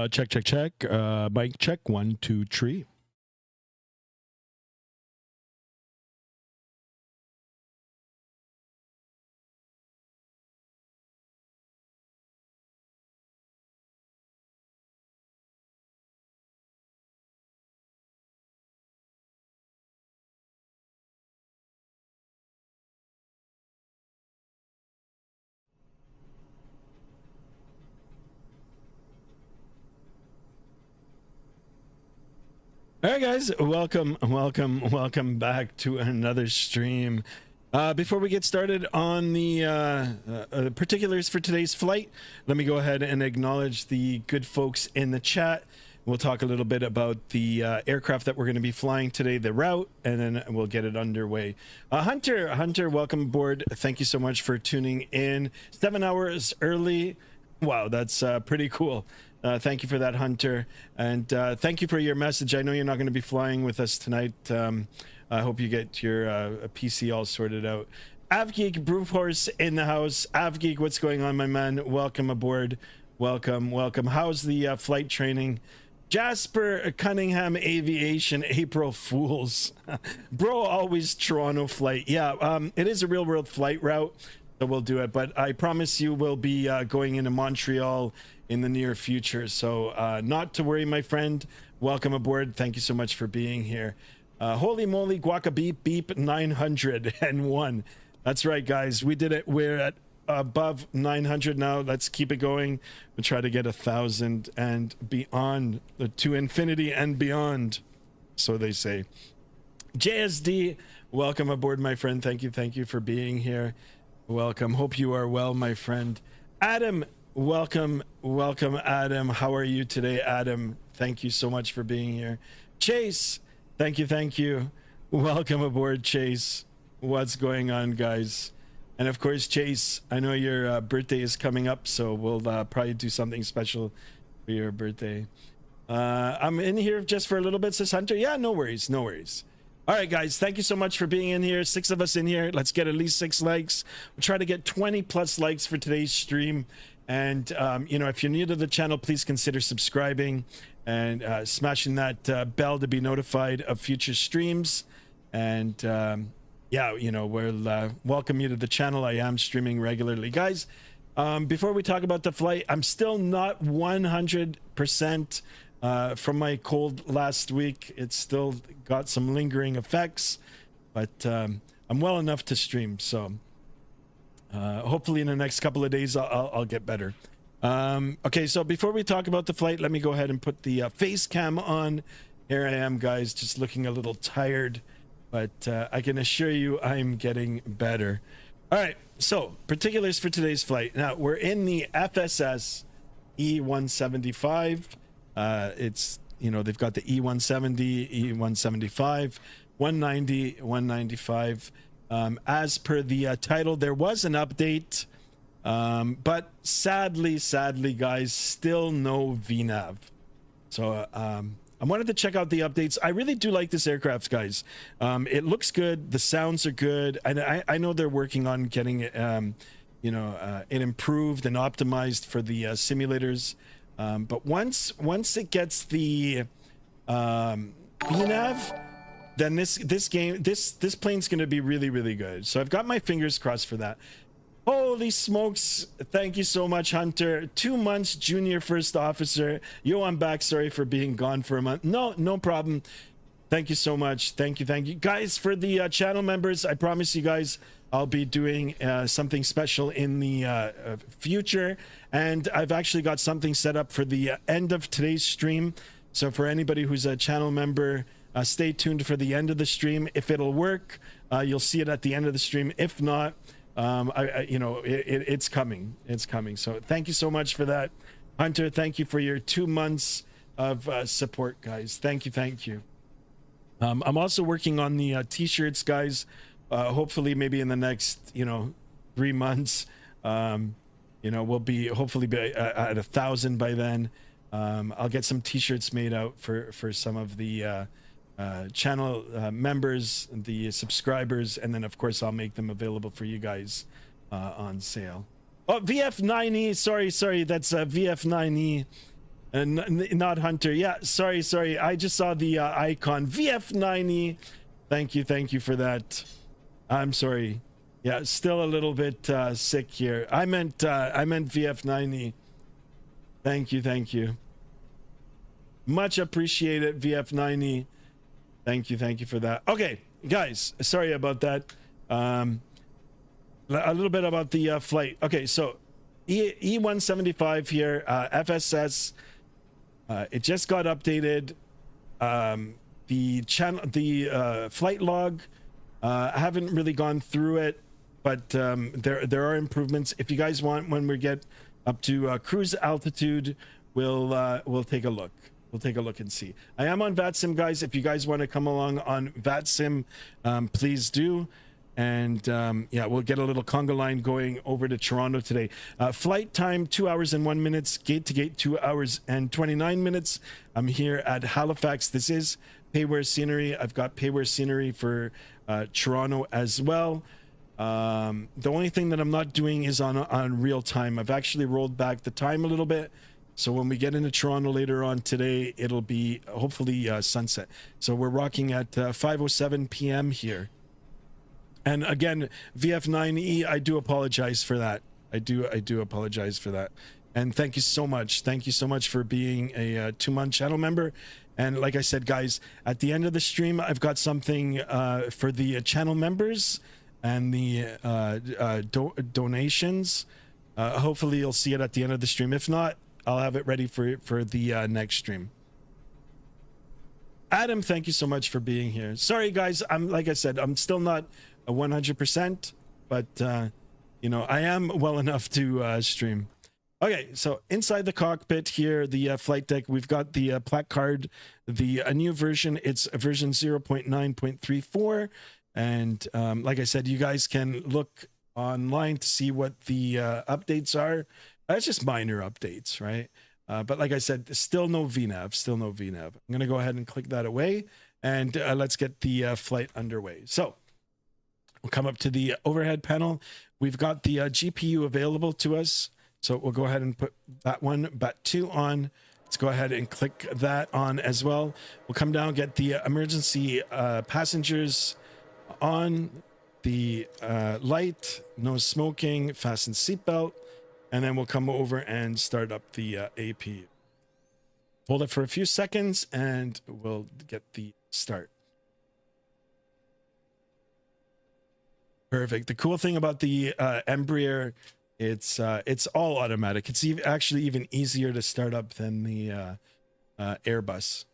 Check, check, check. Mic check. 1, 2, 3. All right, guys, welcome back to another stream. Before we get started on the particulars for today's flight, let me go ahead and acknowledge the good folks in the chat. We'll talk a little bit about the aircraft that we're going to be flying today, the route, and then we'll get it underway. Hunter, welcome aboard. Thank you so much for tuning in 7 hours early. Wow, that's pretty cool. Thank you for that, Hunter, and thank you for your message. I know you're not going to be flying with us tonight. I hope you get your PC all sorted out. Avgeek, Brute Horse in the house. Avgeek, what's going on, my man? Welcome aboard. Welcome. How's the flight training? Jasper Cunningham Aviation, April Fools. Bro, always Toronto flight. Yeah, it is a real world flight route, so we'll do it. But I promise you we'll be going into Montreal in the near future, so not to worry, my friend. Welcome aboard. Thank you so much for being here. Holy moly, guaca beep 901. That's right, guys, we did it. We're at above 900 now. Let's keep it going. We'll try to get 1,000 and beyond, to infinity and beyond, so they say. JSD, welcome aboard, my friend. Thank you for being here. Welcome. Hope you are well, my friend. Adam, welcome, Adam. How are you today, Adam? Thank you so much for being here. Chase, thank you. Welcome aboard, Chase. What's going on, guys? And of course, Chase, I know your birthday is coming up, so we'll probably do something special for your birthday. I'm in here just for a little bit, says Hunter. Yeah, no worries. All right, guys, thank you so much for being in here. 6 of us in here. Let's get at least 6 likes. We'll try to get 20 plus likes for today's stream. And you know, if you're new to the channel, please consider subscribing and smashing that bell to be notified of future streams. And yeah, you know, we'll welcome you to the channel. I am streaming regularly, guys. Before we talk about the flight, I'm still not 100% from my cold last week. It's still got some lingering effects, but I'm well enough to stream, so hopefully in the next couple of days I'll get better. Okay, so before we talk about the flight, let me go ahead and put the face cam on, Here I am, guys, just looking a little tired, but I can assure you I'm getting better. All right, so particulars for today's flight. Now, we're in the FSS E-175. It's, you know, they've got the E-170, E-175, 190, 195. As per the title, there was an update, but sadly, guys, still no VNAV. So I wanted to check out the updates. I really do like this aircraft, guys. It looks good. The sounds are good. And I know they're working on getting it, it improved and optimized for the simulators. But once it gets the VNAV, then this plane's going to be really good. So I've got my fingers crossed for that. Holy smokes. Thank you so much, Hunter. 2 months junior first officer. Yo, I'm back. Sorry for being gone for a month. No problem. Thank you so much. Thank you guys. For the channel members, I promise you guys I'll be doing something special in the future, and I've actually got something set up for the end of today's stream. So for anybody who's a channel member, stay tuned for the end of the stream. If it'll work, you'll see it at the end of the stream. If not, it's coming. So thank you so much for that, Hunter. Thank you for your 2 months of support, guys. Thank you. I'm also working on the t-shirts, guys. Hopefully maybe in the next 3 months, we'll be hopefully at 1,000 by then. I'll get some t-shirts made out for some of the channel members, the subscribers, and then of course I'll make them available for you guys on sale. Oh, VF9E, sorry, that's VF9E and not Hunter. Yeah, sorry, I just saw the icon VF9E. Thank you for that. I'm sorry. Yeah, still a little bit sick here. I meant VF9E. Thank you. Much appreciated, VF9E. Thank you for that. Okay, guys, sorry about that. A little bit about the flight. Okay, so E-175 here, FSS. It just got updated. The flight log, I haven't really gone through it, but there are improvements. If you guys want, when we get up to cruise altitude, we'll take a look. We'll take a look and see. I am on Vatsim, guys. If you guys want to come along on Vatsim, please do. And yeah, we'll get a little conga line going over to Toronto today. Flight time 2 hours and 1 minute. Gate to gate 2 hours and 29 minutes. I'm here at Halifax. This is Payware scenery. I've got Payware scenery for Toronto as well. The only thing that I'm not doing is on real time. I've actually rolled back the time a little bit. So when we get into Toronto later on today, it'll be hopefully sunset. So we're rocking at 5:07 p.m. here. And again, VF9E, I do apologize for that. I do apologize for that. And thank you so much. Thank you so much for being a 2-month channel member. And like I said, guys, at the end of the stream, I've got something for the channel members and the donations. Hopefully you'll see it at the end of the stream. If not, I'll have it ready for the next stream. Adam, thank you so much for being here. Sorry, guys. Like I said, I'm still not 100%, but I am well enough to stream. Okay, so inside the cockpit here, the flight deck, we've got the placard, a new version. It's version 0.9.34, and like I said, you guys can look online to see what the updates are. It's just minor updates, right? But like I said, still no VNAV. I'm going to go ahead and click that away, and let's get the flight underway. So we'll come up to the overhead panel. We've got the GPU available to us. So we'll go ahead and put that one, BAT2 on. Let's go ahead and click that on as well. We'll come down, get the emergency passengers on, the light, no smoking, fasten seatbelt. And then we'll come over and start up the AP. Hold it for a few seconds and we'll get the start. Perfect. The cool thing about the Embraer, it's all automatic. It's actually even easier to start up than the Airbus.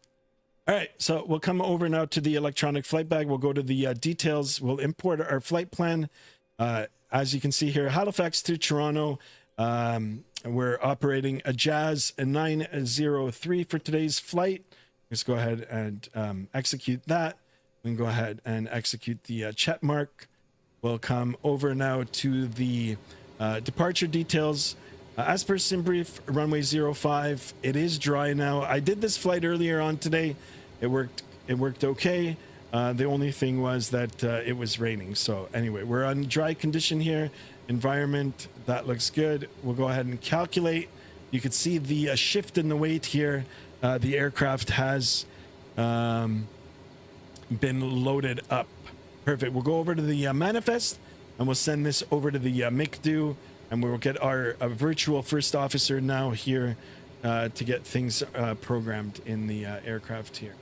All right, so we'll come over now to the electronic flight bag. We'll go to the details. We'll import our flight plan. As you can see here, Halifax to Toronto. We're operating a Jazz 903 for today's flight. Let's go ahead and execute that. We can go ahead and execute the check mark. We'll come over now to the departure details. As per SimBrief, runway 05, it is dry now. I did this flight earlier on today. It worked okay. The only thing was that it was raining. So anyway, we're on dry condition here. Environment, that looks good. We'll go ahead and calculate. You can see the shift in the weight here. The aircraft has been loaded up. Perfect. We'll go over to the manifest and we'll send this over to the MICDO, and we'll get our virtual first officer now here to get things programmed in the aircraft here.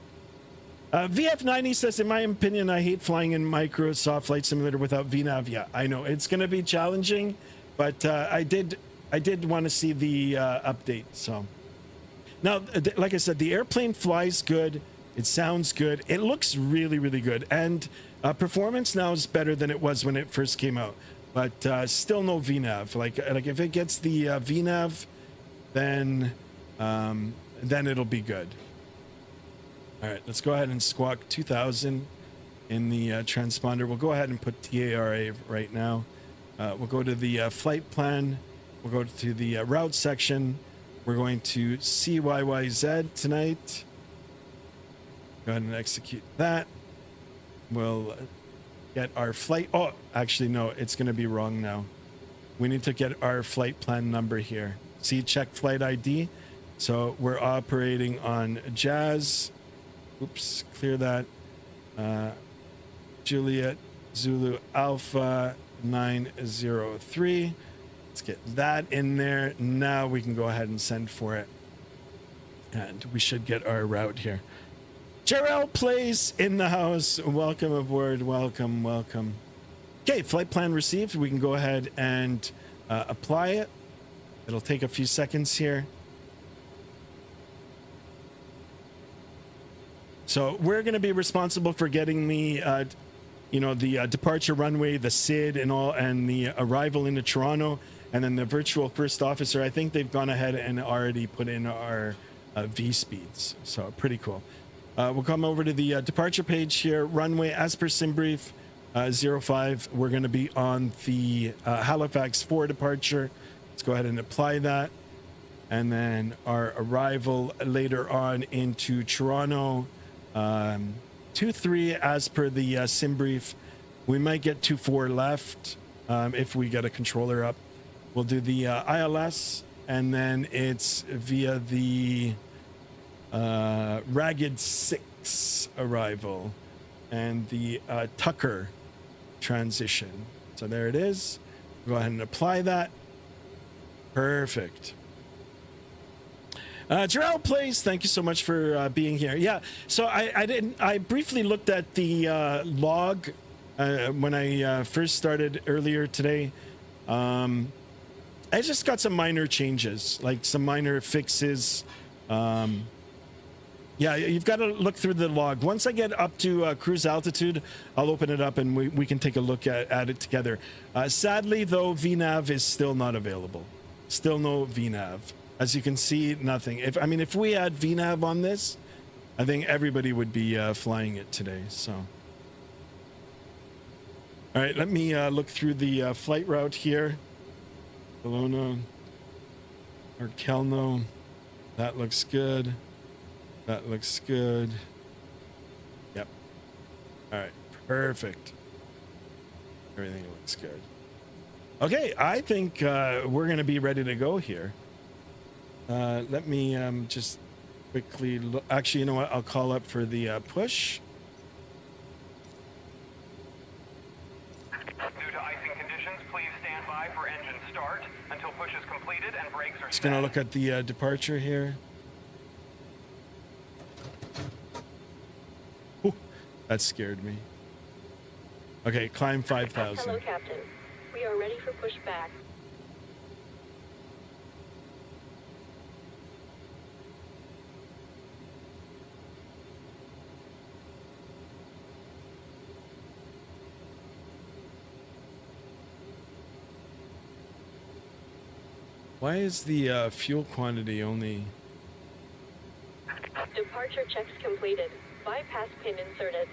VF90 says, in my opinion, I hate flying in Microsoft Flight Simulator without VNAV. Yeah, I know it's going to be challenging, but I did want to see the update. So now, like I said, the airplane flies good. It sounds good. It looks really, really good. And performance now is better than it was when it first came out, but still no VNAV. Like if it gets the VNAV, then it'll be good. All right, let's go ahead and squawk 2000 in the transponder. We'll go ahead and put TARA right now. We'll go to the flight plan. We'll go to the route section. We're going to CYYZ tonight. Go ahead and execute that. We'll get our flight. Oh, actually, no, it's going to be wrong now. We need to get our flight plan number here. See, check flight ID. So we're operating on Jazz. Oops, clear that. Juliet Zulu Alpha 903. Let's get that in there. Now we can go ahead and send for it. And we should get our route here. Jarrell Place in the house. Welcome aboard. Welcome, welcome. Okay, flight plan received. We can go ahead and apply it. It'll take a few seconds here. So we're going to be responsible for getting the, the departure runway, the SID and all, and the arrival into Toronto, and then the virtual first officer. I think they've gone ahead and already put in our V speeds. So pretty cool. We'll come over to the departure page here. Runway, as per SimBrief, 05. We're going to be on the Halifax 4 departure. Let's go ahead and apply that. And then our arrival later on into Toronto. 2-3 as per the SimBrief. We might get 2-4 left if we get a controller up. We'll do the ILS, and then it's via the Ragged 6 arrival and the Tucker transition. So there it is. Go ahead and apply that. Perfect. Jarrell Place, thank you so much for being here. Yeah, so I briefly looked at the log when I first started earlier today. I just got some minor changes, like some minor fixes. Yeah, you've got to look through the log. Once I get up to cruise altitude, I'll open it up and we can take a look at it together. Sadly, though, VNAV is still not available. Still no VNAV. As you can see, nothing. If we had VNAV on this, I think everybody would be flying it today. So, all right, let me look through the flight route here. Kelowna or Kelno. That looks good. That looks good. Yep. All right, perfect. Everything looks good. Okay, I think we're going to be ready to go here. Let me just quickly look. Actually, you know what? I'll call up for the push. Due to icing conditions, please stand by for engine start until push is completed and brakes are set. Just gonna look at the departure here. Ooh, that scared me. Okay, climb 5,000. Hello, Captain. We are ready for pushback. Why is the fuel quantity only? Departure checks completed. Bypass pin inserted.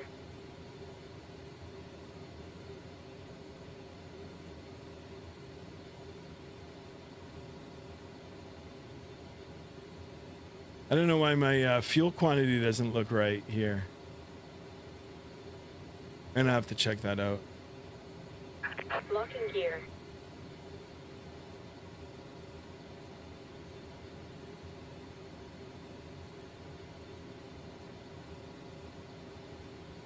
I don't know why my fuel quantity doesn't look right here. I'm gonna have to check that out. Locking gear.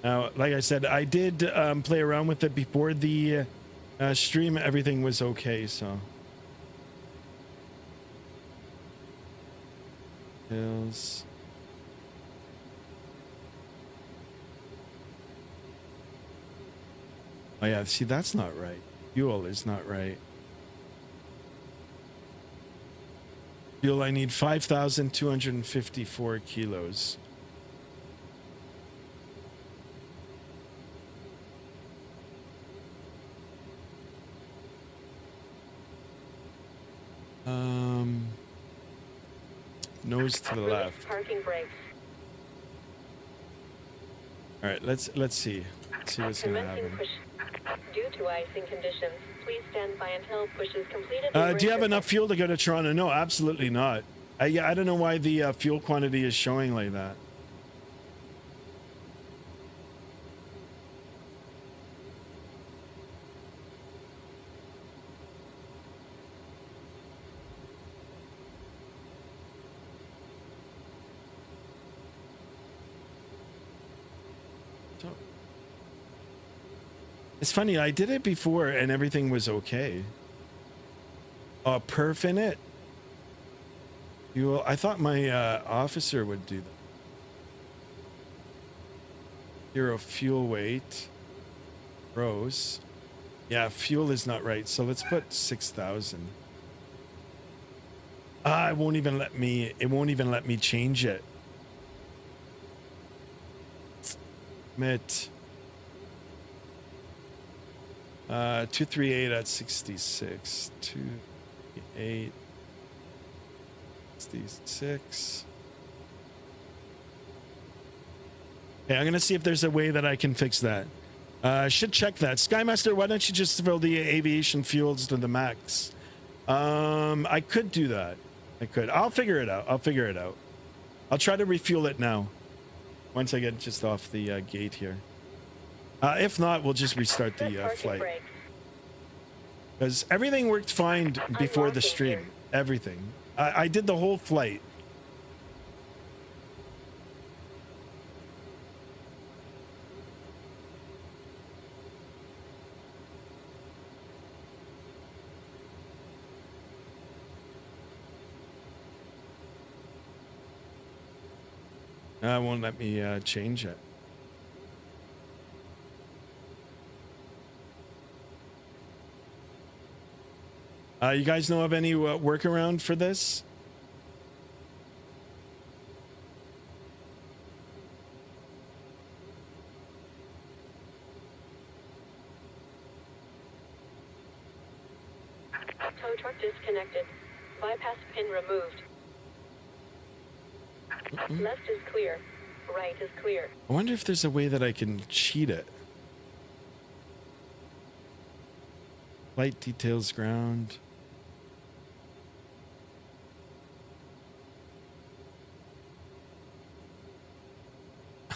Now, like I said, I did play around with it before the stream. Everything was okay, so. Hills. Oh yeah, see, that's not right. Fuel is not right. Fuel, I need 5,254 kilos. Nose to the left. Parking brakes. All right, let's see. Let's see what's gonna Commencing happen. push. Due to icing conditions, please stand by until push is completed. Do you have enough fuel to go to Toronto? No, absolutely not. Yeah, I don't know why the fuel quantity is showing like that. It's funny, I did it before and everything was okay. Perf in it? I thought my officer would do that. 0 fuel weight. Gross. Yeah, fuel is not right. So let's put 6,000. It won't even let me change it. Admit. 238 at 66. 238. 66. Okay, I'm gonna see if there's a way that I can fix that. I should check that. Skymaster, why don't you just fill the aviation fuels to the max? I could do that. I could. I'll figure it out. I'll try to refuel it now. Once I get just off the gate here. If not, we'll just restart the flight. Because everything worked fine before the stream. Everything. I did the whole flight. It won't let me change it. You guys know of any workaround for this? Tow truck disconnected. Bypass pin removed. Left is clear. Right is clear. I wonder if there's a way that I can cheat it. Flight details ground.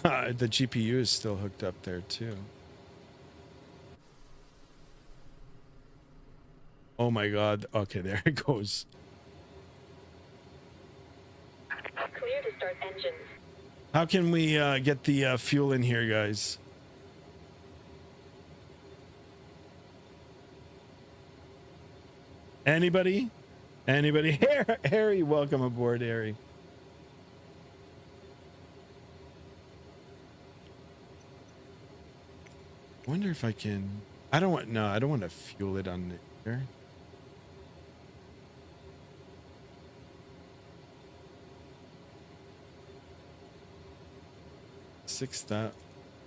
The GPU is still hooked up there too. Oh my god. Okay, there it goes. Clear to start engines. How can we get the fuel in here, guys? Anybody? Anybody? Harry, welcome aboard, Harry. I wonder if I can. I don't want to fuel it on there.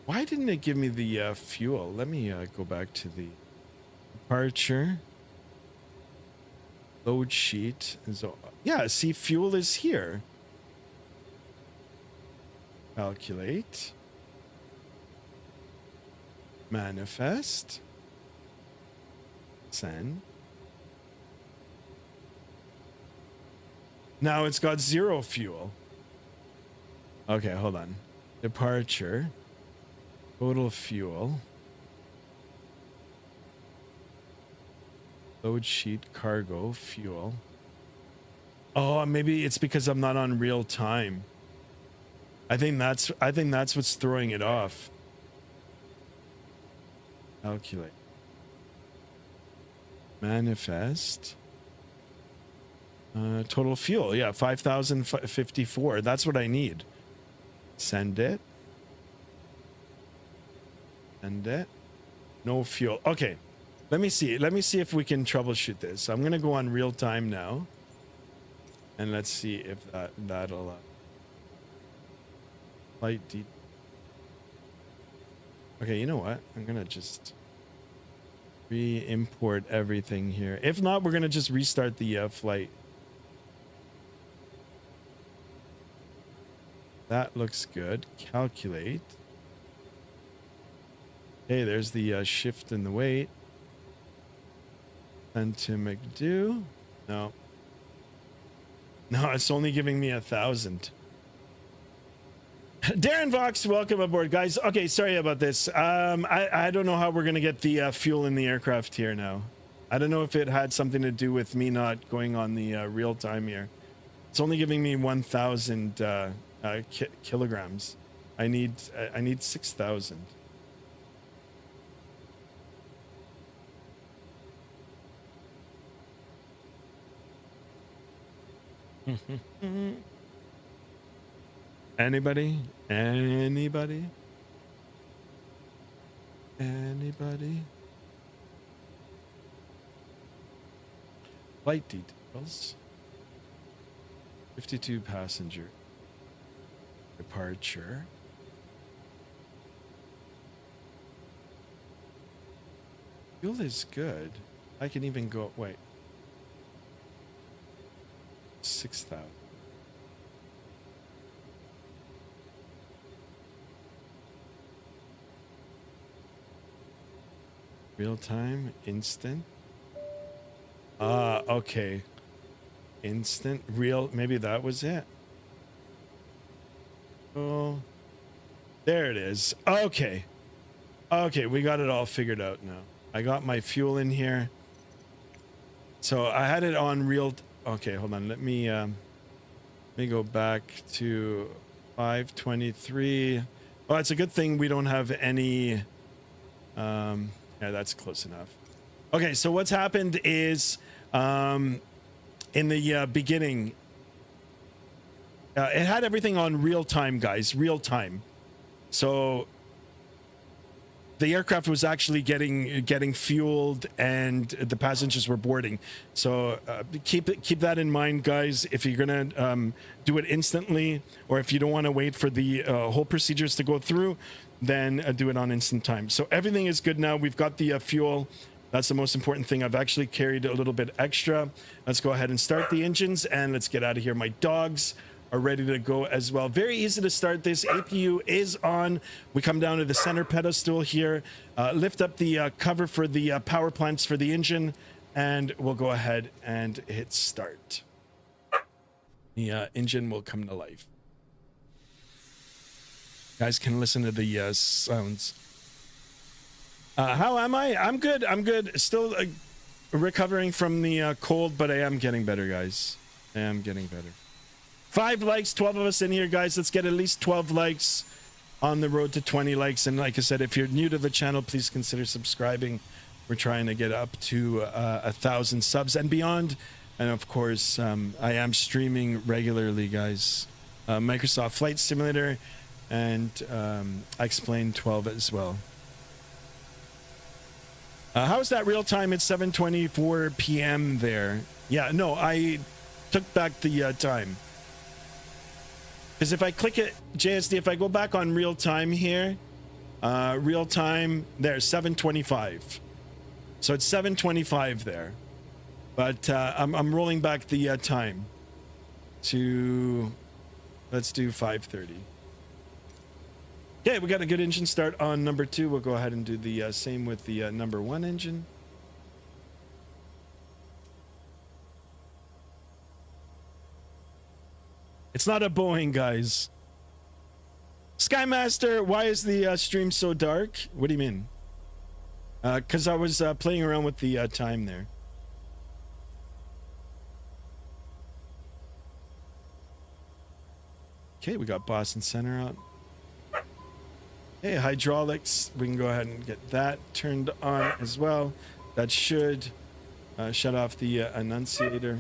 Why didn't it give me the fuel? Let me go back to the departure. Load sheet. So, yeah, see, fuel is here. Calculate. Manifest. Send. Now it's got 0 fuel. Okay, hold on. Departure. Total fuel. Load sheet, cargo, fuel. Oh, maybe it's because I'm not on real time. I think that's what's throwing it off. Calculate. Manifest. Total fuel, yeah, 5,054. That's what I need. Send it. Send it. No fuel. Okay. Let me see. Let me see if we can troubleshoot this. I'm gonna go on real time now, and let's see if that'll flight D. Okay, you know what? I'm gonna just re-import everything here. If not, we're gonna just restart the flight. That looks good. Calculate. Okay, there's the shift in the weight. Send to McDo. No. No, it's only giving me 1,000. Darren Vox, welcome aboard, guys. Okay, sorry about this. I don't know how we're gonna get the fuel in the aircraft here now. I don't know if it had something to do with me not going on the real time here. It's only giving me 1,000 kilograms. I need 6,000. Anybody? Anybody? Anybody? Flight details. 52 passenger. Departure. Fuel is good. I can even go, wait. 6,000. Real time, instant. Okay. Instant, real, maybe that was it. Oh, there it is. Okay. Okay, we got it all figured out now. I got my fuel in here. So I had it on real. Okay, hold on. Let me go back to 523. Well, it's a good thing we don't have any. Yeah, that's close enough. Okay, so what's happened is in the beginning, it had everything on real time, guys, real time. So the aircraft was actually getting fueled and the passengers were boarding. So keep that in mind, guys. If you're gonna do it instantly, or if you don't want to wait for the whole procedures to go through, then do it on instant time. So everything is good now. We've got the fuel. That's the most important thing. I've actually carried a little bit extra. Let's go ahead and start the engines and let's get out of here. My dogs are ready to go as well. Very easy to start this. APU is on. We come down to the center pedestal here, lift up the cover for the power plants for the engine, and we'll go ahead and hit start. The engine will come to life. Guys can listen to the sounds. How am I? I'm good. I'm good. Still recovering from the cold, but I am getting better, guys. I am getting better. 5 likes, 12 of us in here, guys. Let's get at least 12 likes on the road to 20 likes. And like I said, if you're new to the channel, please consider subscribing. We're trying to get up to 1,000 subs and beyond. And of course, I am streaming regularly, guys. Microsoft Flight Simulator and I explained 12 as well. How's that real time? It's 7:24 p.m. there. Yeah, no, I took back the time. Because if I click it, JSD, if I go back on real time here, real time, there's 7:25. So it's 7:25 there. But I'm rolling back the time to, let's do 5:30. Okay, we got a good engine start on number 2. We'll go ahead and do the same with the number 1 engine. It's not a Boeing, guys. Skymaster, why is the stream so dark? What do you mean? Because I was playing around with the time there. Okay, we got Boston Center out. Hey, hydraulics. We can go ahead and get that turned on as well. That should shut off the annunciator.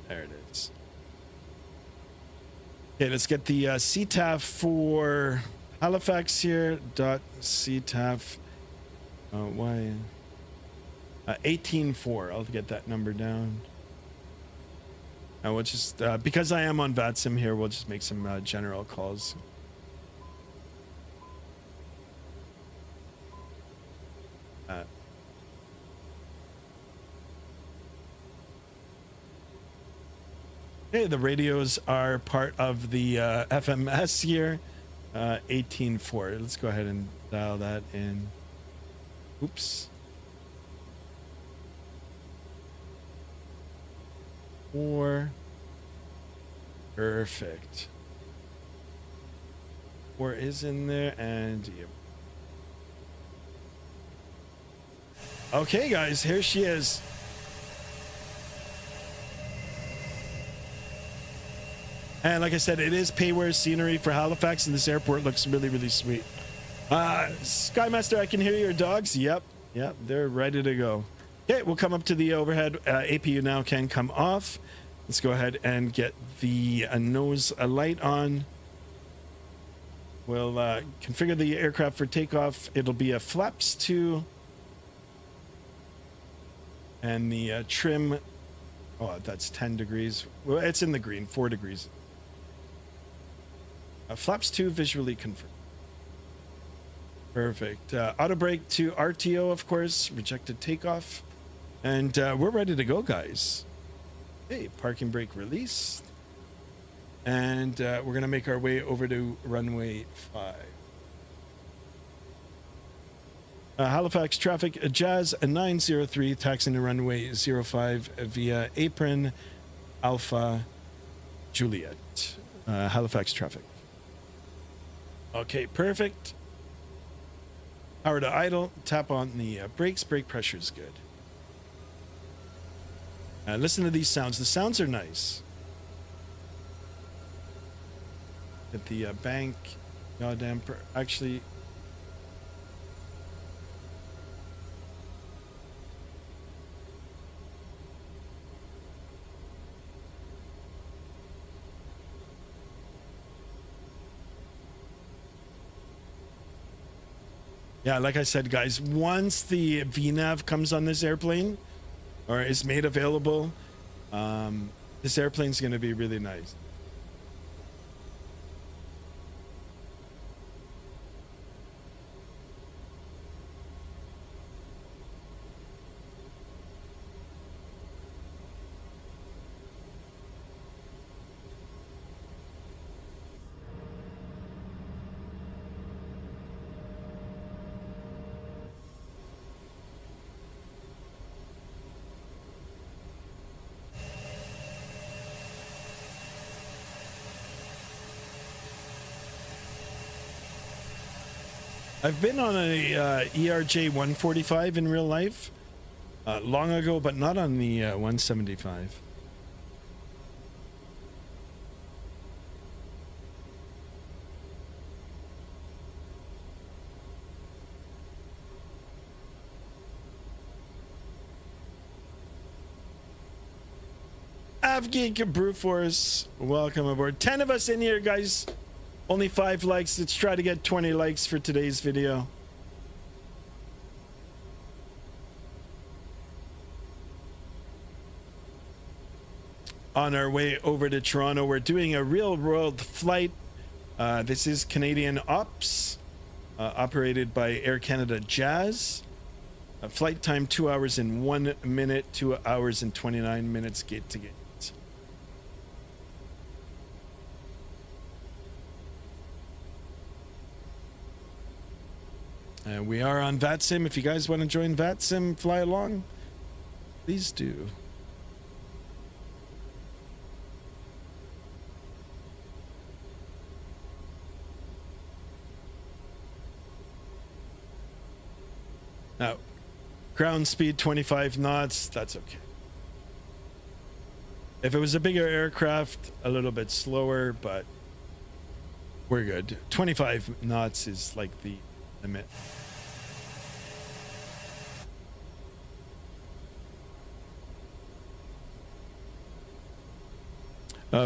There it is. Okay, let's get the CTAF for Halifax here. .CTAF. Why? 18.4. I'll get that number down. We'll just, because I am on Vatsim here, we'll just make some general calls. Okay, the radios are part of the FMS here. 18.4. Let's go ahead and dial that in. Oops. 4. Perfect. 4 is in there, and yeah. Okay, guys, here she is. And like I said, it is payware scenery for Halifax, and this airport looks really, really sweet. Skymaster, I can hear your dogs. Yep, they're ready to go. Okay, we'll come up to the overhead. APU now can come off. Let's go ahead and get the nose light on. We'll configure the aircraft for takeoff. It'll be a flaps 2. And the trim, oh, that's 10 degrees. Well, it's in the green, 4 degrees. Flaps 2 visually confirmed. Perfect. Auto brake to RTO, of course. Rejected takeoff. And we're ready to go, guys. Hey, parking brake released. And we're going to make our way over to runway 5. Halifax traffic, Jazz 903, taxiing to runway 05 via apron Alpha Juliet. Halifax traffic. Okay, perfect. Power to idle, tap on the brakes, brake pressure is good. Listen to these sounds. The sounds are nice. At the bank, yaw damper. Actually, yeah, like I said, guys, once the VNAV comes on this airplane or is made available, this airplane's going to be really nice. I've been on a ERJ 145 in real life long ago, but not on the 175. Avgeek Brewforce, welcome aboard. 10 of us in here, guys. Only 5 likes. Let's try to get 20 likes for today's video. On our way over to Toronto, we're doing a real world flight. This is Canadian Ops. operated by Air Canada Jazz. Flight time 2 hours and 1 minute, 2 hours and 29 minutes gate to gate. We are on Vatsim. If you guys want to join Vatsim, fly along, please do. Now, ground speed 25 knots, that's okay. If it was a bigger aircraft, a little bit slower, but we're good. 25 knots is like the limit.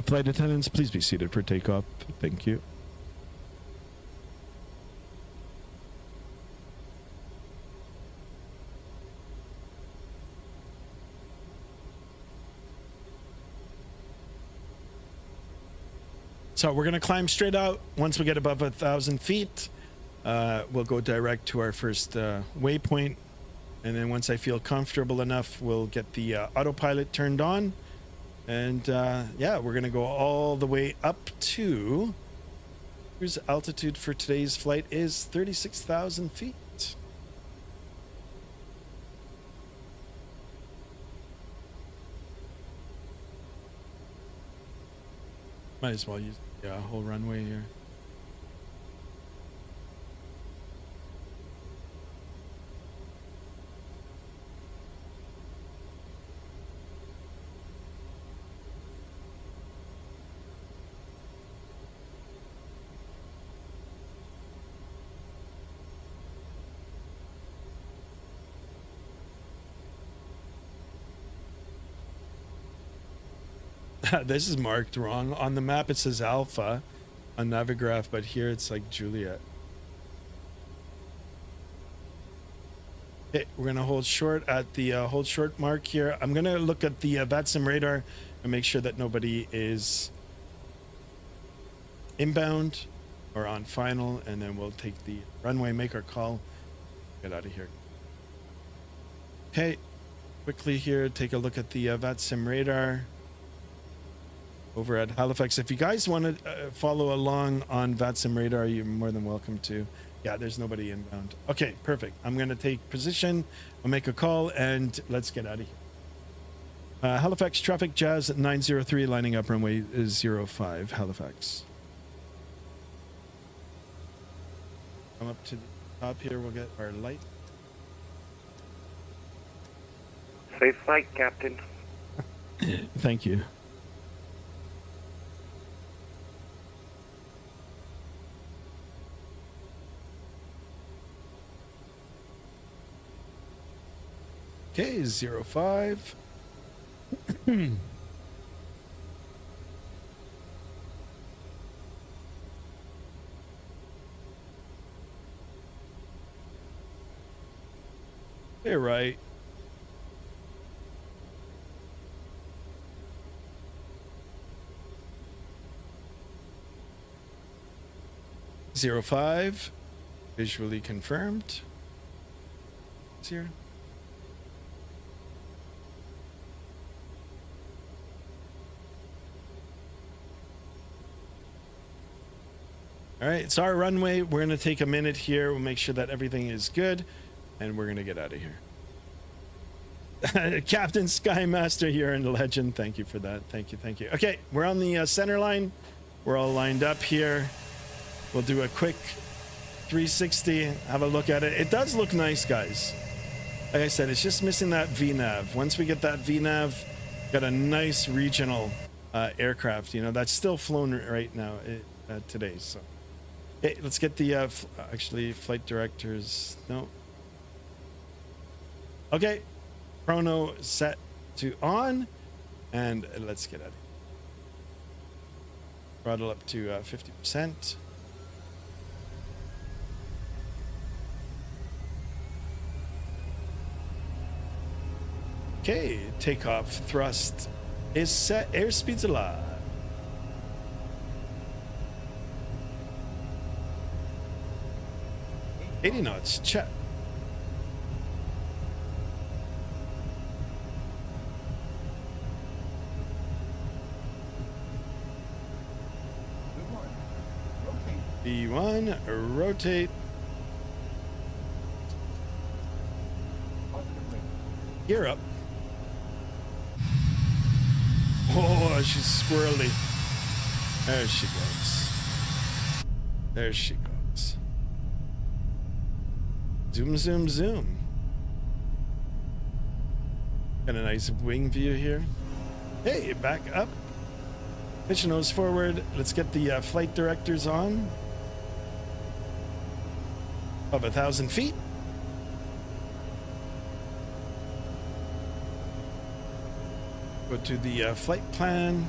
Flight attendants, please be seated for takeoff. Thank you. So we're going to climb straight out. Once we get above 1,000 feet, we'll go direct to our first waypoint. And then once I feel comfortable enough, we'll get the autopilot turned on. And yeah, we're going to go all the way up to... Cruise altitude for today's flight is 36,000 feet. Might as well use the whole runway here. This is marked wrong. On the map it says Alpha on Navigraph, but here it's like Juliet. Okay, we're gonna hold short at the hold short mark here. I'm gonna look at the Vatsim radar and make sure that nobody is inbound or on final, and then we'll take the runway, make our call, get out of here. Okay, quickly here, take a look at the Vatsim radar over at Halifax. If you guys want to follow along on Vatsim radar, you're more than welcome to. Yeah, there's nobody inbound. Okay, perfect. I'm going to take position. I'll make a call and let's get out of here. Halifax traffic, Jazz 903, lining up runway 05, Halifax. Come up to the top here. We'll get our light. Safe flight, Captain. Thank you. Okay, 05. You're right. Zero 05, visually confirmed. It's here. All right, it's our runway. We're going to take a minute here. We'll make sure that everything is good, and we're going to get out of here. Captain Skymaster here in the legend. Thank you for that. Thank you, thank you. Okay, we're on the center line. We're all lined up here. We'll do a quick 360, have a look at it. It does look nice, guys. Like I said, it's just missing that VNAV. Once we get that VNAV, got a nice regional aircraft, you know, that's still flown right now today, so. Okay, let's get the actually flight directors. No. Okay, chrono set to on, and let's get at it. Throttle up to 50%. Okay, takeoff thrust is set. Airspeed's alive. 80 knots, check. E1, rotate. Gear up. Oh, she's squirrely. There she goes. There she goes. Zoom, zoom, zoom. Got a nice wing view here. Hey, back up. Pitch nose forward. Let's get the flight directors on. Of 1,000 feet. Go to the flight plan.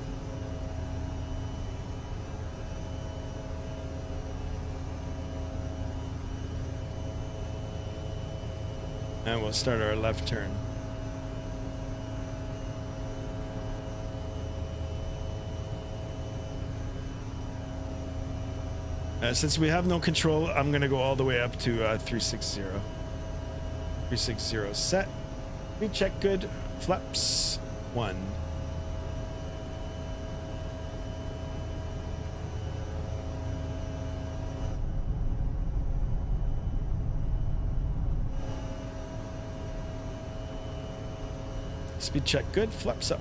And we'll start our left turn. Since we have no control, I'm going to go all the way up to 360. 360 set. Recheck good. Flaps 1. Speed check good. Flaps up.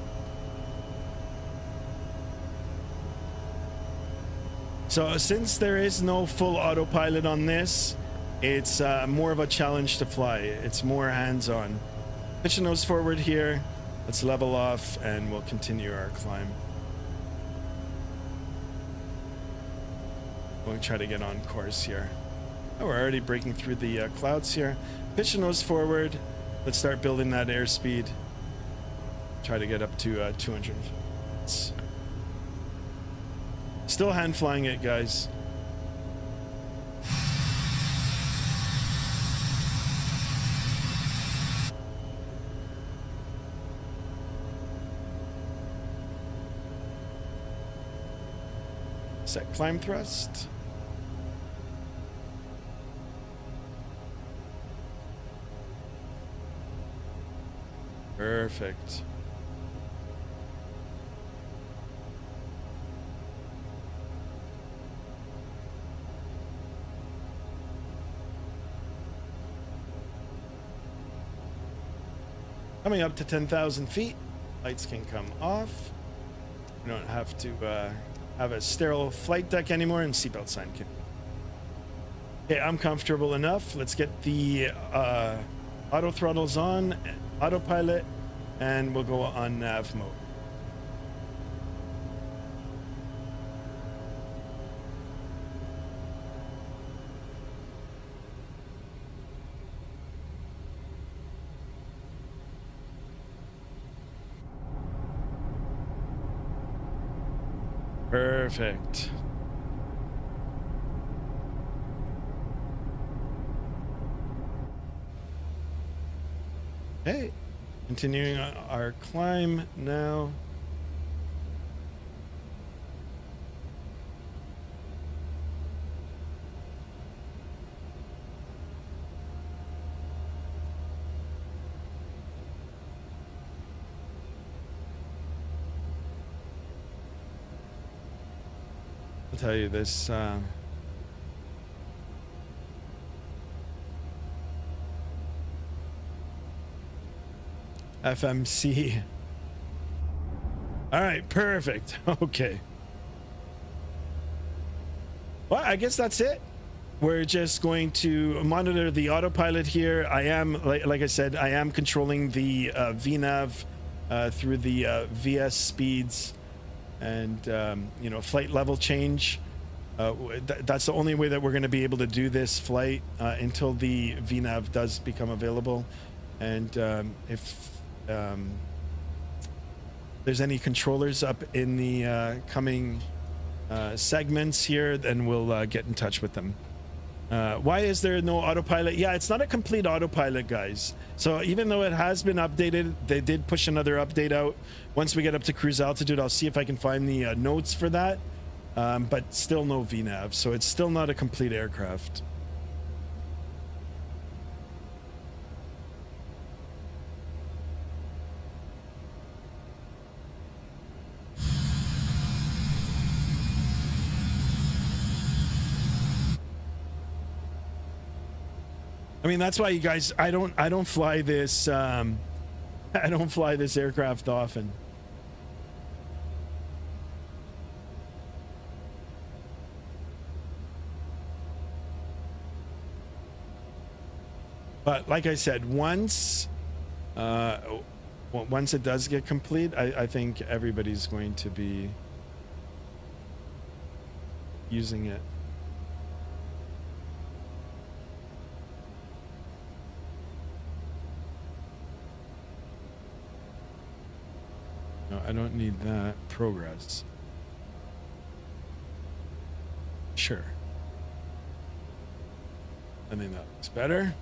So since there is no full autopilot on this, it's more of a challenge to fly. It's more hands-on. Pitch the nose forward here. Let's level off and we'll continue our climb. We'll try to get on course here. Oh, we're already breaking through the clouds here. Pitch the nose forward. Let's start building that airspeed. Try to get up to 200. Still hand flying it, guys. Set climb thrust. Perfect. Coming up to 10,000 feet, lights can come off. We don't have to have a sterile flight deck anymore, and seatbelt sign can. Okay, I'm comfortable enough. Let's get the auto throttles on, autopilot, and we'll go on nav mode. Perfect. Okay, continuing our climb now. I'll tell you this. FMC. All right, perfect. Okay. Well, I guess that's it. We're just going to monitor the autopilot here. I am, like I said, I am controlling the VNAV through the VS speeds and, you know, flight level change. That's the only way that we're going to be able to do this flight until the VNAV does become available. And if there's any controllers up in the coming segments here, then we'll get in touch with them. Why is there no autopilot? Yeah, it's not a complete autopilot, guys. So even though it has been updated, they did push another update out. Once we get up to cruise altitude, I'll see if I can find the notes for that. But still no VNAV, so it's still not a complete aircraft. I mean, that's why you guys, I don't fly this I don't fly this aircraft often. But like I said, once it does get complete, I think everybody's going to be using it. No, I don't need that. Progress. Sure. I think that looks better.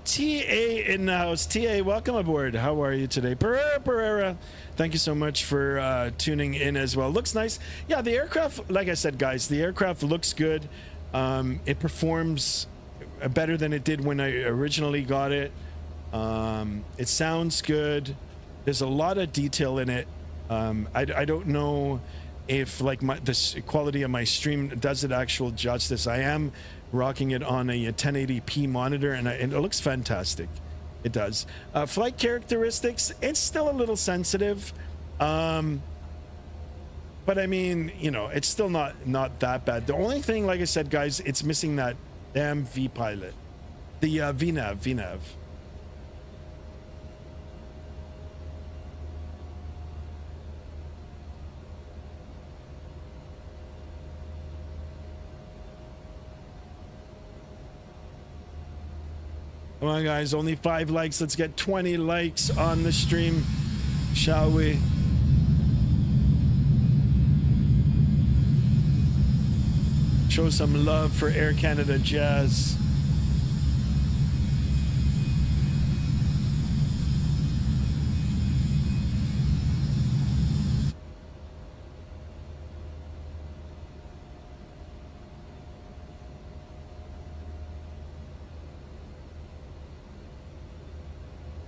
TA in the house. TA, welcome aboard. How are you today? Pereira. Thank you so much for tuning in as well. Looks nice. Yeah, the aircraft, like I said, guys, the aircraft looks good. It performs better than it did when I originally got it. It sounds good. There's a lot of detail in it. I don't know if like the quality of my stream does it actual justice. I am rocking it on a 1080p monitor, and it looks fantastic. It does. Flight characteristics, it's still a little sensitive, but I mean, you know, it's still not that bad. The only thing, like I said, guys, it's missing that damn V pilot, the VNAV. Come on, guys, only 5 likes. Let's get 20 likes on the stream, shall we? Show some love for Air Canada Jazz.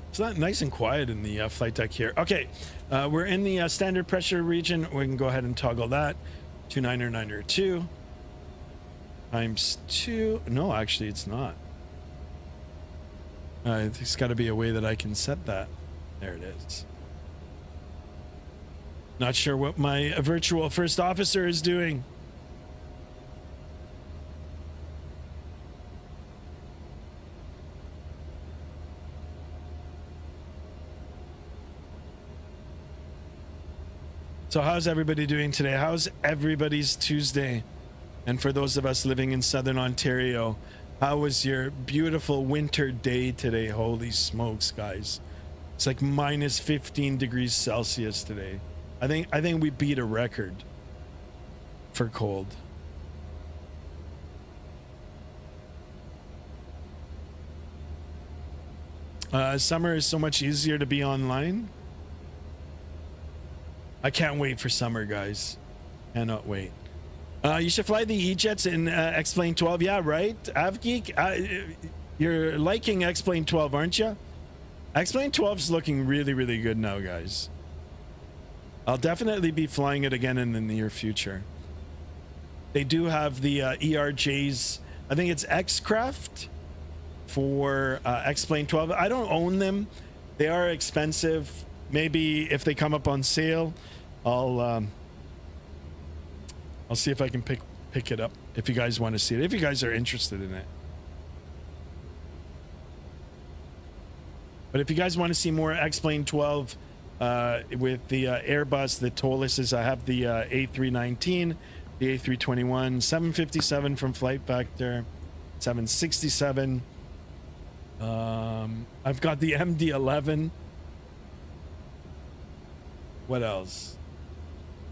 It's not nice and quiet in the flight deck here. Okay, we're in the standard pressure region. We can go ahead and toggle that. 29902 times 2. No, actually, it's not. There's got to be a way that I can set that. There it is. Not sure what my virtual first officer is doing. So how's everybody doing today? How's everybody's Tuesday? And for those of us living in Southern Ontario, how was your beautiful winter day today? Holy smokes, guys. It's like minus 15 degrees Celsius today. I think we beat a record for cold. Summer is so much easier to be online. I can't wait for summer, guys. Cannot wait. You should fly the E-Jets in X-Plane 12. Yeah, right? Avgeek, you're liking X-Plane 12, aren't you? X-Plane 12 is looking really, really good now, guys. I'll definitely be flying it again in the near future. They do have the ERJs. I think it's X-Craft for X-Plane 12. I don't own them. They are expensive. Maybe if they come up on sale, I'll see if I can pick it up if you guys want to see it, if you guys are interested in it. But if you guys want to see more X-Plane 12 with the Airbus, the Toluses, I have the A319, the A321, 757 from Flight Factor, 767. I've got the MD-11. What else?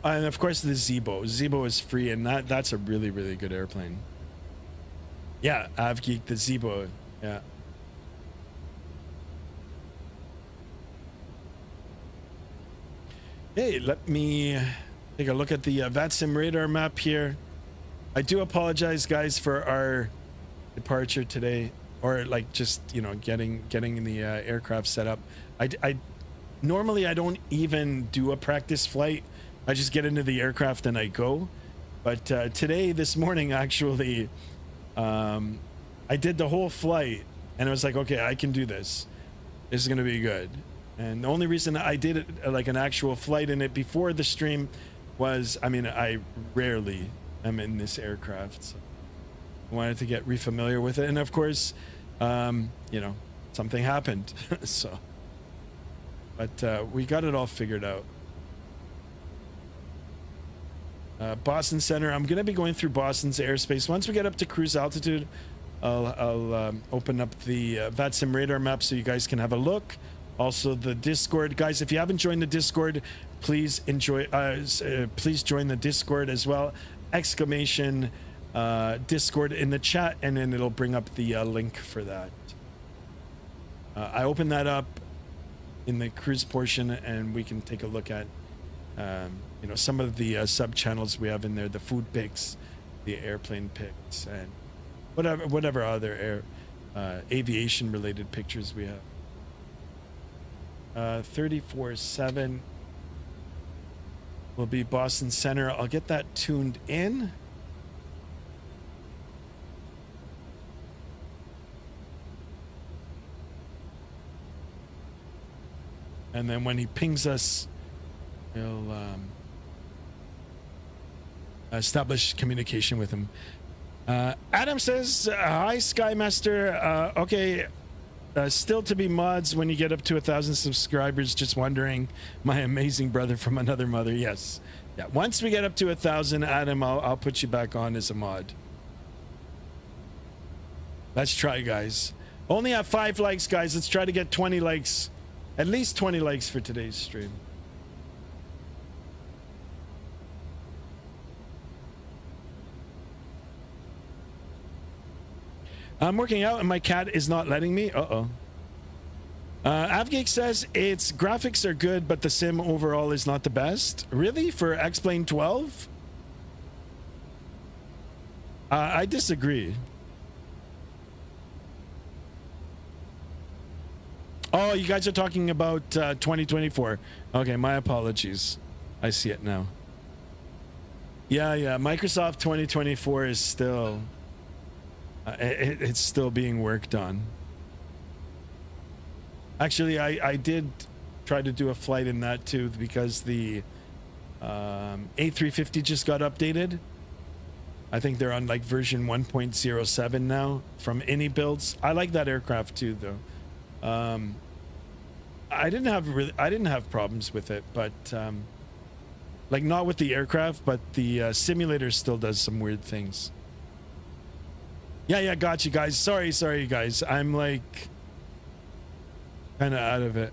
And of course the Zibo. Zibo is free, and that's a really, really good airplane. Yeah, Avgeek, the Zibo. Yeah. Hey, let me take a look at the Vatsim radar map here. I do apologize, guys, for our departure today, or like just, you know, getting the aircraft set up. I normally I don't even do a practice flight. I just get into the aircraft and I go. But today, this morning, actually, I did the whole flight and it was like, okay, I can do this. This is going to be good. And the only reason I did it like an actual flight in it before the stream was, I mean, I rarely am in this aircraft. So I wanted to get refamiliar with it. And of course, you know, something happened. So, but we got it all figured out. Boston Center. I'm going to be going through Boston's airspace. Once we get up to cruise altitude, I'll open up the Vatsim radar map so you guys can have a look. Also, the Discord, guys. If you haven't joined the Discord, please please join the Discord as well. Exclamation Discord in the chat, and then it'll bring up the link for that. I open that up in the cruise portion, and we can take a look at you know, some of the sub channels we have in there, the food pics, the airplane pics, and whatever other aviation related pictures we have. 34/7 will be Boston Center. I'll get that tuned in. And then when he pings us, he'll establish communication with him. Adam says, hi, Skymaster. Okay, still to be mods when you get up to 1,000 subscribers. Just wondering, my amazing brother from another mother. Yes. Yeah. Once we get up to 1,000, Adam, I'll put you back on as a mod. Let's try, guys. Only have 5 likes, guys. Let's try to get 20 likes. At least 20 likes for today's stream. I'm working out and my cat is not letting me. Avgeek says its graphics are good, but the sim overall is not the best. Really? For X-Plane 12? I disagree. Oh, you guys are talking about 2024. Okay, my apologies. I see it now. Yeah, Microsoft 2024 is still... it's still being worked on. Actually, I did try to do a flight in that too, because the A350 just got updated. I think they're on like version 1.07 now from any builds. I like that aircraft too, though. I didn't have problems with it, but like not with the aircraft, but the simulator still does some weird things. Yeah, got you guys. Sorry, guys. I'm like kind of out of it.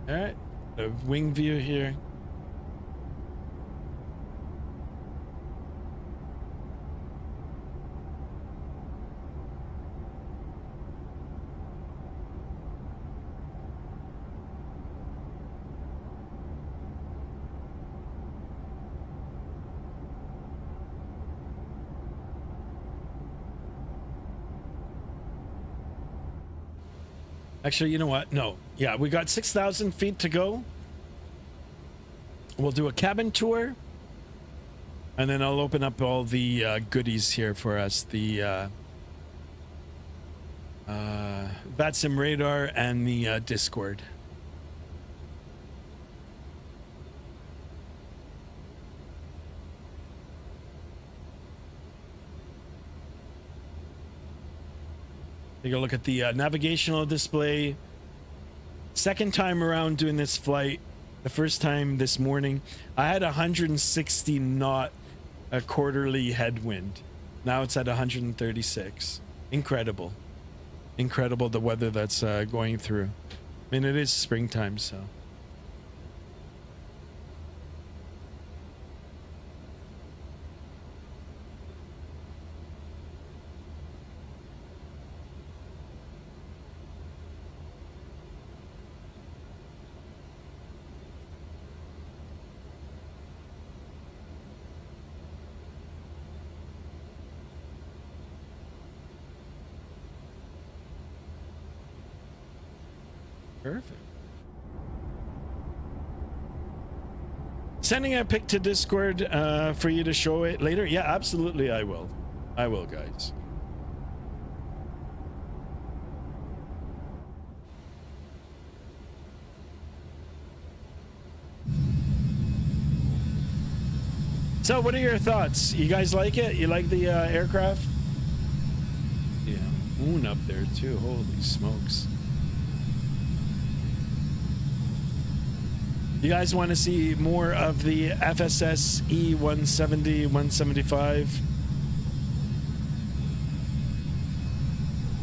All right, the wing view here. Actually, you know what? No. Yeah, we got 6,000 feet to go. We'll do a cabin tour. And then I'll open up all the goodies here for us. The Vatsim radar and the Discord. Take a look at the navigational display. Second time around doing this flight. The first time this morning, I had 160 knot a quarterly headwind. Now it's at 136. Incredible. Incredible the weather that's going through. I mean, it is springtime, so. Perfect. Sending a pic to Discord for you to show it later. Yeah, absolutely. I will, guys. So what are your thoughts? You guys like it? You like the aircraft? Yeah, moon up there too. Holy smokes. You guys want to see more of the FSS E-170, 175?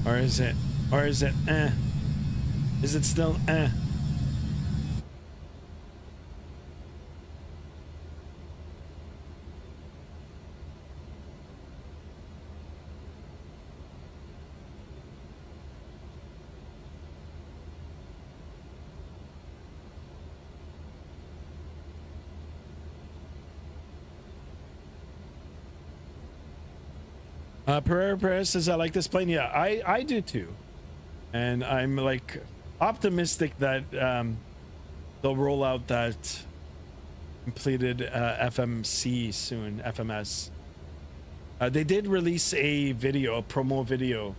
Or is it eh? Is it still eh? Pereira Perez says, I like this plane. Yeah, I do too. And I'm like optimistic that they'll roll out that completed FMC soon, FMS. They did release a video, a promo video,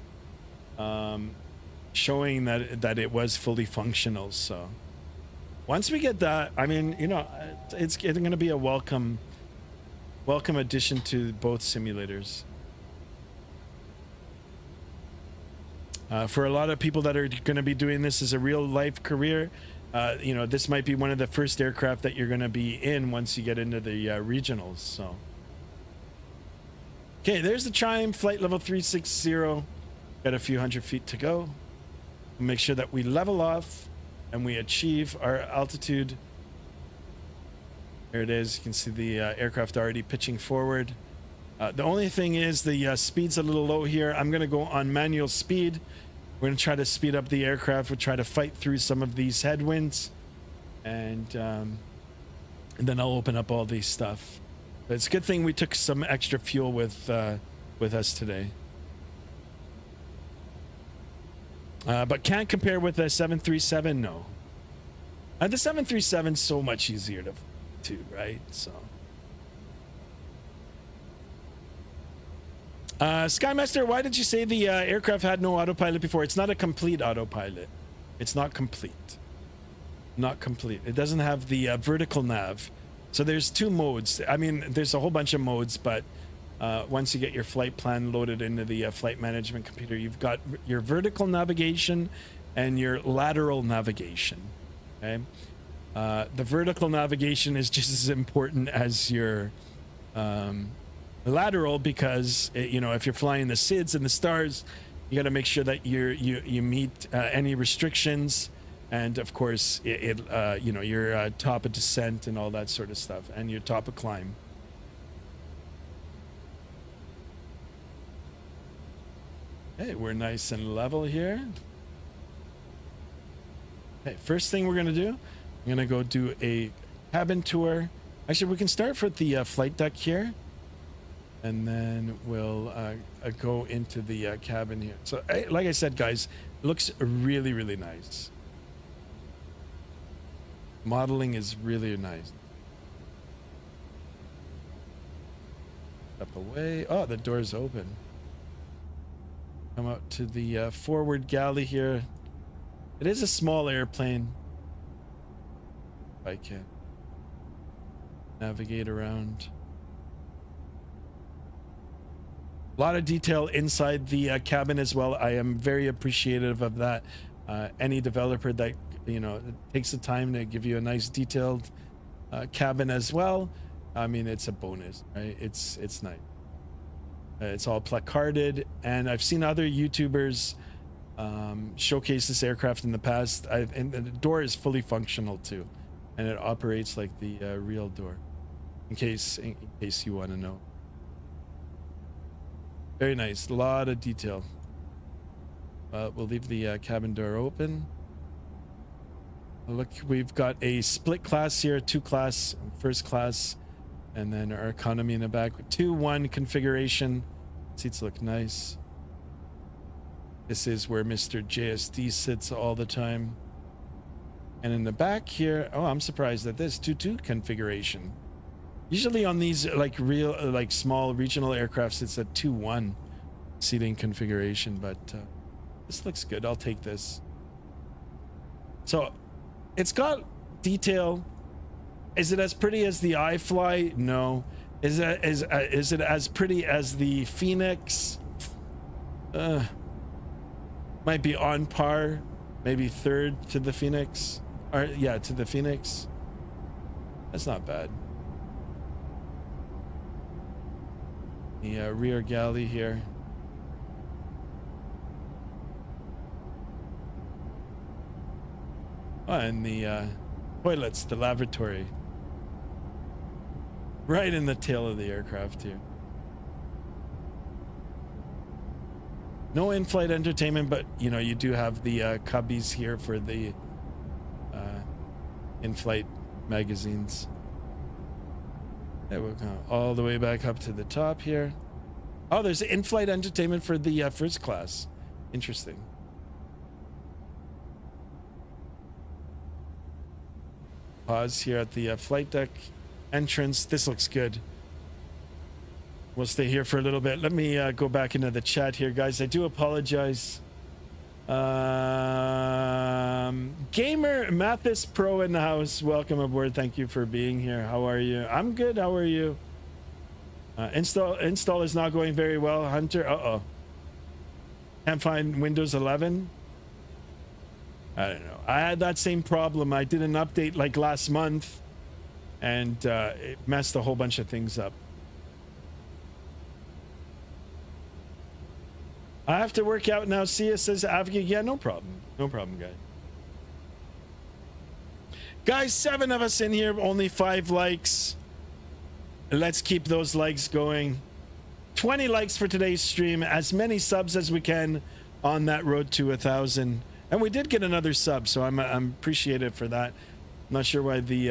showing that it was fully functional. So once we get that, I mean, you know, it's going to be a welcome addition to both simulators. For a lot of people that are going to be doing this as a real life career, you know, this might be one of the first aircraft that you're going to be in once you get into the regionals. So, okay, there's the chime, flight level 360. Got a few hundred feet to go. We'll make sure that we level off and we achieve our altitude. There it is. You can see the aircraft already pitching forward. The only thing is the speed's a little low here. I'm going to go on manual speed. We're going to try to speed up the aircraft. We'll try to fight through some of these headwinds. And then I'll open up all these stuff. But it's a good thing we took some extra fuel with us today. But can't compare with a 737, no. The 737's so much easier to right? So. Skymaster, why did you say the aircraft had no autopilot before? It's not a complete autopilot. It's not complete. Not complete. It doesn't have the vertical nav. So there's two modes. I mean, there's a whole bunch of modes, but once you get your flight plan loaded into the flight management computer, you've got your vertical navigation and your lateral navigation. Okay. The vertical navigation is just as important as your lateral, because you know, if you're flying the SIDS and the stars, you got to make sure that you meet any restrictions, and of course you know, your top of descent and all that sort of stuff, and your top of climb. Hey, we're nice and level here. Okay, first thing we're gonna do, I'm gonna go do a cabin tour. Actually, we can start with the flight deck here. And then we'll go into the cabin here. So, like I said, guys, it looks really, really nice. Modeling is really nice. Step away. Oh, the door's open. Come out to the forward galley here. It is a small airplane. If I can navigate around. A lot of detail inside the cabin as well. I am very appreciative of that. Any developer that, you know, takes the time to give you a nice detailed cabin as well, I mean, it's a bonus, right? It's nice. It's all placarded, and I've seen other YouTubers showcase this aircraft in the past. And the door is fully functional too, and it operates like the real door. In case you want to know. Very nice, a lot of detail. We'll leave the cabin door open. Look, we've got a split class here, 2 class, first class, and then our economy in the back. 2-1 configuration. Seats look nice. This is where Mr. JSD sits all the time. And in the back here, oh, I'm surprised at this 2-2 configuration. Usually on these like real, like small regional aircrafts, it's a 2-1 seating configuration, but this looks good. I'll take this. So it's got detail. Is it as pretty as the iFly? No. Is it as pretty as the Phoenix? Might be on par, maybe third to the Phoenix. Or yeah, to the Phoenix. That's not bad. The rear galley here. Oh, and the toilets, the lavatory. Right in the tail of the aircraft here. No in-flight entertainment, but you know, you do have the cubbies here for the in-flight magazines. There we'll go all the way back up to the top here. Oh, there's in-flight entertainment for the first class. Interesting. Pause here at the flight deck entrance. This looks good. We'll stay here for a little bit. Let me go back into the chat here, guys. I do apologize. Gamer Mathis Pro in the house. Welcome aboard. Thank you for being here. How are you? I'm good. How are you? Install is not going very well. Hunter. Uh-oh. Can't find Windows 11. I don't know. I had that same problem. I did an update like last month, and it messed a whole bunch of things up. I have to work out now. See ya, says Avgig. Yeah, no problem. No problem, guys. Guys, 7 of us in here, only 5 likes. Let's keep those likes going. 20 likes for today's stream. As many subs as we can on that road to 1,000. And we did get another sub, so I'm appreciative for that. I'm not sure why the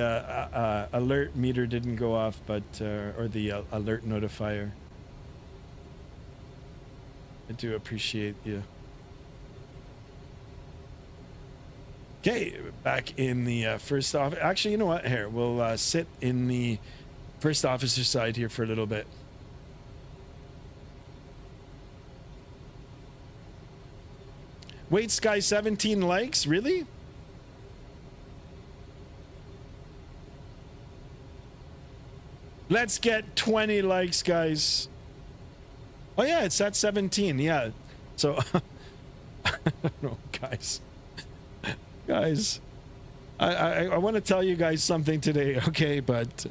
alert meter didn't go off, but or the alert notifier. I do appreciate you. Okay, back in the first office. Actually, you know what? Here, we'll sit in the first officer side here for a little bit. Wait, Sky, 17 likes? Really? Let's get 20 likes, guys. Oh yeah, it's at 17. Yeah. So I don't know, guys. Guys, I want to tell you guys something today, okay? But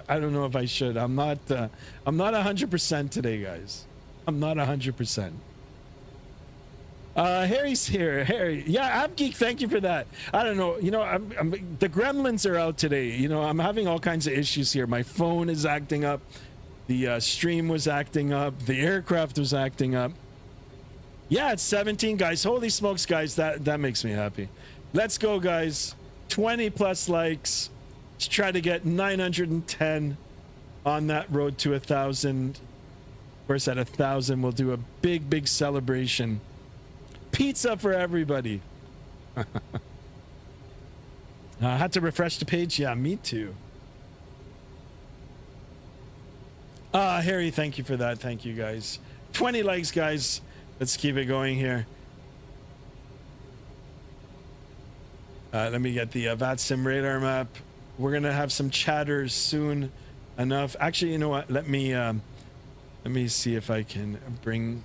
I don't know if I should. I'm not 100% today, guys. I'm not 100%. Harry's here. Harry, yeah, AppGeek, thank you for that. I don't know, you know, the gremlins are out today. You know, I'm having all kinds of issues here. My phone is acting up. The stream was acting up. The aircraft was acting up. Yeah, it's 17, guys. Holy smokes, guys. That makes me happy. Let's go, guys. 20 plus likes. Let's try to get 910 on that road to 1,000. Of course, at 1,000, we'll do a big celebration. Pizza for everybody. I had to refresh the page. Yeah, me too. Harry, thank you for that. Thank you, guys. 20 likes, guys. Let's keep it going here. Let me get the Vatsim radar map. We're gonna have some chatters soon enough. Actually, you know what? Let me see if I can bring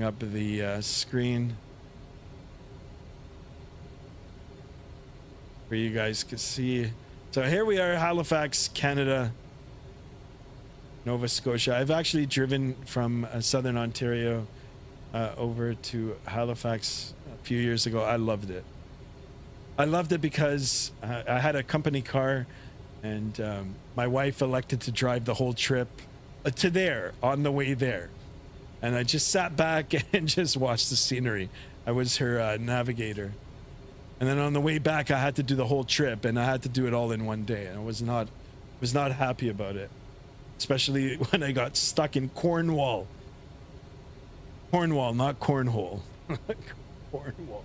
up the screen where you guys can see. So here we are, Halifax, Canada, Nova Scotia. I've actually driven from southern Ontario over to Halifax a few years ago. I loved it. I loved it because I had a company car, and my wife elected to drive the whole trip to there on the way there. And I just sat back and just watched the scenery. I was her navigator. And then on the way back, I had to do the whole trip, and I had to do it all in one day. And I was not happy about it, especially when I got stuck in Cornwall. Cornwall, not cornhole. Cornwall.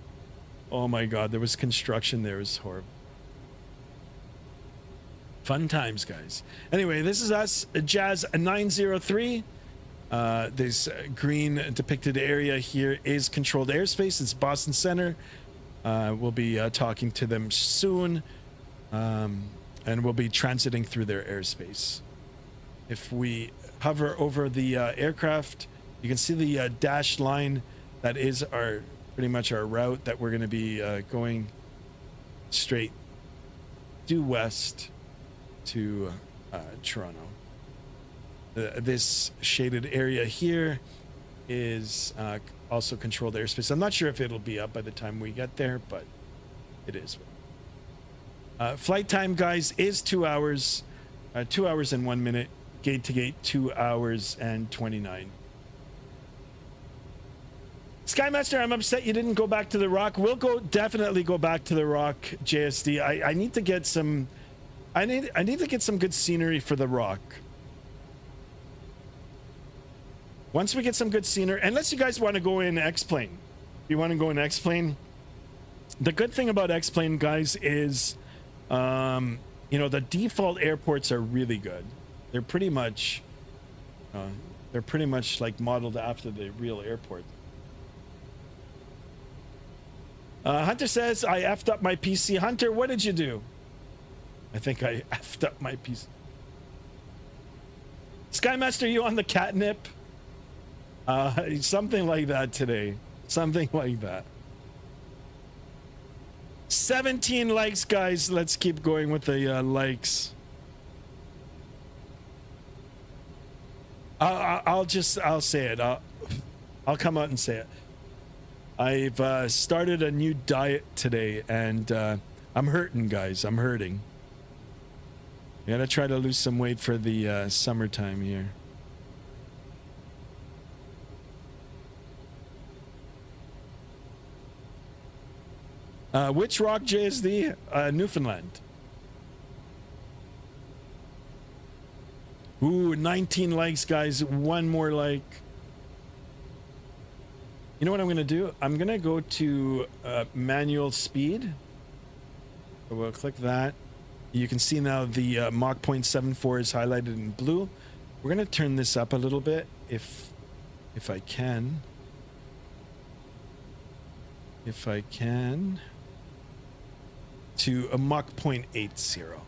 Oh my God, there was construction there. It was horrible. Fun times, guys. Anyway, this is us, Jazz 903. This green depicted area here is controlled airspace. It's Boston Center. We'll be talking to them soon, and we'll be transiting through their airspace. If we hover over the aircraft, you can see the dashed line. That is pretty much our route that we're going to be going straight due west to Toronto. This shaded area here is also controlled airspace. I'm not sure if it'll be up by the time we get there, but it is. Flight time, guys, is 2 hours. 2 hours and 1 minute. Gate to gate, 2 hours and 29. Skymaster, I'm upset you didn't go back to the Rock. We'll definitely go back to the Rock, JSD. I need to get some. I need to get some good scenery for the Rock. Once we get some good scenery, unless you guys want to go in X-Plane. If you want to go in X-Plane, the good thing about X-Plane, guys, is, you know, the default airports are really good. They're pretty much like modeled after the real airport. Hunter says, I effed up my PC. Hunter, what did you do? I think I effed up my PC. Skymaster, you on the catnip? Something like that today. Something like that. 17 likes, guys. Let's keep going with the likes. I'll say it. I'll come out and say it. I've started a new diet today, and I'm hurting, guys. I'm hurting. I gotta try to lose some weight for the summertime here. Which Rock, JSD? Newfoundland. Ooh, 19 likes, guys. One more like. You know what I'm gonna do? I'm gonna go to manual speed. So we'll click that. You can see now the Mach 0.74 is highlighted in blue. We're gonna turn this up a little bit if I can. If I can. To a Mach 0.80.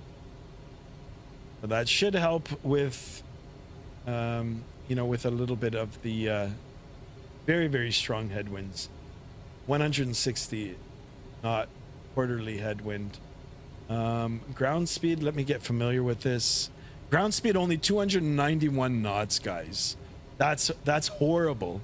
So that should help with, you know, with a little bit of the very, very strong headwinds. 160 knot quarterly headwind. Ground speed, let me get familiar with this. Ground speed only 291 knots, guys. That's horrible.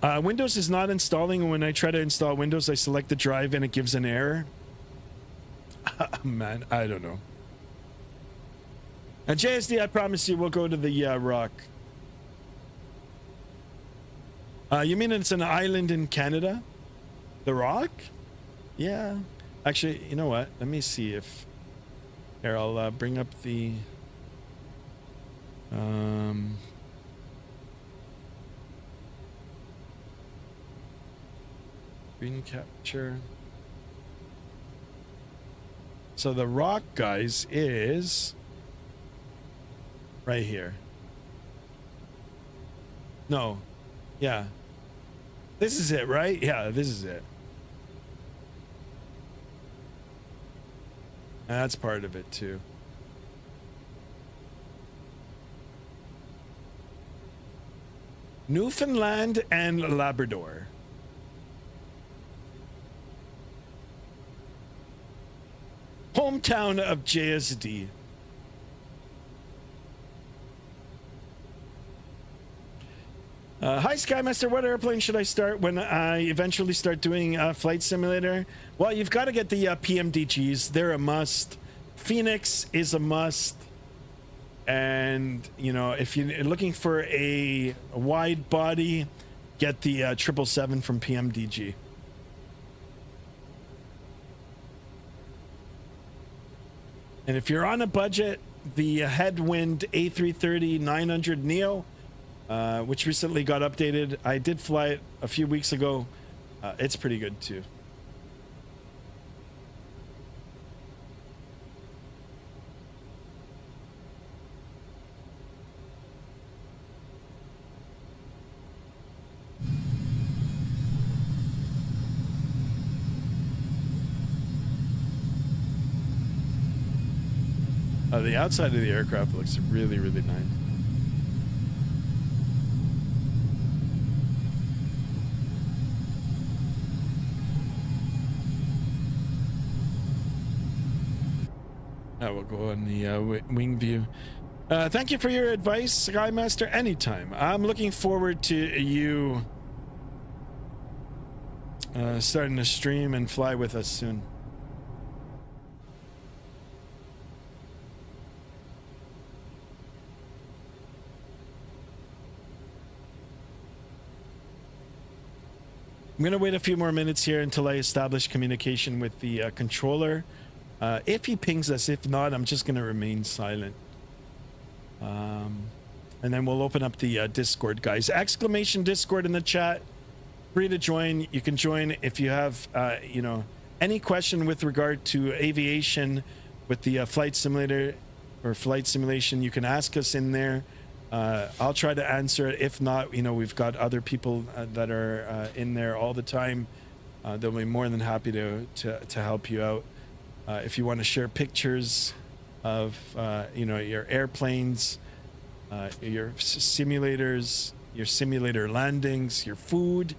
Windows is not installing, and when I try to install Windows, I select the drive and it gives an error. Man, I don't know. And JSD, I promise you, we'll go to the Rock. You mean it's an island in Canada? The Rock? Yeah. Actually, you know what? Let me see if... Here, I'll bring up the... Screen capture. So the Rock, guys, is... right here. No. Yeah. This is it, right? Yeah, this is it. That's part of it too. Newfoundland and Labrador. Hometown of JSD. Hi, Skymaster. What airplane should I start when I eventually start doing Flight Simulator? Well, you've got to get the PMDGs. They're a must. Phoenix is a must. And, you know, if you're looking for a wide body, get the 777 from PMDG. And if you're on a budget, the Headwind A330-900 Neo which recently got updated. I did fly it a few weeks ago. It's pretty good too. The outside of the aircraft looks really, really nice. We'll go on the wing view. Thank you for your advice, Skymaster. Anytime. I'm looking forward to you starting to stream and fly with us soon. I'm going to wait a few more minutes here until I establish communication with the controller. If he pings us, if not, I'm just going to remain silent. And then we'll open up the Discord, guys. Exclamation Discord in the chat. Free to join. You can join if you have, you know, any question with regard to aviation with the flight simulator or flight simulation. You can ask us in there. I'll try to answer it. If not, you know, we've got other people that are in there all the time. They'll be more than happy to help you out. If you want to share pictures of, you know, your airplanes, your simulators, your simulator landings, your food.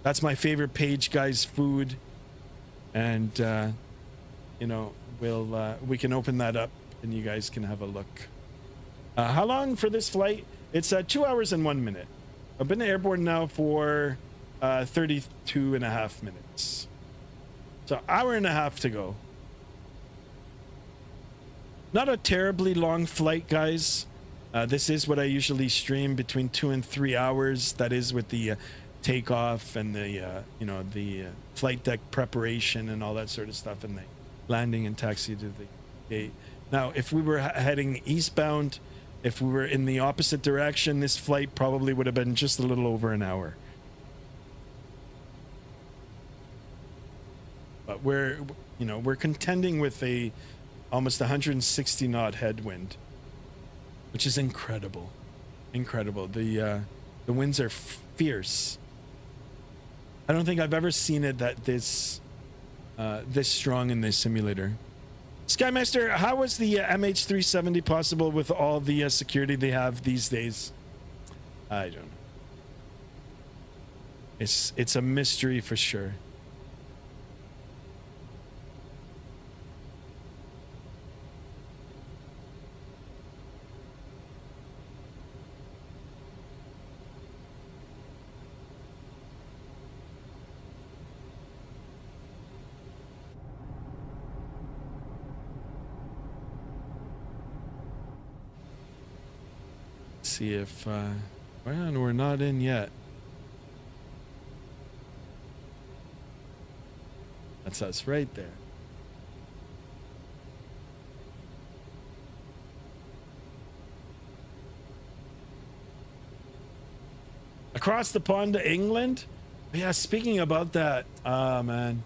That's my favorite page, guys, food. And, you know, we can open that up and you guys can have a look. How long for this flight? It's 2 hours and 1 minute. I've been airborne now for 32 and a half minutes. So hour and a half to go. Not a terribly long flight, guys. This is what I usually stream, between 2 and 3 hours. That is with the takeoff and the you know, the flight deck preparation and all that sort of stuff, and the landing and taxi to the gate. Now, if we were heading eastbound, if we were in the opposite direction, this flight probably would have been just a little over an hour. But we're, you know, we're contending with a almost 160 knot headwind, which is incredible. Incredible. The winds are fierce. I don't think I've ever seen it that this strong in this simulator. Skymaster, how was the MH370 possible with all the security they have these days? I don't know. It's a mystery for sure. See if well, we're not in yet. That's us right there. Across the pond to England? Yeah, speaking about that, man,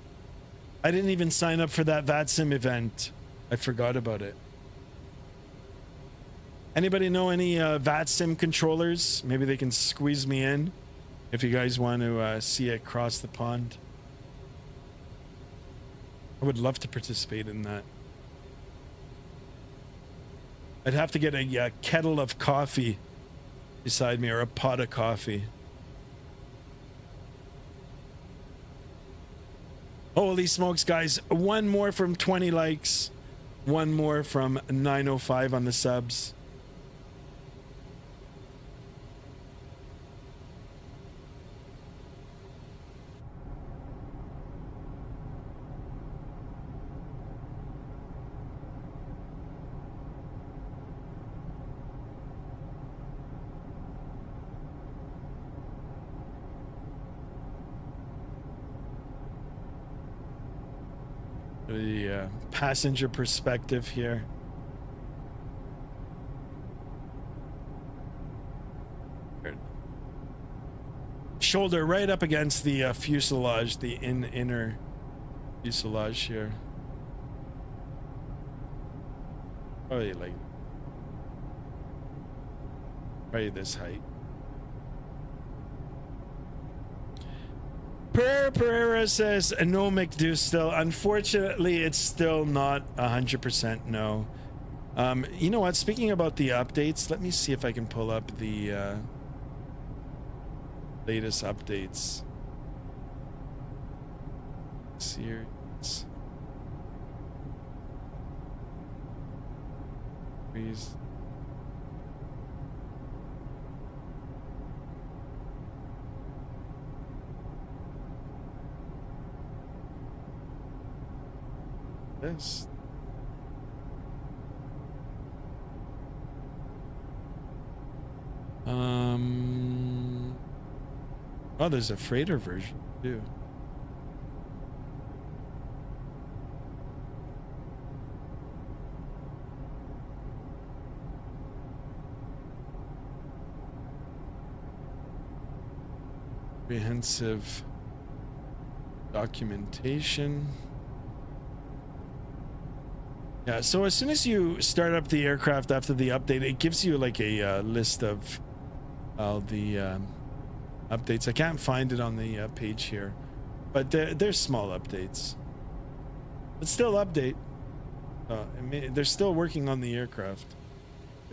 I didn't even sign up for that Vatsim event. I forgot about it. Anybody know any Vatsim controllers? Maybe they can squeeze me in if you guys want to see it cross the pond. I would love to participate in that. I'd have to get a kettle of coffee beside me, or a pot of coffee. Holy smokes, guys. One more from 20 likes. One more from 905 on the subs. The passenger perspective here. Shoulder right up against the fuselage, the inner fuselage here. Probably like this height. Pereira says no McDo still. Unfortunately, it's still not 100% no. You know what? Speaking about the updates, let me see if I can pull up the latest updates. Series. Please. This. Oh, there's a freighter version too. Comprehensive documentation. Yeah, so as soon as you start up the aircraft after the update, it gives you like a list of all the updates. I can't find it on the page here, but they're small updates. But still update. They're still working on the aircraft.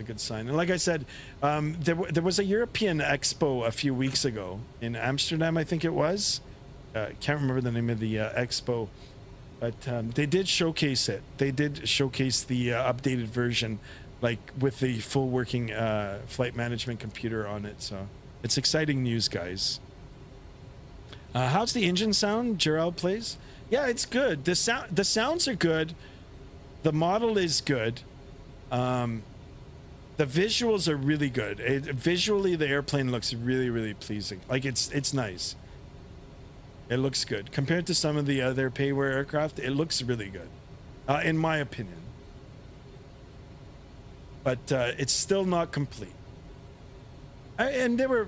A good sign. And like I said, there was a European Expo a few weeks ago in Amsterdam, I think it was. Can't remember the name of the expo, but they did showcase it. They did showcase the updated version, like with the full working flight management computer on it. So it's exciting news, guys. How's the engine sound? Gerald plays. Yeah, it's good. The sounds are good. The model is good. The visuals are really good. Visually, the airplane looks really, really pleasing. Like it's nice. It looks good compared to some of the other payware aircraft. It looks really good, in my opinion. But it's still not complete. And they were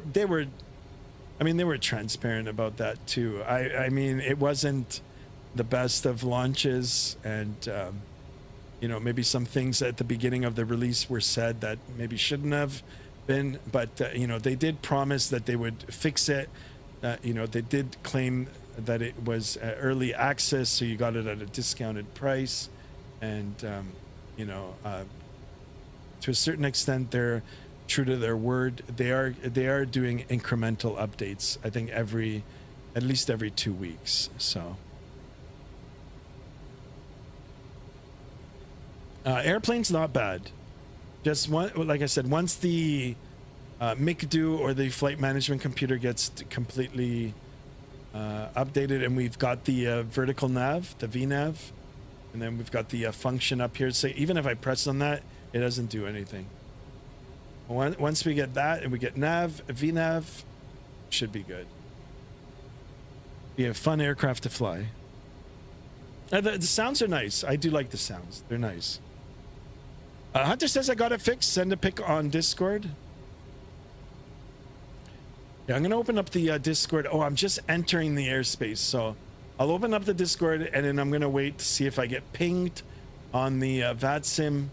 transparent about that too. I mean, it wasn't the best of launches, and you know, maybe some things at the beginning of the release were said that maybe shouldn't have been, but you know, they did promise that they would fix it. You know, they did claim that it was early access, so you got it at a discounted price, and you know, to a certain extent, they're true to their word. They are doing incremental updates. I think at least every 2 weeks. So. Airplane's not bad. Just one, like I said, once the McDo or the flight management computer gets completely updated, and we've got the vertical nav, the VNav, and then we've got the function up here. So even if I press on that, it doesn't do anything. Once we get that and we get nav, VNav, should be good. Be a fun aircraft to fly. The sounds are nice. I do like the sounds. They're nice. Hunter says I got it fixed. Send a pic on Discord. Yeah, I'm going to open up the Discord. Oh, I'm just entering the airspace. So I'll open up the Discord, and then I'm going to wait to see if I get pinged on the Vatsim.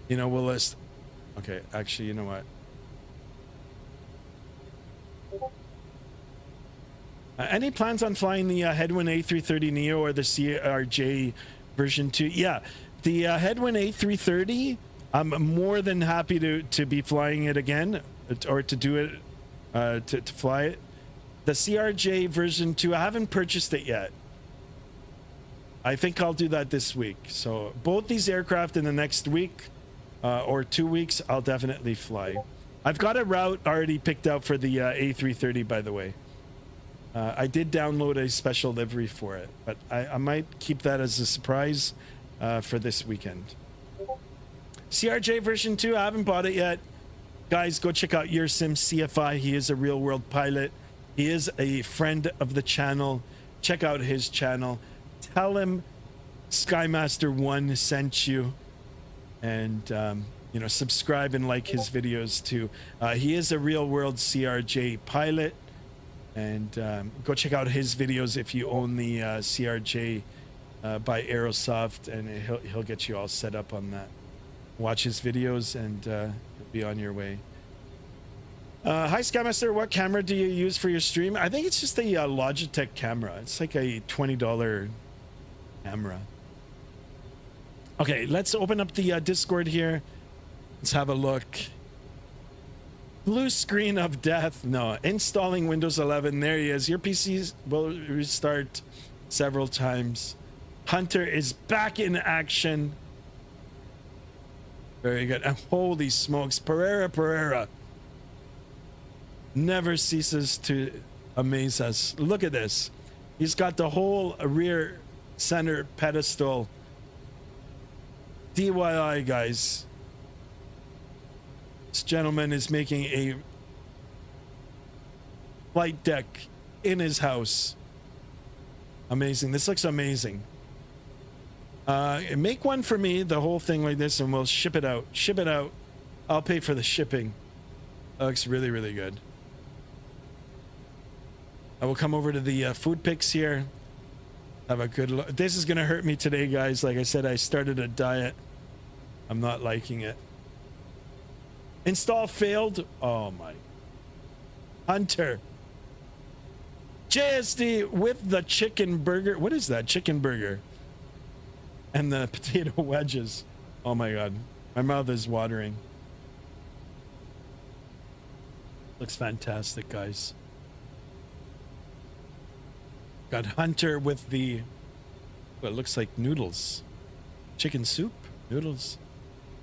You know, we'll list. Okay, actually, you know what? Any plans on flying the Headwind A330neo or the CRJ version 2? Yeah, the Headwind A330, I'm more than happy to be flying it again, or to do it, to fly it. The CRJ version 2, I haven't purchased it yet. I think I'll do that this week. So both these aircraft in the next week or 2 weeks, I'll definitely fly. I've got a route already picked out for the A330, by the way. I did download a special livery for it, but I might keep that as a surprise for this weekend. CRJ version 2, I haven't bought it yet. Guys, go check out Your Sim CFI. He is a real world pilot. He is a friend of the channel. Check out his channel. Tell him Skymaster1 sent you, and you know, subscribe and like his videos too. He is a real world CRJ pilot, and go check out his videos if you own the CRJ by Aerosoft, and he'll get you all set up on that. Watch his videos and you'll be on your way. Hi Skymaster, what camera do you use for your stream? I think it's just a Logitech camera. It's like a $20 camera. Okay, let's open up the Discord here. Let's have a look. Blue screen of death. No, installing Windows 11. There he is. Your PC will restart several times. Hunter is back in action. Very good. And holy smokes, Pereira never ceases to amaze us. Look at this. He's got the whole rear center pedestal. DIY, guys. This gentleman is making a flight deck in his house. Amazing. This looks amazing. Make one for me, the whole thing like this, and we'll ship it out. Ship it out. I'll pay for the shipping. That looks really, really good. I will come over to the food pics here. Have a good look. This is going to hurt me today, guys. Like I said, I started a diet. I'm not liking it. Install failed. Oh my. Hunter. JSD with the chicken burger. What is that? Chicken burger. And the potato wedges. Oh my God. My mouth is watering. Looks fantastic, guys. Got Hunter with the, what looks like noodles. Chicken soup? Noodles?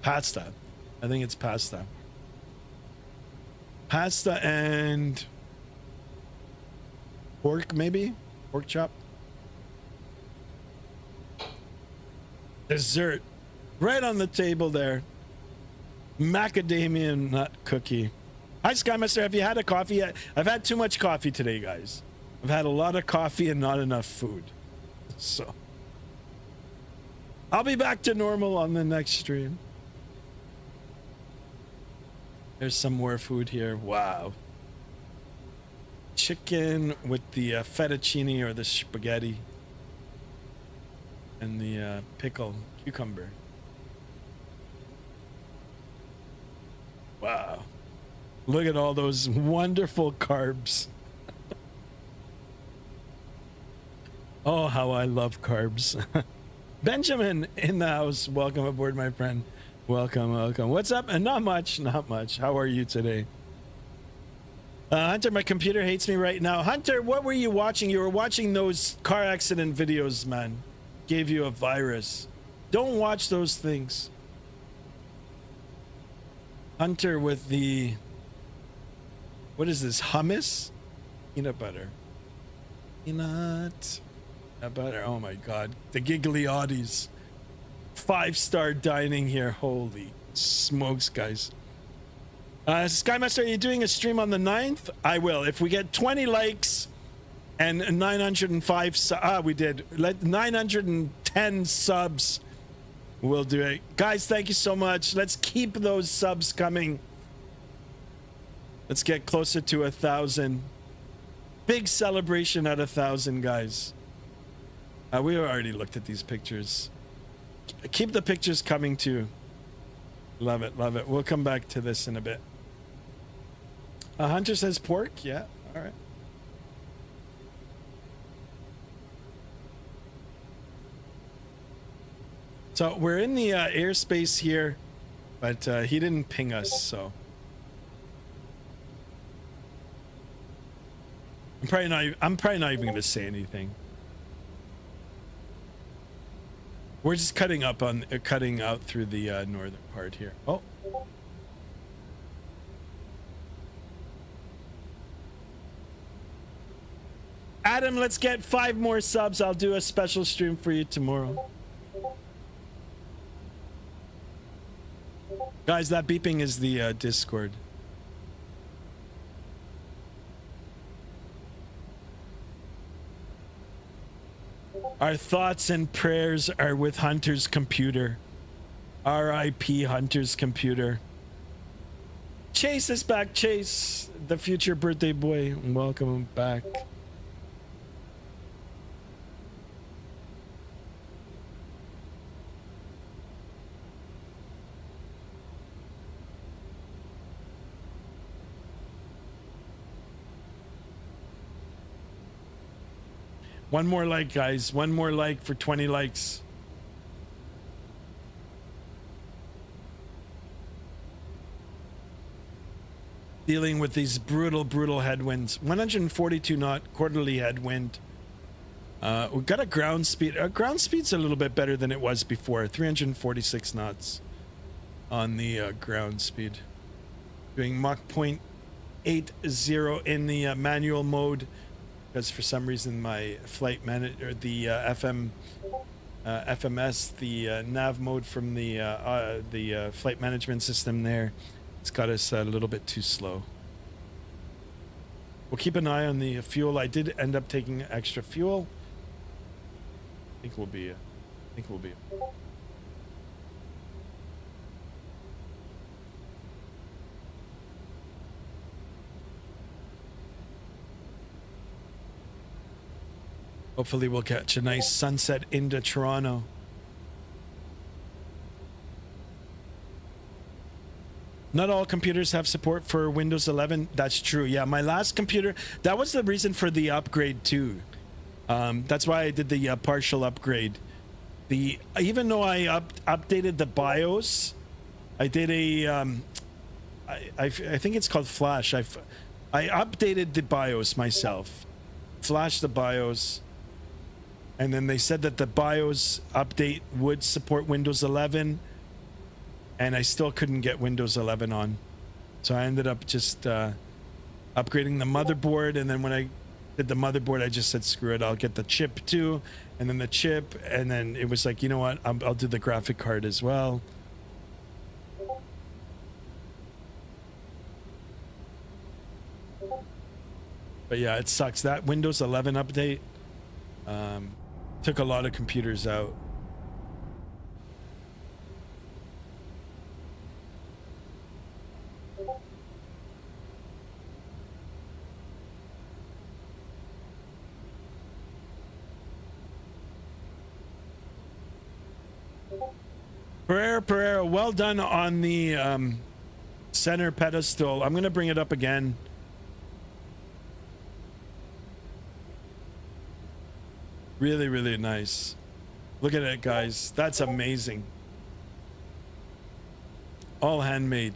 Pasta. I think it's pasta. Pasta and pork, maybe? Pork chop? Dessert. Right on the table there. Macadamia nut cookie. Hi, Skymaster. Have you had a coffee yet? I've had too much coffee today, guys. I've had a lot of coffee and not enough food. So I'll be back to normal on the next stream. There's some more food here. Wow. Chicken with the fettuccine or the spaghetti. And the pickle cucumber. Wow. Look at all those wonderful carbs. Oh, how I love carbs. Benjamin in the house. Welcome aboard, my friend. Welcome, welcome. What's up? And not much, not much. How are you today? Hunter, my computer hates me right now. Hunter, what were you watching? You were watching those car accident videos, man. Gave you a virus. Don't watch those things. Hunter with the, what is this? Hummus? Peanut butter. Peanut butter. Oh my God. The giggly oddies. 5-star dining here. Holy smokes, guys. Skymaster, are you doing a stream on the 9th? I will. If we get 20 likes and 905 we did. 910 subs. We'll do it. Guys, thank you so much. Let's keep those subs coming. Let's get closer to 1,000. Big celebration at 1,000, guys. We already looked at these pictures. Keep the pictures coming too. Love it, love it. We'll come back to this in a bit. Hunter says pork. Yeah, all right. So we're in the airspace here, but he didn't ping us, so I'm probably not even going to say anything. We're just cutting out through the northern part here. Oh. Adam, let's get 5 more subs. I'll do a special stream for you tomorrow. Guys, that beeping is the Discord. Our thoughts and prayers are with Hunter's computer. R.I.P. Hunter's computer. Chase is back. Chase, the future birthday boy. Welcome back. One more like, guys. One more like for 20 likes. Dealing with these brutal headwinds. 142 knot quarterly headwind. We've got a ground speed. Our ground speed's a little bit better than it was before. 346 knots on the ground speed. Doing Mach 0.80 in the manual mode, because for some reason my flight manager, the FMS, the nav mode from the flight management system there, it's got us a little bit too slow. We'll keep an eye on the fuel. I did end up taking extra fuel. I think we'll be. Hopefully we'll catch a nice sunset into Toronto. Not all computers have support for Windows 11. That's true. Yeah, my last computer, that was the reason for the upgrade too. That's why I did the partial upgrade. Even though I updated the BIOS, I did a I think it's called Flash. I updated the BIOS myself, flashed the BIOS, and then they said that the BIOS update would support Windows 11, and I still couldn't get Windows 11 on. So I ended up just upgrading the motherboard, and then when I did the motherboard, I just said, screw it, I'll get the chip too, and then the chip, and then it was like, you know what, I'll do the graphic card as well. But yeah, it sucks. That Windows 11 update took a lot of computers out. Pereira, well done on the center pedestal. I'm going to bring it up again. Really, really nice. Look at it, guys. That's amazing. All handmade.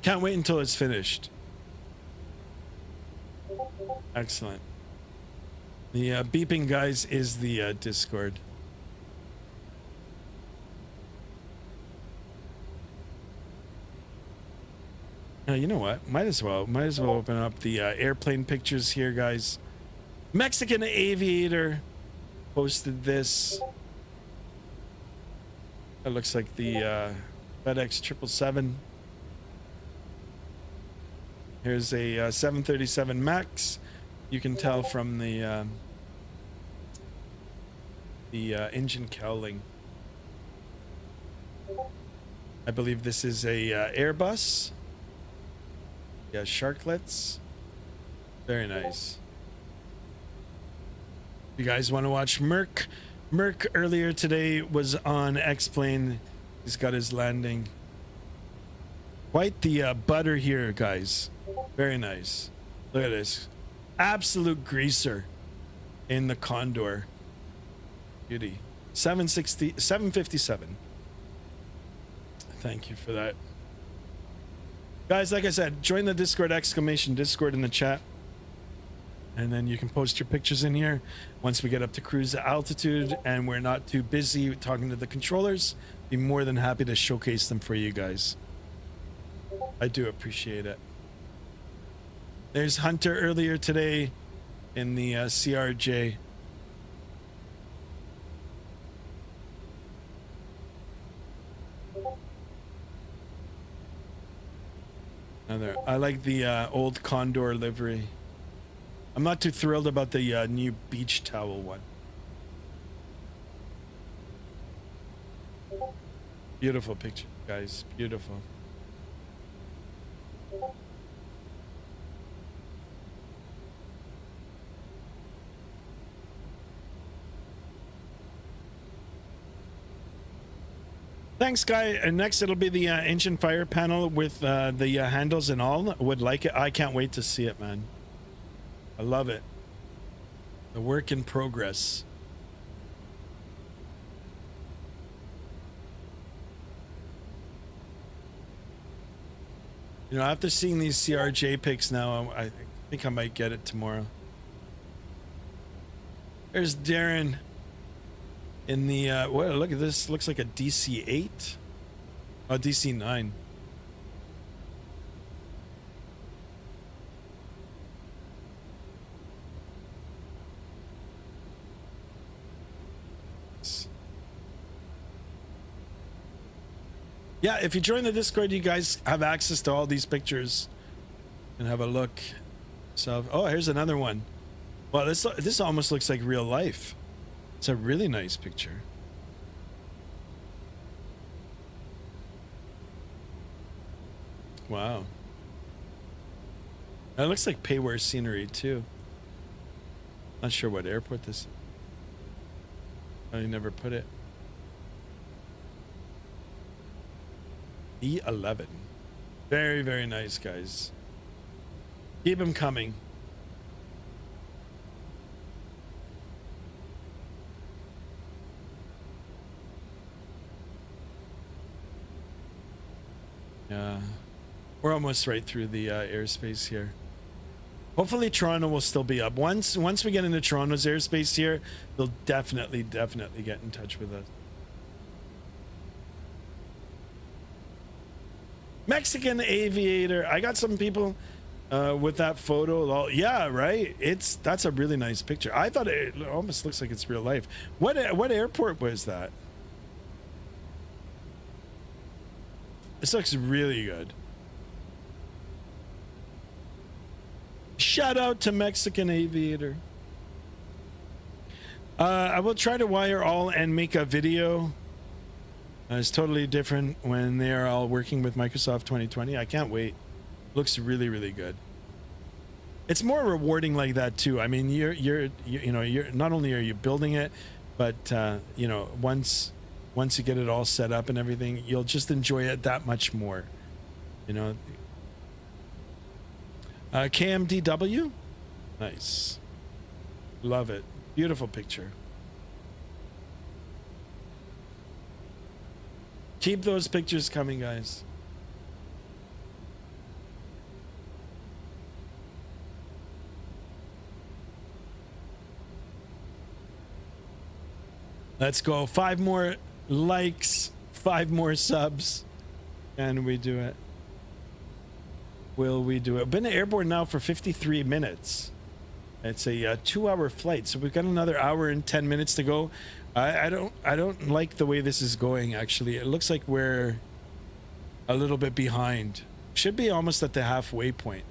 Can't wait until it's finished. Excellent. The beeping, guys, is the Discord. You know what? Might as well open up the airplane pictures here, guys. Mexican Aviator posted this. That looks like the FedEx 777. Here's a 737 Max. You can tell from the engine cowling. I believe this is a Airbus. Yeah, sharklets. Very nice. You guys want to watch Merc? Merc earlier today was on X-Plane. He's got his landing. Quite the butter here, guys. Very nice. Look at this. Absolute greaser in the Condor. Beauty. 757. Thank you for that. Guys, like I said, join the Discord, Discord in the chat. And then you can post your pictures in here. Once we get up to cruise altitude and we're not too busy talking to the controllers, be more than happy to showcase them for you guys. I do appreciate it. There's Hunter earlier today in the CRJ. Another. I like the old Condor livery. I'm not too thrilled about the new beach towel one. Beautiful picture, guys. Beautiful. Thanks, Guy. And next, it'll be the engine fire panel with the handles and all. Would like it. I can't wait to see it, man. I love it. The work in progress. You know, after seeing these CRJ pics now, I think I might get it tomorrow. There's Darren in the well, look at this. Looks like a DC-8. Oh, DC-9. Yeah, if you join the Discord, you guys have access to all these pictures and have a look. So, oh, here's another one. Well, this almost looks like real life. It's a really nice picture. Wow. That looks like Payware scenery too. Not sure what airport this is. I never put it. E-11. Very, very nice, guys. Keep them coming. Yeah. We're almost right through the airspace here. Hopefully Toronto will still be up. Once we get into Toronto's airspace here, they'll definitely get in touch with us. Mexican aviator. I got some people with that photo. Yeah, right. That's a really nice picture. I thought it almost looks like it's real life. What airport was that? This looks really good. Shout out to Mexican aviator. I will try to wire all and make a video. It's totally different when they are all working with Microsoft 2020. I can't wait. Looks really, really good. It's more rewarding like that too. I mean, you're not only are you building it, but you know, once you get it all set up and everything, you'll just enjoy it that much more. You know. KMDW, nice. Love it. Beautiful picture. Keep those pictures coming, guys. Let's go. 5 more likes, 5 more subs. Can we do it? Will we do it? Been airborne now for 53 minutes. It's a 2-hour flight, so we've got another hour and 10 minutes to go. I don't like the way this is going. Actually, it looks like we're a little bit behind. Should be almost at the halfway point.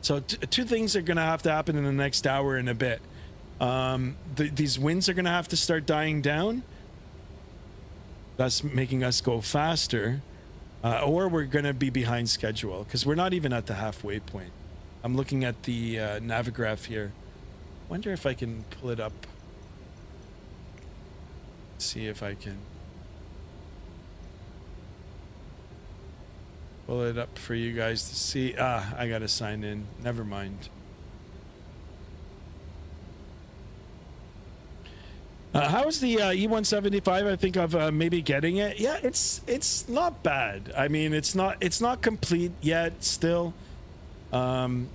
So two things are going to have to happen in the next hour and a bit. These winds are going to have to start dying down. That's making us go faster. Or we're going to be behind schedule because we're not even at the halfway point. I'm looking at the Navigraph here. Wonder if I can pull it up. See if I can pull it up for you guys to see. I got to sign in. Never mind. How's the E-175? I think of maybe getting it. Yeah, it's not bad. I mean, it's not complete yet still. But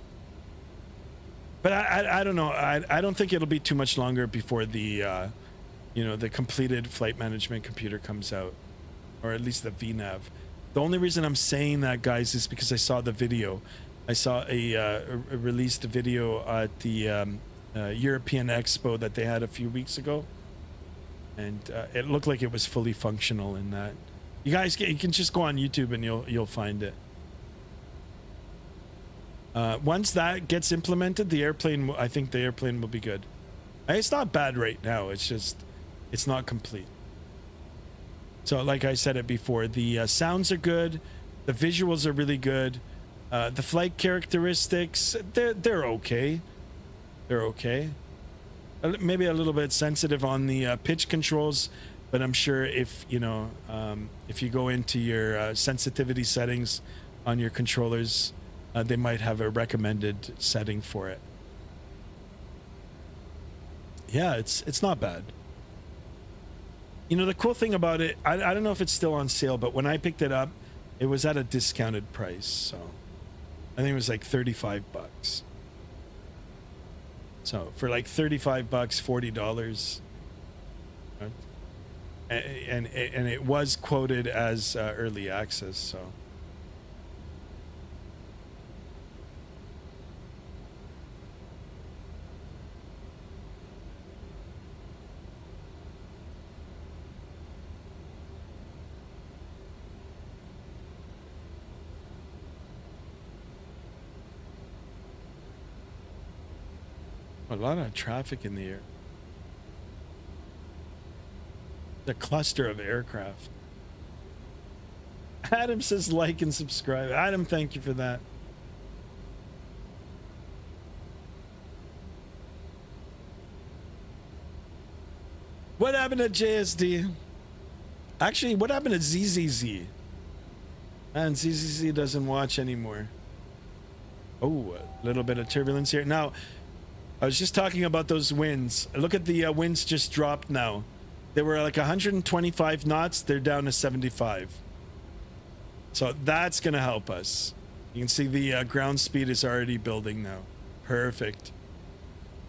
I don't know. I don't think it'll be too much longer before the the completed flight management computer comes out, or at least the VNAV. The only reason I'm saying that, guys, is because I saw the video. I saw a released video at the European Expo that they had a few weeks ago. And it looked like it was fully functional in that. You guys you can just go on YouTube and you'll find it. Once that gets implemented, the airplane, I think the airplane will be good. It's not bad right now. It's just, it's not complete. So like I said it before, the sounds are good. The visuals are really good. The flight characteristics, they're okay. They're okay. Maybe a little bit sensitive on the pitch controls, but I'm sure if you know, if you go into your sensitivity settings on your controllers, they might have a recommended setting for it. Yeah, it's not bad. You know, the cool thing about it, I don't know if it's still on sale, but when I picked it up, it was at a discounted price. So I think it was like 35 bucks. So for like 35 bucks, $40. And it was quoted as early access, so. A lot of traffic in the air. The cluster of aircraft. Adam says like and subscribe. Adam, thank you for that. What happened to JSD? Actually, what happened to ZZZ? And ZZZ doesn't watch anymore. Oh, a little bit of turbulence here. Now, I was just talking about those winds. Look at the winds just dropped now. They were like 125 knots. They're down to 75. So that's going to help us. You can see the ground speed is already building now. Perfect.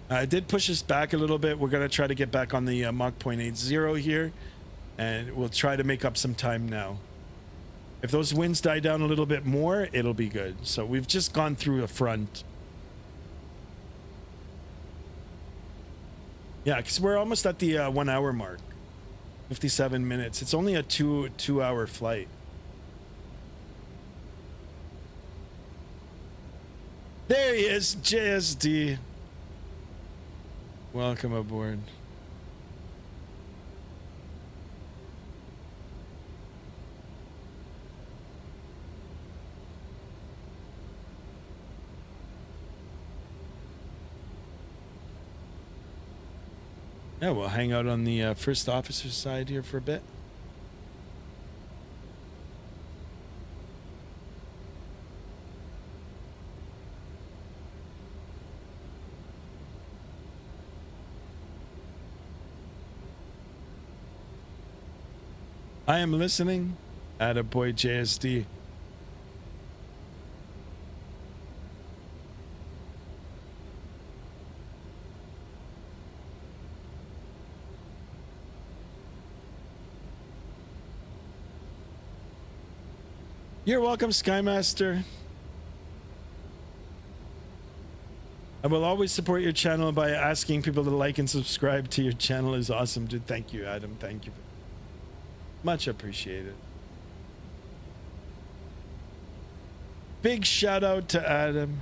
I did push us back a little bit. We're going to try to get back on the Mach 0.80 here. And we'll try to make up some time now. If those winds die down a little bit more, it'll be good. So we've just gone through a front. Yeah, because we're almost at the 1 hour mark. 57 minutes. It's only a two hour flight. There he is, JSD. Welcome aboard. Yeah, we'll hang out on the first officer's side here for a bit. I am listening. Attaboy JSD. You're welcome, Skymaster. I will always support your channel by asking people to like and subscribe to your channel. Is awesome, dude. Thank you, Adam. Thank you. Much appreciated. Big shout out to Adam.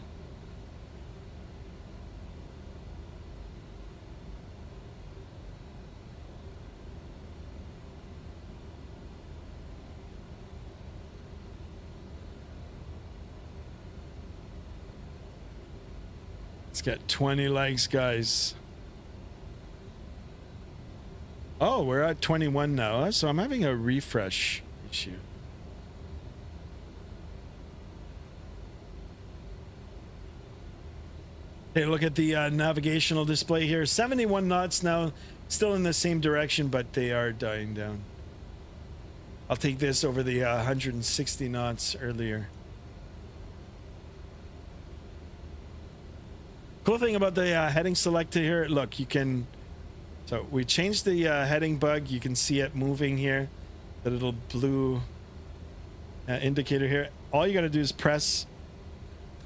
It's got 20 likes, guys. Oh, we're at 21 now, so I'm having a refresh issue. Hey, look at the navigational display here. 71 knots now, still in the same direction, but they are dying down. I'll take this over the 160 knots earlier. Cool thing about the heading selector here, look, you can, so we changed the heading bug. You can see it moving here, the little blue indicator here. All you got to do is press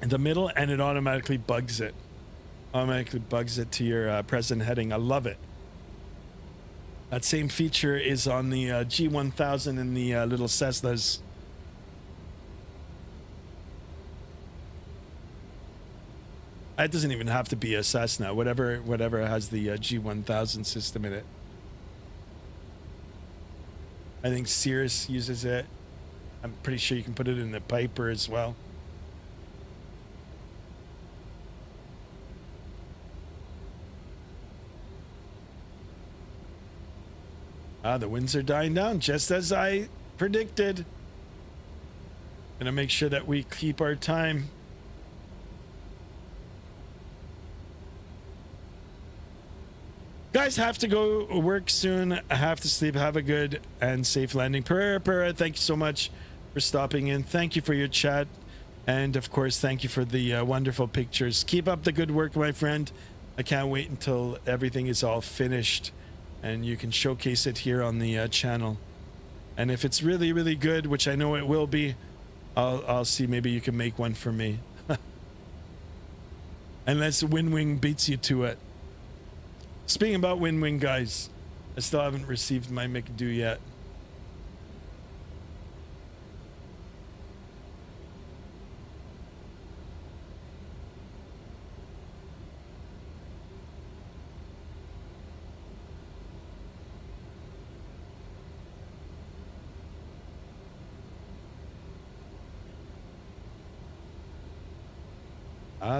in the middle and it automatically bugs it. Automatically bugs it to your present heading. I love it. That same feature is on the G1000 and the little Cessnas. It doesn't even have to be a Cessna. Whatever has the G1000 system in it. I think Cirrus uses it. I'm pretty sure you can put it in the Piper as well. The winds are dying down, just as I predicted. Gonna make sure that we keep our time. Guys, have to go work soon. I have to sleep. Have a good and safe landing. Pereira, thank you so much for stopping in. Thank you for your chat. And of course, thank you for the wonderful pictures. Keep up the good work, my friend. I can't wait until everything is all finished and you can showcase it here on the channel. And if it's really, really good, which I know it will be, I'll see. Maybe you can make one for me. Unless Wing beats you to it. Speaking about Wing, guys, I still haven't received my McDo yet.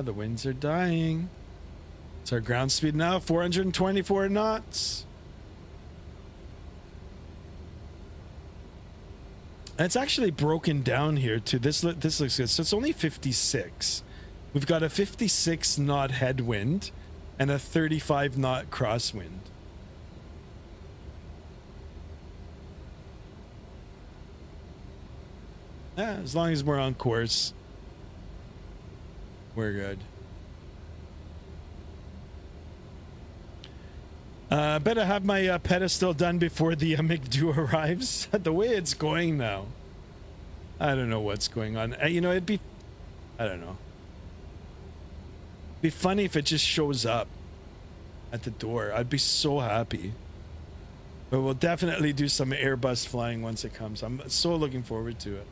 The winds are dying. It's our ground speed now, 424 knots. And it's actually broken down here too. This looks good. So it's only 56. We've got a 56 knot headwind and a 35 knot crosswind. Yeah, as long as we're on course, we're good. Better have my pedestal done before the McDo arrives. The way it's going now, I don't know what's going on. You know, it'd be, I don't know. It'd be funny if it just shows up at the door. I'd be so happy. But we'll definitely do some Airbus flying once it comes. I'm so looking forward to it.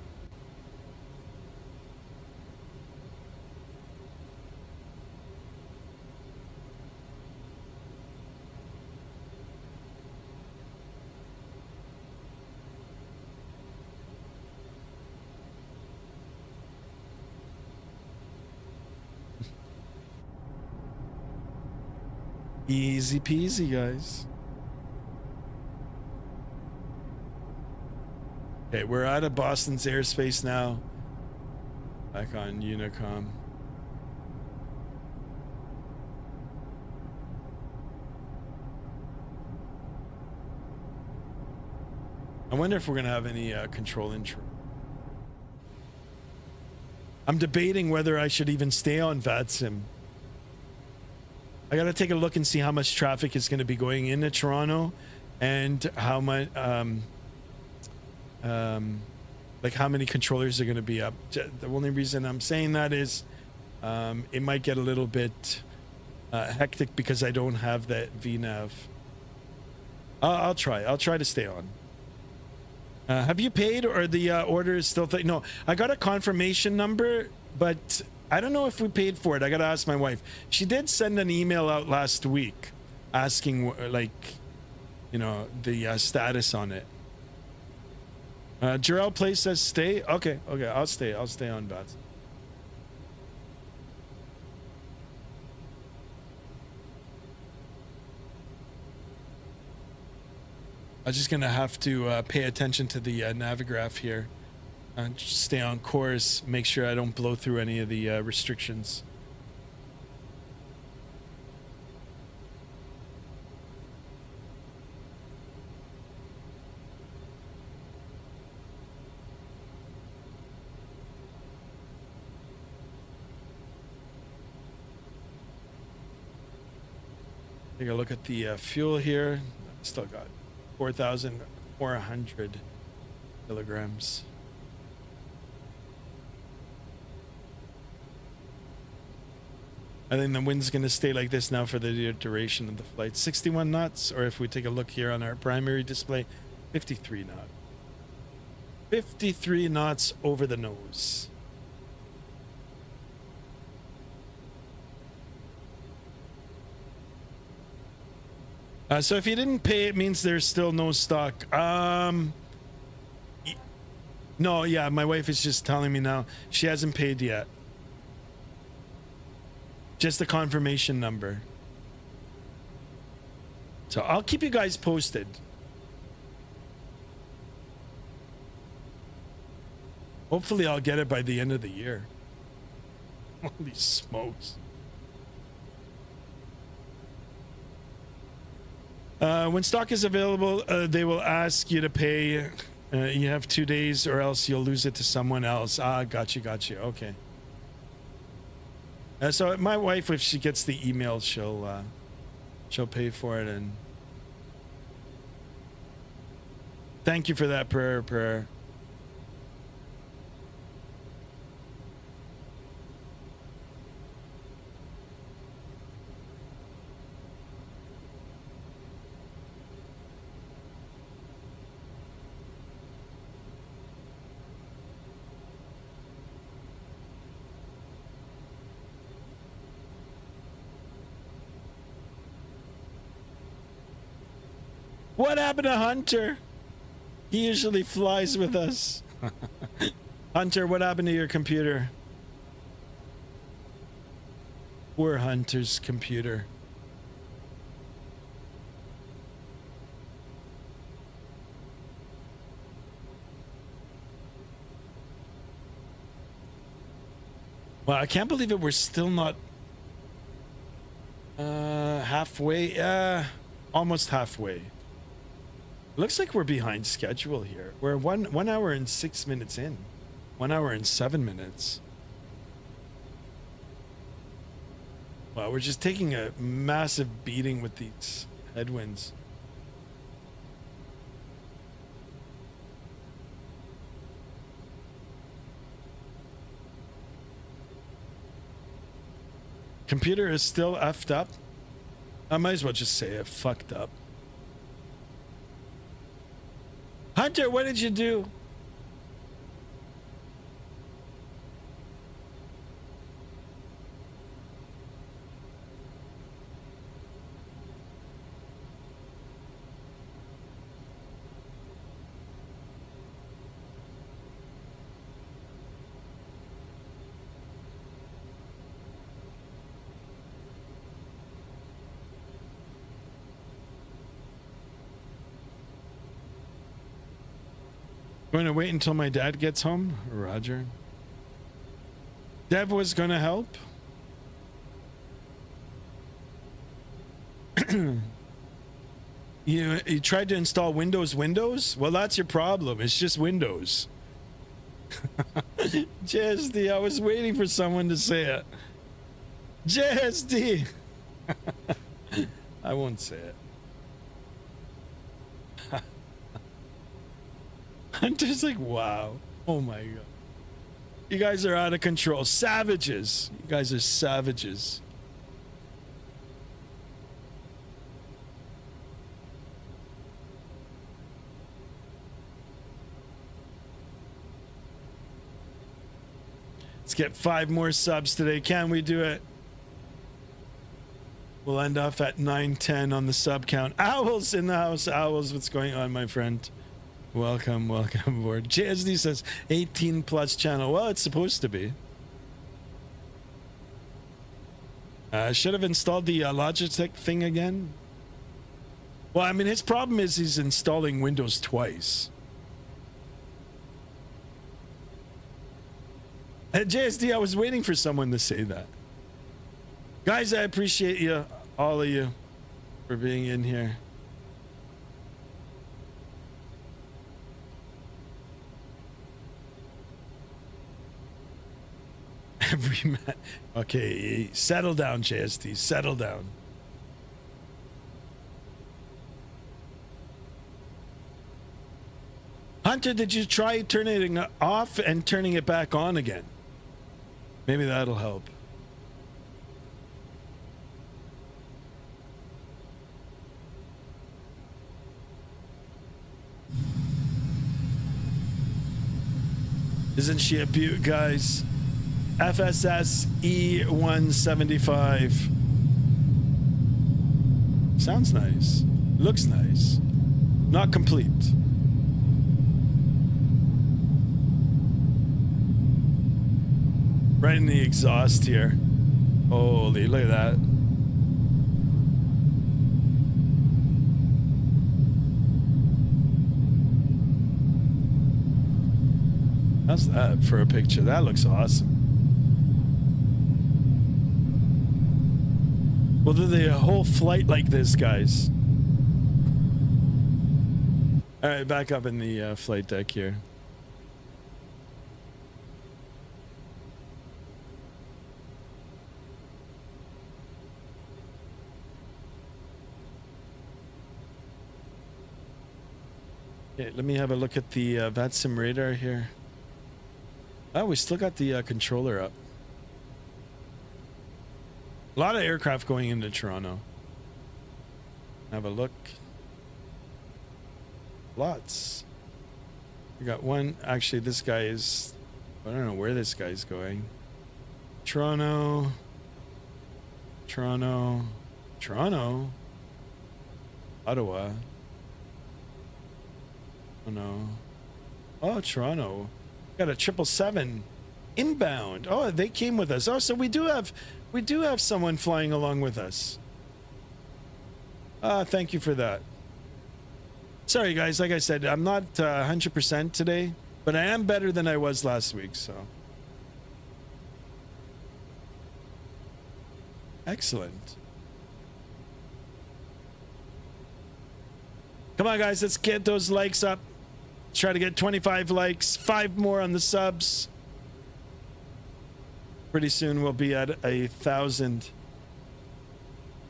Easy peasy, guys. Okay, we're out of Boston's airspace now. Back on Unicom. I wonder if we're gonna have any control intro. I'm debating whether I should even stay on Vatsim. I gotta take a look and see how much traffic is going to be going into Toronto, and how much, like how many controllers are going to be up. The only reason I'm saying that is, it might get a little bit hectic because I don't have that VNAV. I'll try to stay on. Have you paid, or the order is still? No, I got a confirmation number, but I don't know if we paid for it. I gotta ask my wife. She did send an email out last week asking, like, you know, the status on it. Jarrell Place says stay. Okay, I'll stay on Bats. I'm just gonna have to pay attention to the Navigraph here. Just stay on course, make sure I don't blow through any of the restrictions. Take a look at the fuel here. Still got 4,400 kilograms. I think the wind's going to stay like this now for the duration of the flight. 61 knots, or if we take a look here on our primary display, 53 knots. 53 knots over the nose. So if you didn't pay, it means there's still no stock. No, yeah, my wife is just telling me now she hasn't paid yet. Just the confirmation number. So I'll keep you guys posted. Hopefully I'll get it by the end of the year. Holy smokes. When stock is available, they will ask you to pay. You have 2 days or else you'll lose it to someone else. Ah, got you. Okay. So my wife, if she gets the email, she'll pay for it. And thank you for that prayer. What happened to Hunter? He usually flies with us. Hunter, what happened to your computer? Poor Hunter's computer. Well, I can't believe it. We're still not halfway. Almost halfway. Looks like we're behind schedule here. We're 1 hour and 6 minutes in. 1 hour and 7 minutes. Wow, we're just taking a massive beating with these headwinds. Computer is still effed up. I might as well just say it fucked up. Hunter, what did you do? Going to wait until my dad gets home? Roger. Dev was going to help. You tried to install Windows? Well, that's your problem. It's just Windows. JSD, I was waiting for someone to say it. JSD. I won't say it. Hunter's like, wow. Oh my god. You guys are out of control. Savages. You guys are savages. Let's get 5 more subs today. Can we do it? We'll end off at 9:10 on the sub count. Owls in the house. Owls, what's going on, my friend? Welcome aboard. JSD says 18 plus channel. Well, it's supposed to be. Should have installed the Logitech thing again. Well, I mean, his problem is he's installing Windows twice. JSD, I was waiting for someone to say that. Guys, I appreciate you, all of you, for being in here. Every man. Okay, settle down, JST. Settle down. Hunter, did you try turning it off and turning it back on again? Maybe that'll help. Isn't she a beaut, guys? FSS E-175. Sounds nice. Looks nice. Not complete. Right in the exhaust here. Holy, look at that. How's that for a picture? That looks awesome. We'll do the whole flight like this, guys. All right, back up in the flight deck here. Okay, let me have a look at the Vatsim radar here. Oh, we still got the controller up. A lot of aircraft going into Toronto. Have a look. Lots. We got one. Actually, this guy is... I don't know where this guy's going. Toronto. Toronto. Toronto. Ottawa. Oh no. Oh, Toronto. Got a 777 inbound. Oh, they came with us. Oh, so we do have someone flying along with us. Thank you for that. Sorry guys, like I said, I'm not 100% today, but I am better than I was last week, so. Excellent. Come on guys, let's get those likes up. Let's try to get 25 likes, 5 more on the subs. Pretty soon we'll be at 1,000.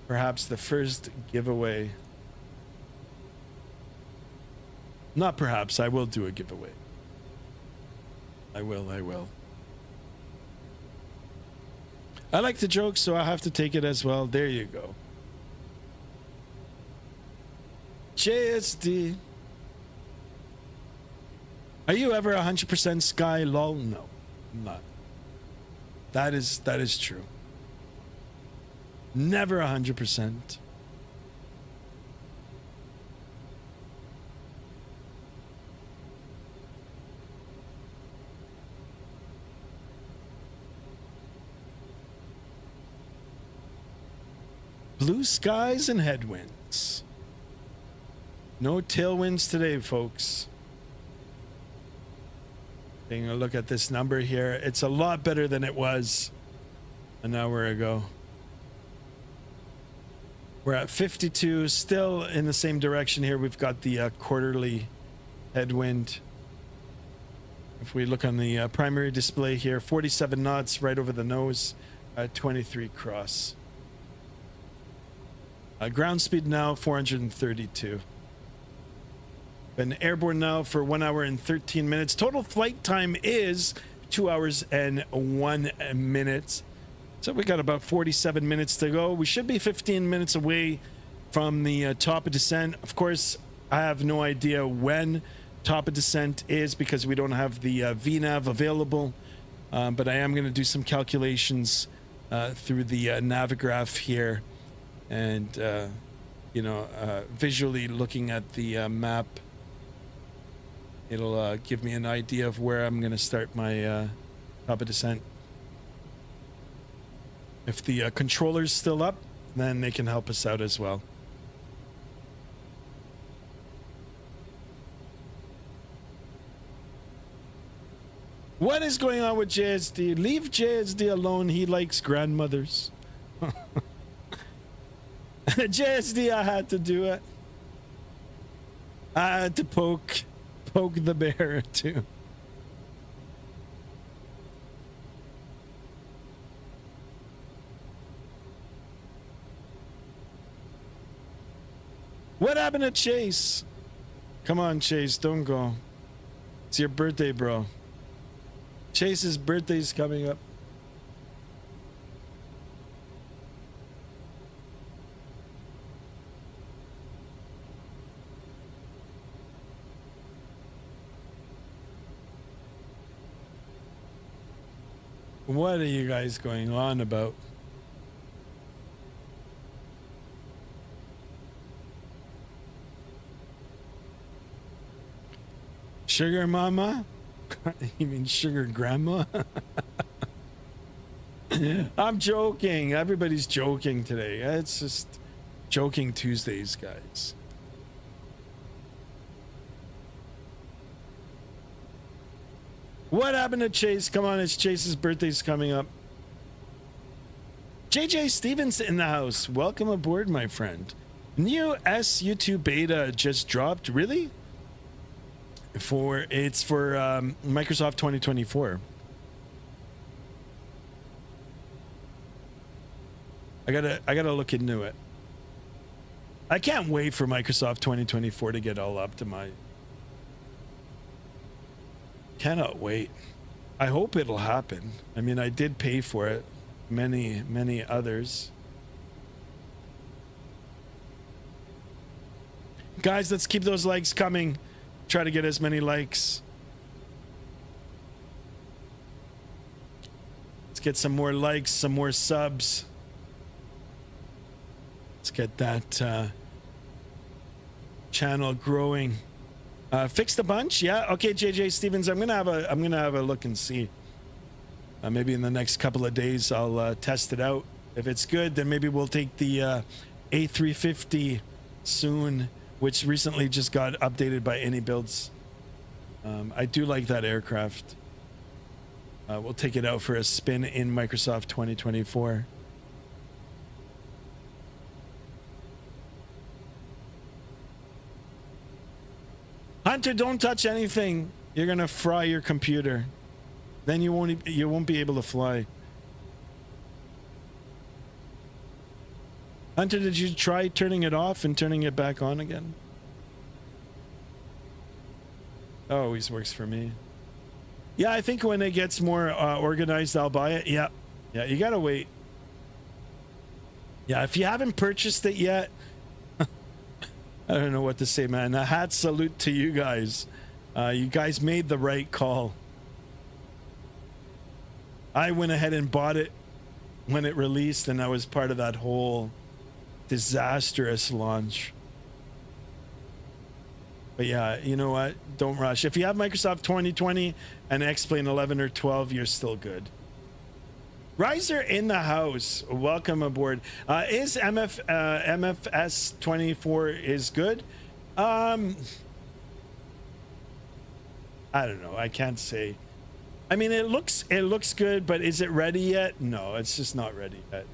Perhaps the first giveaway. Not perhaps, I will do a giveaway. I will. I like the joke, so I have to take it as well. There you go. JSD. Are you ever 100% Sky? Lol? No, I'm not. That is true. Never 100%. Blue skies and headwinds. No tailwinds today, folks. Taking a look at this number here. It's a lot better than it was an hour ago. We're at 52, still in the same direction here. We've got the quarterly headwind. If we look on the primary display here, 47 knots right over the nose at 23 cross. Ground speed now 432. Been airborne now for 1 hour and 13 minutes. Total flight time is 2 hours and 1 minute. So we got about 47 minutes to go. We should be 15 minutes away from the top of descent. Of course, I have no idea when top of descent is because we don't have the VNAV available. But I am going to do some calculations through the Navigraph here. And, visually looking at the map, it'll give me an idea of where I'm going to start my top of descent. If the controller's still up, then they can help us out as well. What is going on with JSD? Leave JSD alone. He likes grandmothers. JSD, I had to do it. I had to poke the bear too. What happened to Chase? Come on, Chase, don't go. It's your birthday, bro. Chase's birthday's coming up. What are you guys going on about? Sugar mama? You mean sugar grandma? I'm joking. Everybody's joking today. It's just joking Tuesdays, guys. What happened to Chase? Come on, it's Chase's birthday's coming up. JJ Stevens in the house. Welcome aboard, my friend. New SU2 beta just dropped. Really? It's for Microsoft 2024. I gotta look into it. I can't wait for Microsoft 2024 to get all optimized. Cannot wait. I hope it'll happen. I mean, I did pay for it. Many others. Guys, let's keep those likes coming. Try to get as many likes. Let's get some more likes, some more subs. Let's get that channel growing. Fixed a bunch, yeah. Okay, JJ Stevens, I'm gonna have a look and see. Maybe in the next couple of days I'll test it out. If it's good, then maybe we'll take the A350 soon, which recently just got updated by Any Builds. I do like that aircraft. We'll take it out for a spin in Microsoft 2024. Hunter, don't touch anything. You're gonna fry your computer. Then you won't be able to fly. Hunter, did you try turning it off and turning it back on again? Oh, always works for me. Yeah, I think when it gets more organized, I'll buy it. Yeah, you gotta wait. Yeah, if you haven't purchased it yet, I don't know what to say, man. A hat salute to you guys. You guys made the right call. I went ahead and bought it when it released, and I was part of that whole disastrous launch. But yeah, you know what? Don't rush. If you have Microsoft 2020 and X-Plane 11 or 12, you're still good. Riser in the house. Welcome aboard. Is MFS 24 is good? I don't know. I can't say. I mean, it looks good, but is it ready yet? No, it's just not ready yet.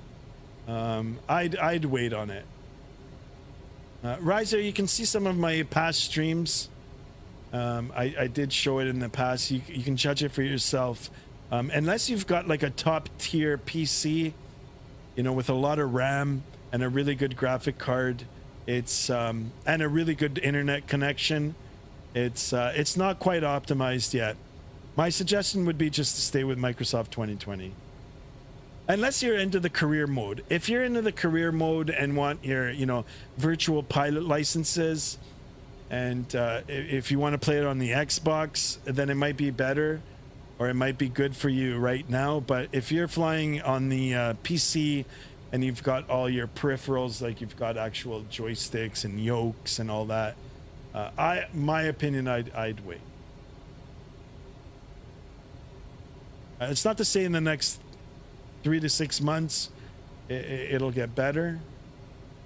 I'd wait on it. Riser, you can see some of my past streams. I did show it in the past. You can judge it for yourself. Unless you've got like a top tier PC, you know, with a lot of RAM and a really good graphic card, it's and a really good internet connection, it's not quite optimized yet. My suggestion would be just to stay with Microsoft 2020. Unless you're into the career mode. If you're into the career mode and want your, you know, virtual pilot licenses, and if you want to play it on the Xbox, then it might be better, or it might be good for you right now. But if you're flying on the PC and you've got all your peripherals, like you've got actual joysticks and yokes and all that, my opinion, I'd wait. It's not to say in the next 3 to 6 months it'll get better,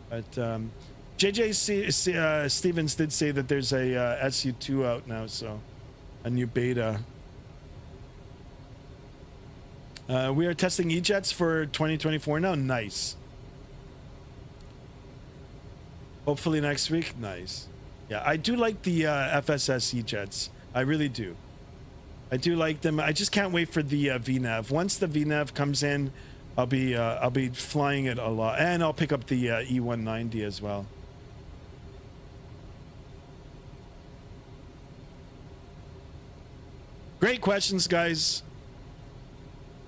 but JJ Stevens did say that there's a SU2 out now, so a new beta. We are testing E-Jets for 2024 now. Nice. Hopefully next week. Nice. Yeah, I do like the FSS E-Jets. I really do. I do like them. I just can't wait for the VNAV. Once the VNAV comes in, I'll be flying it a lot, and I'll pick up the E-190 as well. Great questions, guys.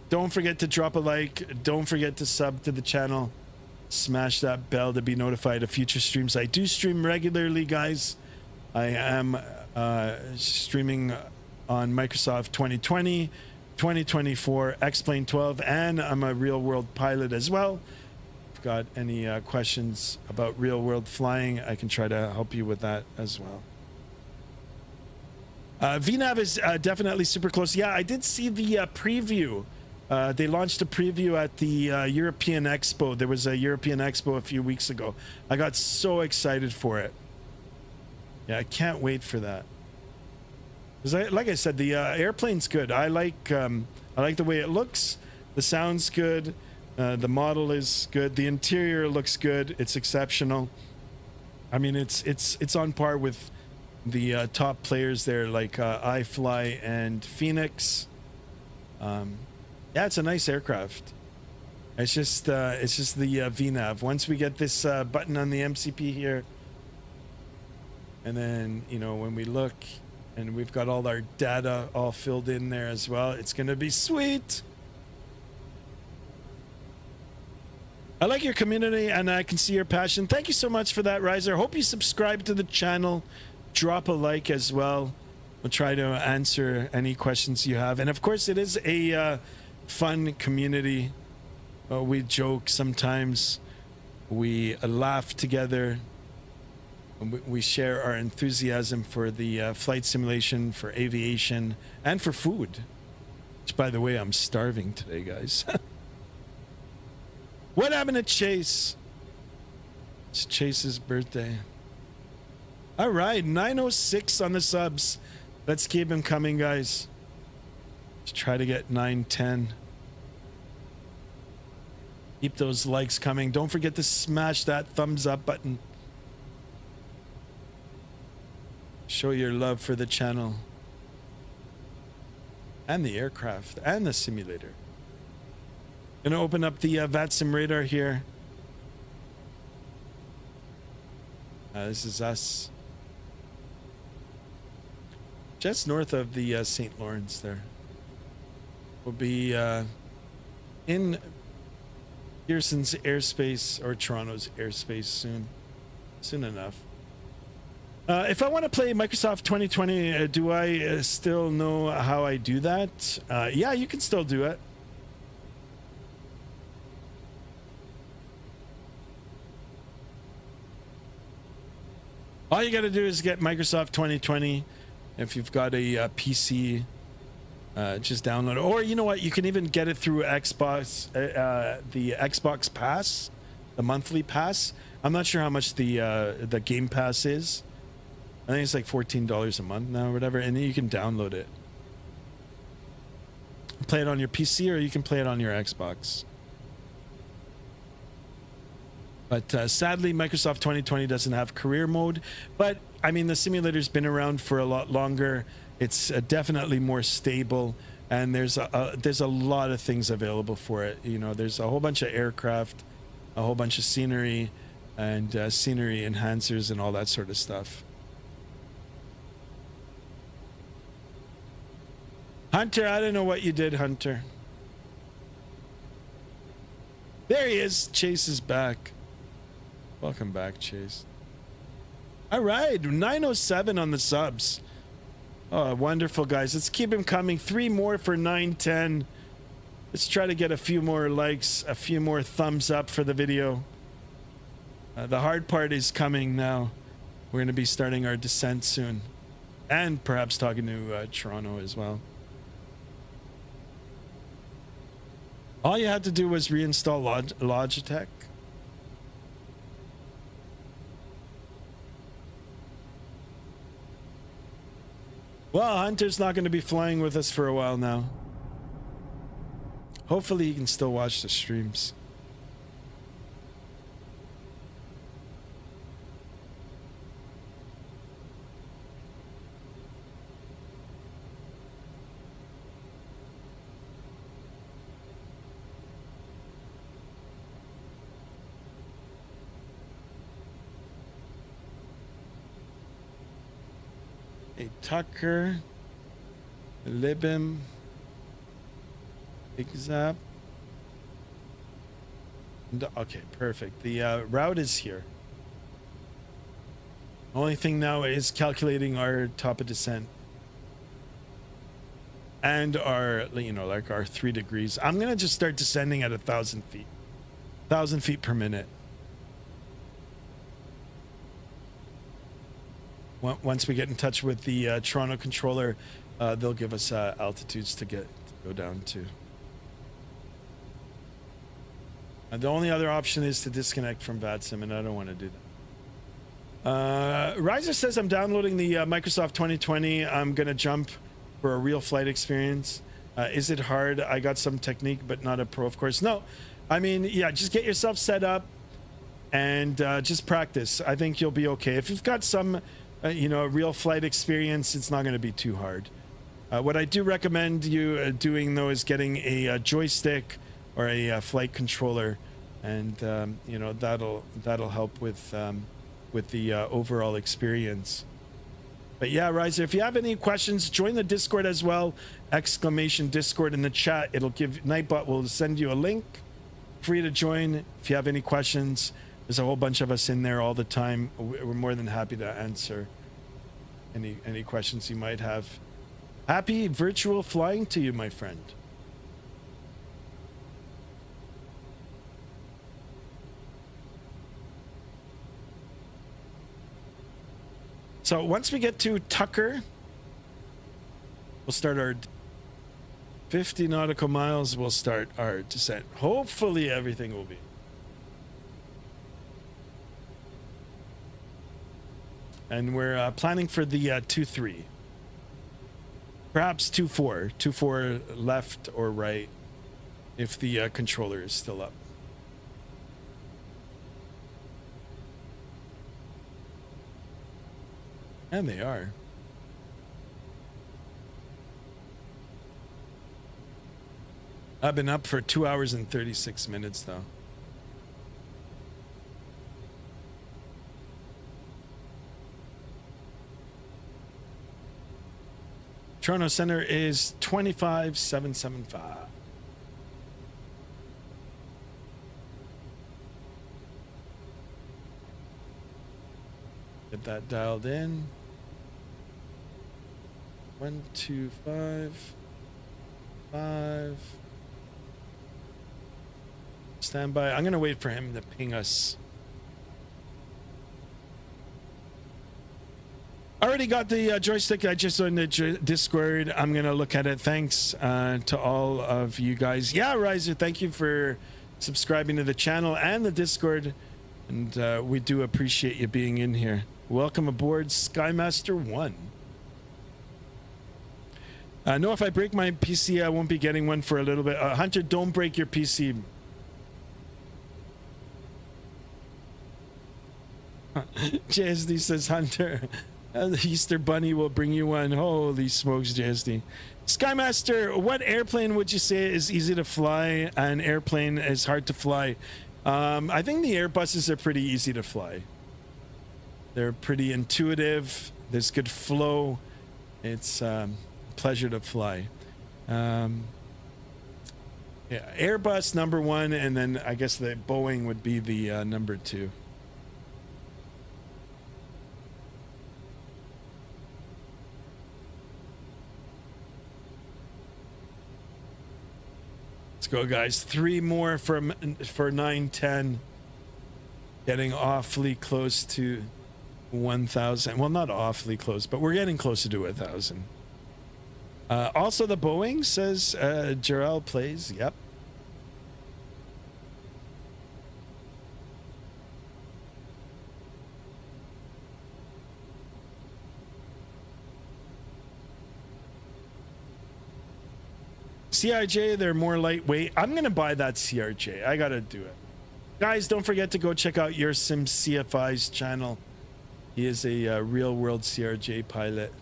Don't forget to drop a like. Don't forget to sub to the channel. Smash that bell to be notified of future streams. I do stream regularly, guys. I am streaming on Microsoft 2020, 2024, X-Plane 12, and I'm a real-world pilot as well. If you've got any questions about real-world flying, I can try to help you with that as well. VNAV is definitely super close. Yeah, I did see the preview. They launched a preview at the European Expo. There was a European Expo a few weeks ago. I got so excited for it. Yeah, I can't wait for that. Like I said, the airplane's good. I like the way it looks. The sound's good. The model is good. The interior looks good. It's exceptional. I mean, it's on par with the top players there, like iFly and Phoenix. Yeah, it's a nice aircraft. It's just the VNAV. Once we get this button on the MCP here, and then when we look, and we've got all our data all filled in there as well, it's gonna be sweet. I like your community and I can see your passion. Thank you so much for that, Riser. Hope you subscribe to the channel. Drop a like as well. We'll try to answer any questions you have. And of course, it is a fun community. We joke sometimes. We laugh together. We share our enthusiasm for the flight simulation, for aviation, and for food. Which, by the way, I'm starving today, guys. What happened to Chase? It's Chase's birthday. All right, 906 on the subs. Let's keep him coming, guys. Let's try to get 910. Keep those likes coming. Don't forget to smash that thumbs up button. Show your love for the channel. And the aircraft. And the simulator. Gonna open up the Vatsim radar here. This is us. Just north of the St. Lawrence there. We'll be in Pearson's airspace or Toronto's airspace soon enough. If I want to play Microsoft 2020, do I still know how I do that? Yeah, you can still do it. All you got to do is get Microsoft 2020. If you've got a PC, just download it. Or you know what? You can even get it through Xbox, the Xbox Pass, the monthly pass. I'm not sure how much the Game Pass is. I think it's like $14 a month now or whatever. And then you can download it. Play it on your PC or you can play it on your Xbox. But sadly, Microsoft 2020 doesn't have career mode. But I mean, the simulator's been around for a lot longer. It's definitely more stable, and there's a lot of things available for it. There's a whole bunch of aircraft, a whole bunch of scenery, and scenery enhancers and all that sort of stuff. Hunter, I don't know what you did, Hunter. There he is. Chase is back. Welcome back, Chase. All right, 907 on the subs. Oh, wonderful, guys. Let's keep him coming. 3 more for 910. Let's try to get a few more likes, a few more thumbs up for the video. The hard part is coming now. We're going to be starting our descent soon. And perhaps talking to Toronto as well. All you had to do was reinstall Logitech. Well, Hunter's not going to be flying with us for a while now. Hopefully he can still watch the streams. Hey, Tucker, Libim, Big Zap. Okay, perfect. The route is here. Only thing now is calculating our top of descent. And our, like our 3 degrees. I'm going to just start descending at 1,000 feet. 1,000 feet per minute. once we get in touch with the Toronto controller, they'll give us altitudes to go down to. The only other option is to disconnect from Vatsim, and I don't want to do that. Riser says, I'm downloading the Microsoft 2020. I'm going to jump for a real flight experience. Is it hard? I got some technique, but not a pro, of course. No, I mean, yeah, just get yourself set up and just practice. I think you'll be okay. If you've got some, real flight experience, it's not going to be too hard. What I do recommend you doing, though, is getting a joystick or a flight controller, and that'll help with the overall experience. But yeah, Riser, if you have any questions, join the Discord as well. !Discord in the chat. It'll give Nightbot will send you a link. Free to join. If you have any questions, there's a whole bunch of us in there all the time. We're more than happy to answer any questions you might have. Happy virtual flying to you, my friend. So once we get to Tucker, we'll start our 50 nautical miles. We'll start our descent. Hopefully everything will be. And we're planning for the 2-3. Perhaps 2-4. 2-4 left or right if the controller is still up. And they are. I've been up for 2 hours and 36 minutes though. Toronto Center is 25775. Get that dialed in. 125.5. Stand by. I'm gonna wait for him to ping us. Already got the joystick. I just on the Discord. I'm gonna look at it. Thanks to all of you guys. Yeah, Riser, thank you for subscribing to the channel and the Discord, and we do appreciate you being in here. Welcome aboard, Skymaster 1. No, if I break my PC, I won't be getting one for a little bit. Hunter, don't break your PC. JSD says, Hunter, the Easter Bunny will bring you one. Holy smokes, JSD. Skymaster, what airplane would you say is easy to fly? An airplane is hard to fly. I think the Airbuses are pretty easy to fly. They're pretty intuitive. There's good flow. It's pleasure to fly. Yeah, Airbus number 1, and then I guess the Boeing would be the number 2. Let's go, guys. 3 more for 910. Getting awfully close to 1,000. Well, not awfully close, but we're getting closer to 1,000. Also, the Boeing says Jarrell plays. Yep. CRJ, they're more lightweight. I'm going to buy that CRJ. I got to do it. Guys, don't forget to go check out your Sim CFI's channel. He is a real world CRJ pilot.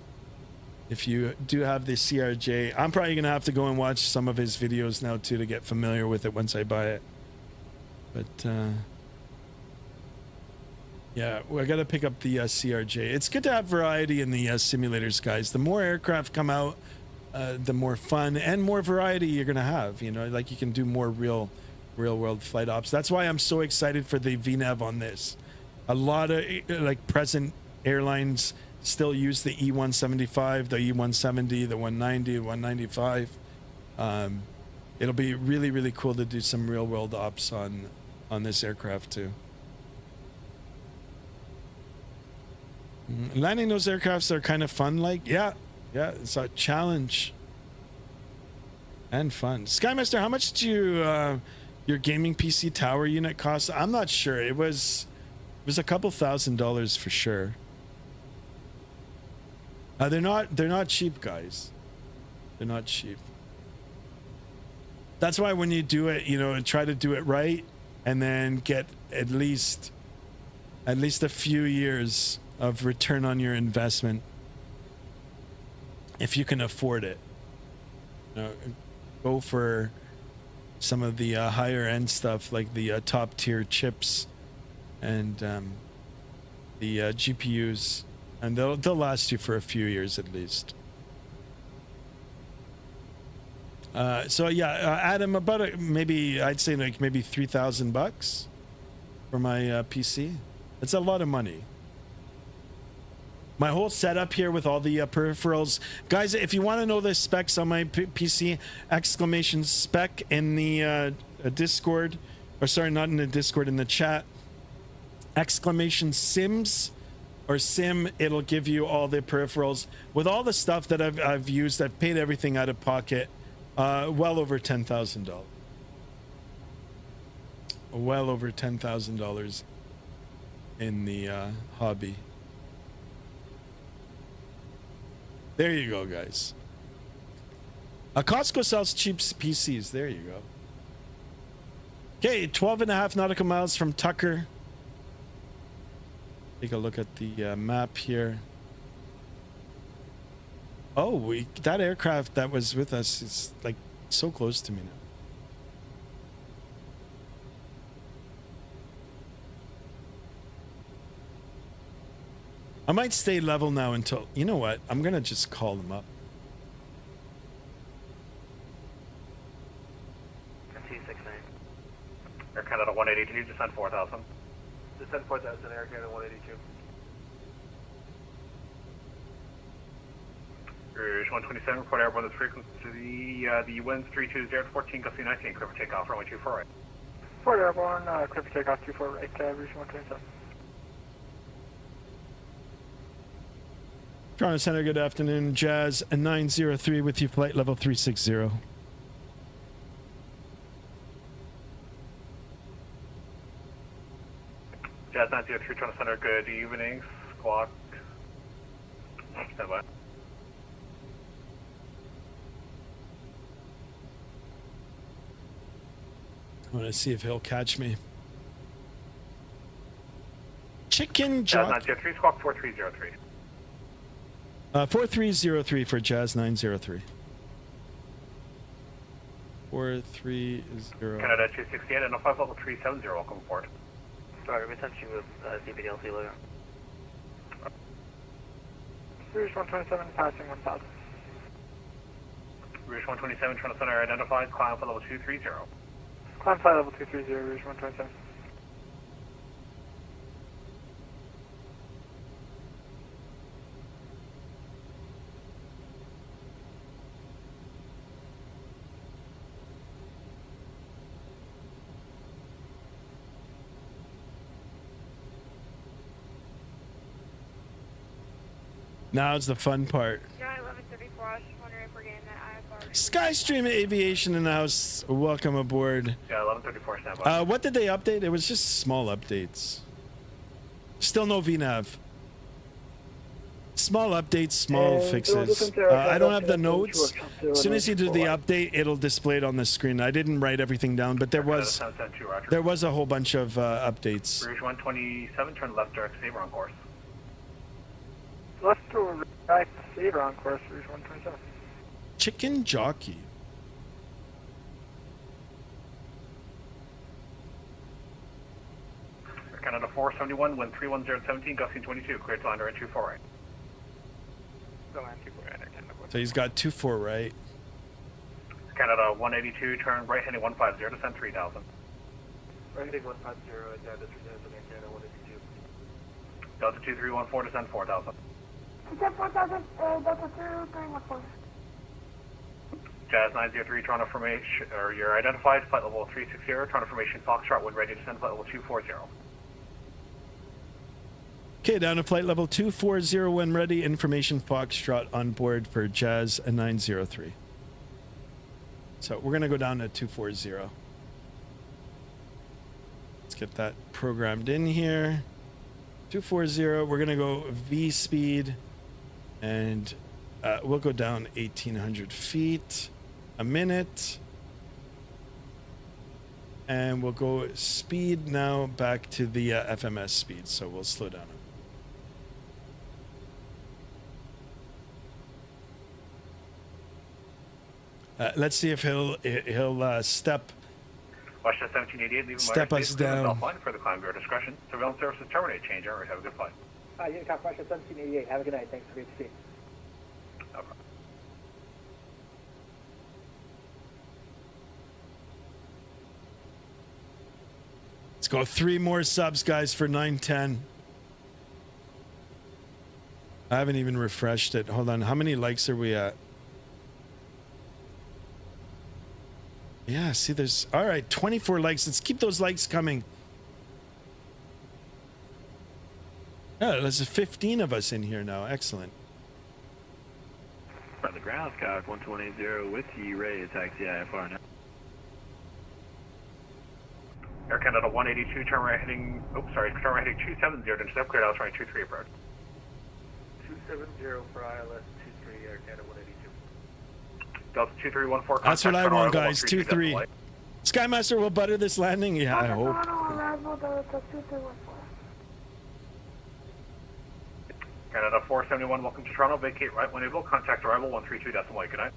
If you do have the CRJ, I'm probably going to have to go and watch some of his videos now too to get familiar with it once I buy it. But yeah, I got to pick up the CRJ. It's good to have variety in the simulators, guys. The more aircraft come out, the more fun and more variety you're going to have. You know, like you can do more real world flight ops. That's why I'm so excited for the VNAV on this. A lot of like present airlines still use the E-175, the E-170, the 190, 195. It'll be really cool to do some real world ops on this aircraft too. Landing those aircrafts are kind of fun. Like, yeah, it's a challenge and fun. Skymaster, how much do your gaming PC tower unit cost? I'm not sure. It was a couple $1,000s for sure. They're not cheap, guys. They're not cheap. That's why when you do it, try to do it right, and then get at least a few years of return on your investment if you can afford it. Go for some of the higher end stuff like the top tier chips and the GPUs, and they'll last you for a few years at least. So yeah, Adam, about maybe I'd say like maybe $3,000 for my PC. It's a lot of money. My whole setup here with all the peripherals, guys. If you want to know the specs on my PC, exclamation spec in the Discord, or sorry, not in the Discord, in the chat. Exclamation sims or sim. It'll give you all the peripherals with all the stuff that I've used. I've paid everything out of pocket. Well over $10,000. Well over $10,000 in the hobby. There you go, guys. Costco sells cheap PCs. There you go. Okay, 12.5 nautical miles from Tucker. Take a look at the map here. Oh, that aircraft that was with us is like so close to me now. I might stay level now until, you know what? I'm going to just call them up. T69. Air Canada 182, descend 4,000. Descend 4,000, Air Canada 182. Rouge 127, report airborne with frequency, the winds 320 to 14, gusty 19, clear for takeoff, runway 24 right. Report airborne, clear for takeoff 24 right, Rouge 127. Toronto Center, good afternoon. Jazz 903 with you, flight level 360. Jazz 903, Toronto Center, good evening. Squawk. Stand by. I want to see if he'll catch me. Chicken Jazz Jock. 903, squawk 4303. 4303 for Jazz 903. 430. Canada 268 and a 5 level 370, welcome aboard. Sorry, we sent you with CPDLC logo. Rouge 127 passing 1,000. Rouge 127, Toronto Center identified, climb for level 230. Climb flight level 230, Rouge 127. Now it's the fun part. Yeah, 1134. I was just wondering if we're getting that IFR. Skystream Aviation in the house. Welcome aboard. Yeah, 1134, stand by. What did they update? It was just small updates. Still no VNAV. Small updates, small fixes. I don't have the notes. As soon as you do the update, it'll display it on the screen. I didn't write everything down, but there was a whole bunch of updates. Rouge 127, turn left direct saver on course. Left to right, saver on course, Rouge 127. Chicken Jockey. Canada 471, wind 31017, gusting 22, clear to land air 24 right. So he's got 24 right. Canada 182, turn right heading 150, descend 3000. Right heading 150, down to 3000, Canada 182. Delta 2314, descend 4000. Descend 4,000, Delta 2314. Jazz 903, Toronto formation, or you're identified, flight level 360, Toronto formation, Foxtrot, wind ready, descend flight level 240. Okay, down to flight level 240 when ready. Information Foxtrot on board for Jazz 903. So we're going to go down to 240. Let's get that programmed in here. 240, we're going to go V speed, and we'll go down 1,800 feet a minute. And we'll go speed now back to the FMS speed, so we'll slow down. Let's see if he'll step Washington 1788, leaving Step us down. Offline for the climb your discretion. Surveillance services terminate. Change over. Have a good flight. Unicom Washington 1788. Have a good night. Thanks for VHC. No problem. Let's go 3 more subs, guys, for 910. I haven't even refreshed it. Hold on. How many likes are we at? Yeah, see, there's... All right, 24 likes. Let's keep those likes coming. Yeah, there's 15 of us in here now. Excellent. On the ground, Skyhawk 1280 with you, ready to taxi IFR now. Air Canada 182, turn right heading... Oops, sorry, turn right heading 270 to intercept, cleared out, trying 23 approach. 270 for ILS 23, Air Canada 182. Delta 2314. That's what I contact want, Toronto, guys. 132 2-3. Skymaster will butter this landing. Yeah, I hope. Canada 471, welcome to Toronto. Vacate right when able. Contact arrival 132.8. Good night.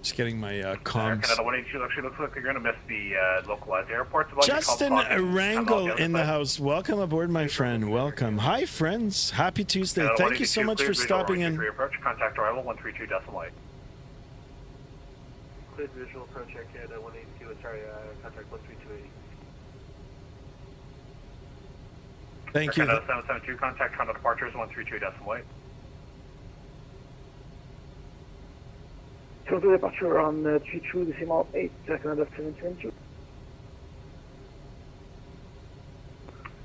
Just getting my comms. Canada 182 actually looks like you're going to miss the localized airports. Justin Wrangle in the house. Welcome aboard, my friend. Welcome. Hi, friends. Happy Tuesday. Thank you so much for stopping in. Approach. Contact arrival 132.8. Clear visual approach Air Canada 182. Sorry, contact 13280. Thank you. Canada 772, contact Toronto departures 132.8. Total departure on 32.8, Canada 772.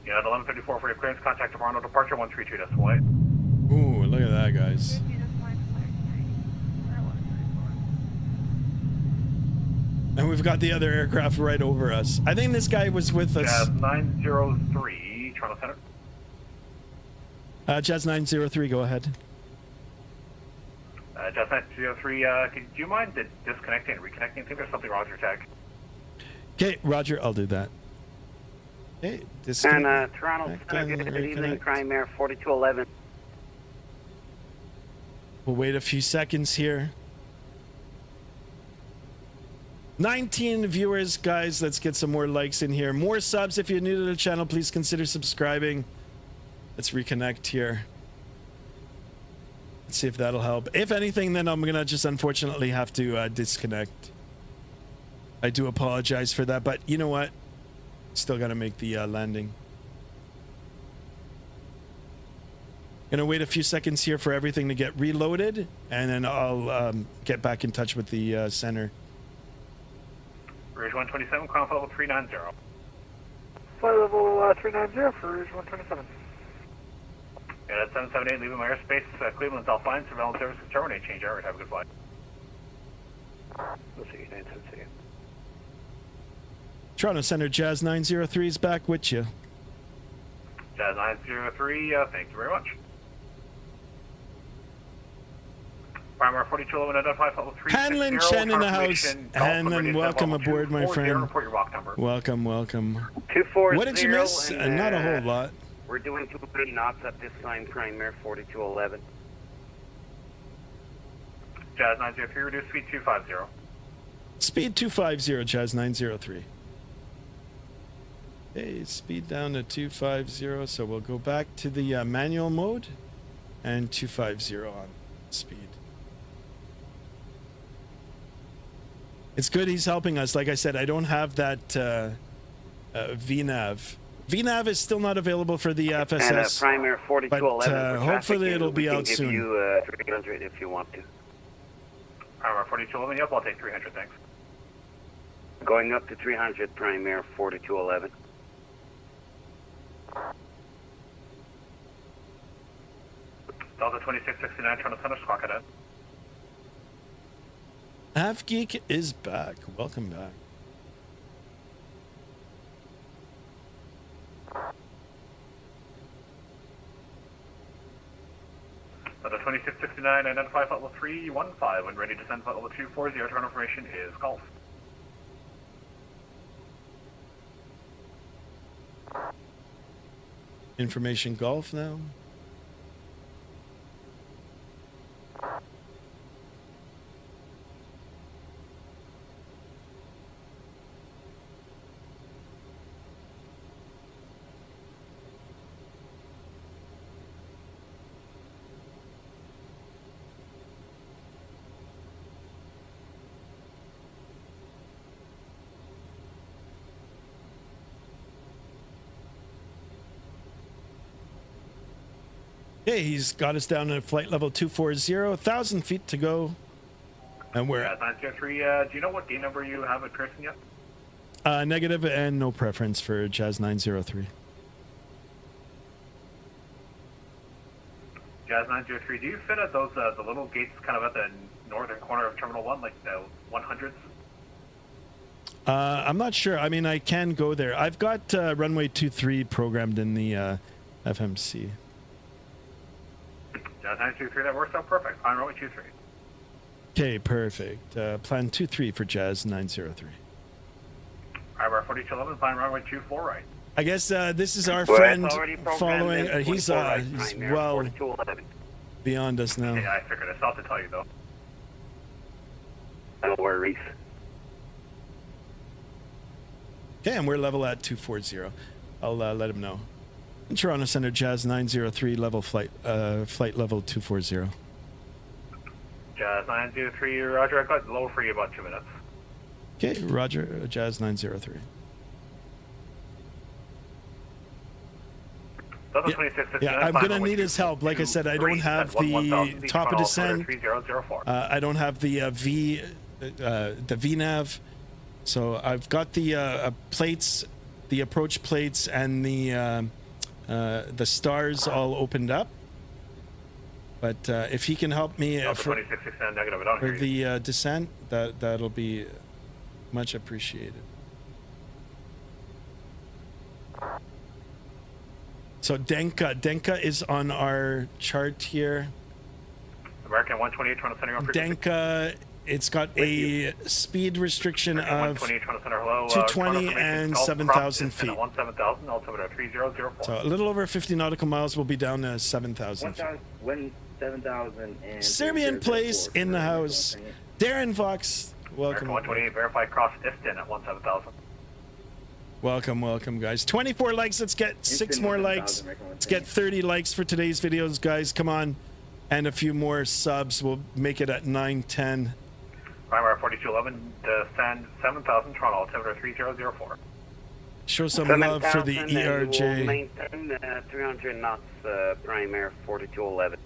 Yeah, 1134 for your clearance, contact Toronto departure 132.8. Ooh, look at that, guys. And we've got the other aircraft right over us. I think this guy was with us. Jazz 903, Toronto Center. Jazz 903, go ahead. Jazz 903, do you mind disconnecting and reconnecting? I think there's something wrong with your tag. Okay, Roger, I'll do that. Okay, and Toronto, good evening, Crime Air 4211. We'll wait a few seconds here. 19 viewers, guys. Let's get some more likes in here. More subs. If you're new to the channel, please consider subscribing. Let's reconnect here. Let's see if that'll help. If anything, then I'm gonna just unfortunately have to disconnect. I do apologize for that, but you know what? Still gotta make the landing. Gonna wait a few seconds here for everything to get reloaded, and then I'll get back in touch with the center. Rouge 127, conf level 390. Flight level 390 for Rouge 127. Yeah, that's 778, leaving my airspace. Cleveland's offline. Surveillance services terminate. Change hours. Have a good flight. We'll see you 972. Toronto Center, Jazz 903 is back with you. Jazz 903, thank you very much. Primary 4211, identify level 360. Hanlon Chen in the house. Hanlon, welcome aboard, my friend. Report your walk number. Welcome, welcome. 240. What did you miss? Not a whole lot. We're doing 280 knots at this time, Crime Air 4211. Jazz 903, reduce speed 250. Speed 250, Jazz 903. Okay, speed down to 250, so we'll go back to the manual mode and 250 on speed. It's good he's helping us. Like I said, I don't have that VNAV VNAV is still not available for the And FSS, primary but 4211. hopefully it'll be out give soon. you 300 if you want to. Primary 4211, yep, I'll take 300, thanks. Going up to 300, primary 4211. Delta 2669, trying to send us squawk ahead. Half Geek is back. Welcome back. Delta 2669, identify flight level 315. When ready to send flight level 240, turn information is Golf. Information Golf now. Okay, he's got us down at flight level 240, 1,000 feet to go. And we're Jazz 903, do you know what gate number you have at Pearson yet? negative and no preference for Jazz 903. Jazz 903, do you fit at those the little gates kind of at the northern corner of Terminal 1, like the 100s? I'm not sure. I mean, I can go there. I've got runway 23 programmed in the FMC. Jazz 923, that works out perfect. Fine, runway 23. Okay, perfect. Plan 23 for Jazz 903. Primary 4211, fine, runway 24 right. I guess this is our Well, friend it's already programmed following. in He's 24 right, he's primary well 4211. beyond us now. Yeah, I figured. I still have to tell you, though. No worries. Okay, and we're level at 240. I'll let him know. Toronto Center Jazz 903 level flight level 240. Jazz 903, roger. I've got low for you about 2 minutes. Okay, Roger, Jazz 903. Delta Yeah, 2669, yeah, I'm fine, gonna runway need his help. Like I said, I don't 23, have at 1000 the feet, top of Toronto descent. 3004. I don't have the the VNAV, so I've got the plates, the approach plates, and the stars all opened up. But if he can help me Delta for 2669, negative. I don't hear you. the descent, that'll be much appreciated. So Denka is on our chart here. American 128, trying to center your frequency. Denka, it's got a speed restriction of 128, trying to center hello. 220 and 7,000 feet. 17,000, altimeter 3004. So a little over 50 nautical miles will be down to 7,000 feet. 7,000 and Serbian place in the house. Darren Vox, welcome. American 128, verified cross Iston at 17,000. Welcome, guys. 24 likes. Let's get 6 more likes. Let's get 30 likes for today's videos, guys. Come on. And a few more subs. We'll make it at 910. Primary 4211, descend 7,000, Toronto, altimeter 3004. Show some love for the 7,000 and we'll ERJ. maintain 300 knots, primary 4211.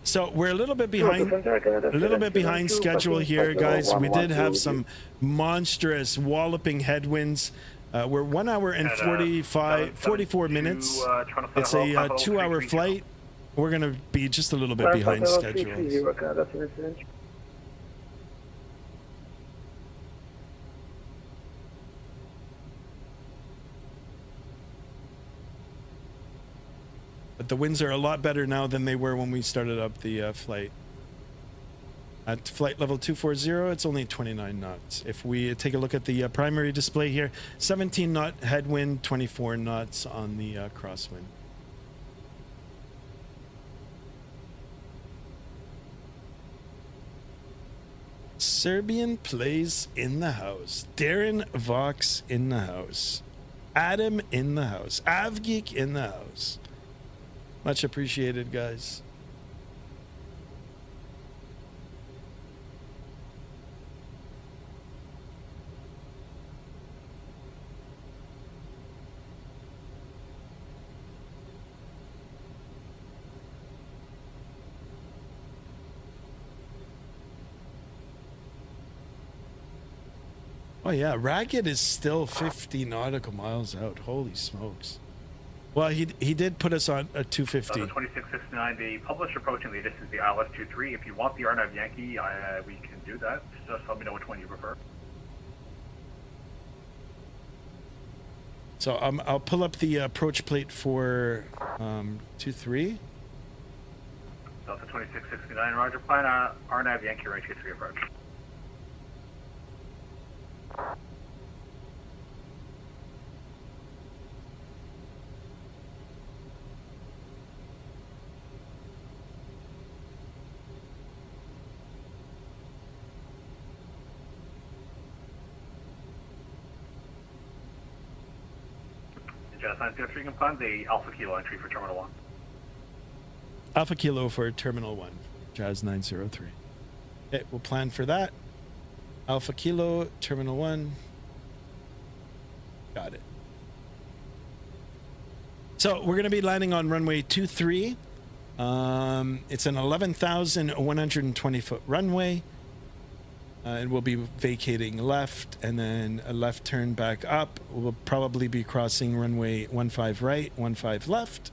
So we're a little bit behind schedule here, guys. We did have some monstrous walloping headwinds. We're 1 hour and 44 minutes. It's a 2-hour flight. We're gonna be just a little bit behind schedule. But the winds are a lot better now than they were when we started up the flight. At flight level 240, it's only 29 knots. If we take a look at the primary display here, 17 knot headwind, 24 knots on the crosswind. Serbian plays in the house. Darren Vox in the house. Adam in the house. Avgeek in the house. Much appreciated, guys. Oh yeah, Ragged is still 50 nautical miles out. Holy smokes. Well, he did put us on a 250. 2669, the published approaching latest is the ILS-23. If you want the Arnav Yankee, we can do that. Just let me know which one you prefer. So I'll pull up the approach plate for 23. Delta 2669, roger. Plan Arnav Yankee right 23 approach. Jazz 903 can plan the Alpha Kilo entry for Terminal 1. Alpha Kilo for Terminal 1, Jazz 903. Okay, we'll plan for that. Alpha Kilo, Terminal 1. Got it. So we're going to be landing on runway 23. It's an 11,120 foot runway. And we'll be vacating left and then a left turn back up. We'll probably be crossing runway 15 right, 15 left.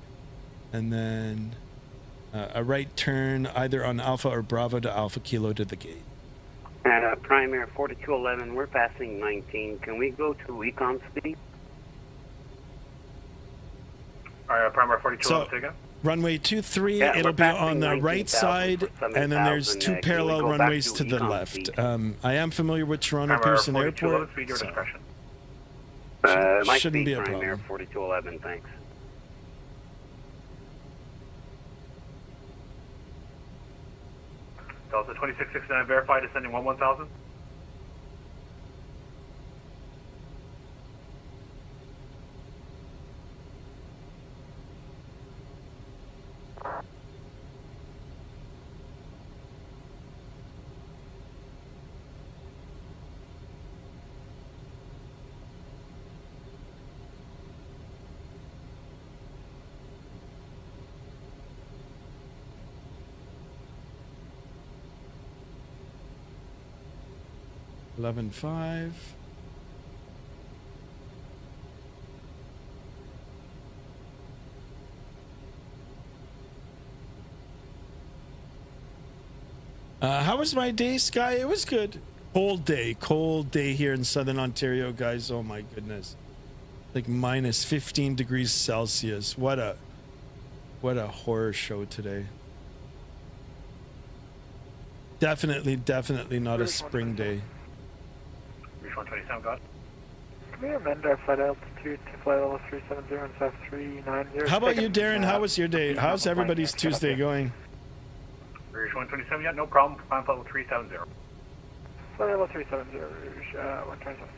And then a right turn either on Alpha or Bravo to Alpha Kilo to the gate. At Primary 4211, we're passing 19. Can we go to econ speed? Alright, Primary 4211, again. Runway 23, Yeah, it'll be on the 19,000 right side, and then there's 2 parallel runways to the left. speed? I am familiar with Toronto Primary Pearson 4211, Airport. speed your So discretion. My shouldn't speed, be a Primary problem. 4211, thanks. Delta 2669, verified descending 1000. Eleven five. How was my day, Sky? It was good. Cold day here in Southern Ontario, guys. Oh my goodness, like minus 15 degrees Celsius. What a horror show today. Definitely not a spring day. Reach 127, got it. Can we amend our flight altitude to flight level 370 and SF 390? How about you, Darren? How was your day? How's everybody's Tuesday going? Reach 127, yeah, no problem. Plan level 370. Flight level 370, Rouge, 127.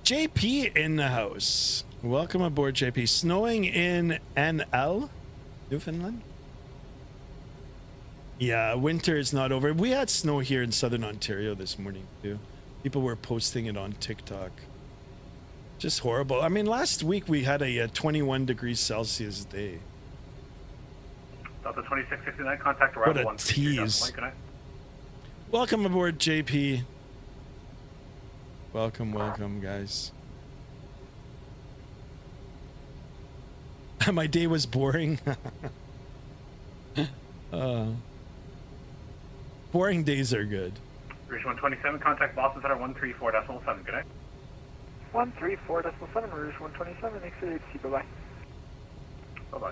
JP in the house. Welcome aboard, JP. Snowing in NL, Newfoundland. Yeah, winter is not over. We had snow here in Southern Ontario this morning too. People were posting it on TikTok. Just horrible. I mean, last week we had a 21 degrees Celsius day. Delta 2669, contact What arrival a 163. tease. Good night. Welcome aboard, JP. Welcome, guys. My day was boring. Boring days are good. Reach 127, contact Boston Center 134.7. Good night. 134.7, Rouge 127, exit HC, bye-bye. Bye-bye.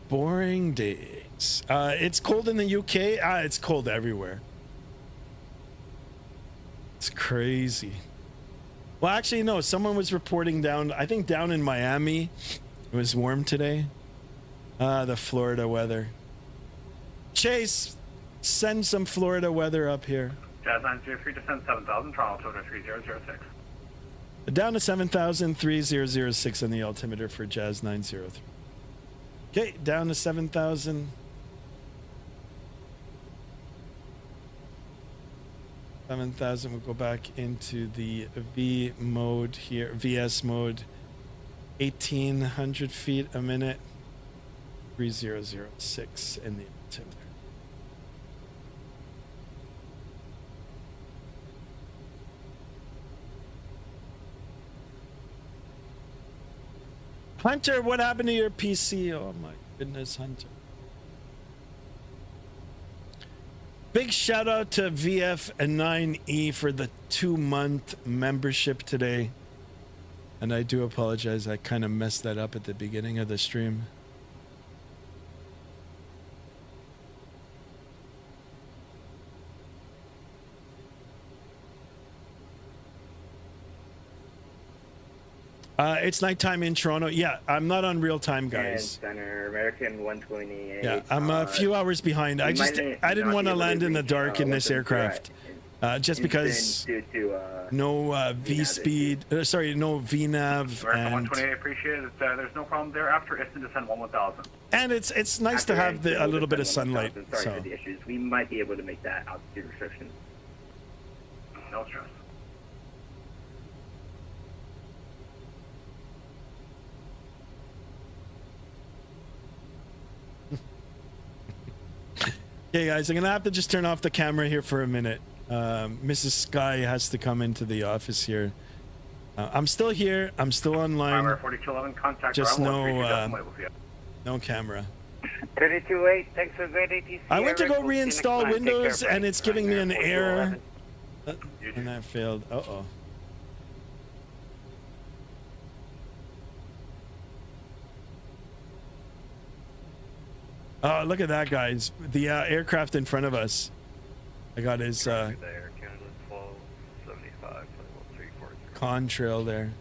Boring days. It's cold in the UK. It's cold everywhere. It's crazy. Well, actually, no. Someone was reporting down, I think down in Miami, it was warm today. The Florida weather. Chase, send some Florida weather up here. Jazz 903, descend 7,000, Toronto, Total 3006. Down to 7,000, 3006 on the altimeter for Jazz 903. Okay, down to 7,000. 7,000, we'll go back into the V mode here, VS mode. 1,800 feet a minute. 3006 in the altimeter. Hunter, what happened to your PC? Oh my goodness, Hunter. Big shout out to VF9E for the 2-month membership today. And I do apologize, I kind of messed that up at the beginning of the stream. It's nighttime in Toronto. Yeah, I'm not on real time, guys. Center, American 128. Yeah, I'm a few hours behind. I didn't want to land in the dark in this aircraft. Just because no V speed, sorry, no VNAV. American And 128, appreciate it. There's no problem there. After instant descend 1,000. And it's nice to have a little bit of sunlight. Sorry So. for the issues. We might be able to make that altitude restriction. No stress. Okay, guys, I'm gonna have to just turn off the camera here for a minute. Mrs. Sky has to come into the office here. I'm still here. I'm still online. Primary 4211, contact Just no camera. 32.8, thanks for great ATC. I went to go reinstall Windows Take care, and it's giving me an error. 4211. And that failed. Uh-oh. Oh, look at that, guys. The aircraft in front of us. I got his There, Canada 1275, 343. contrail there.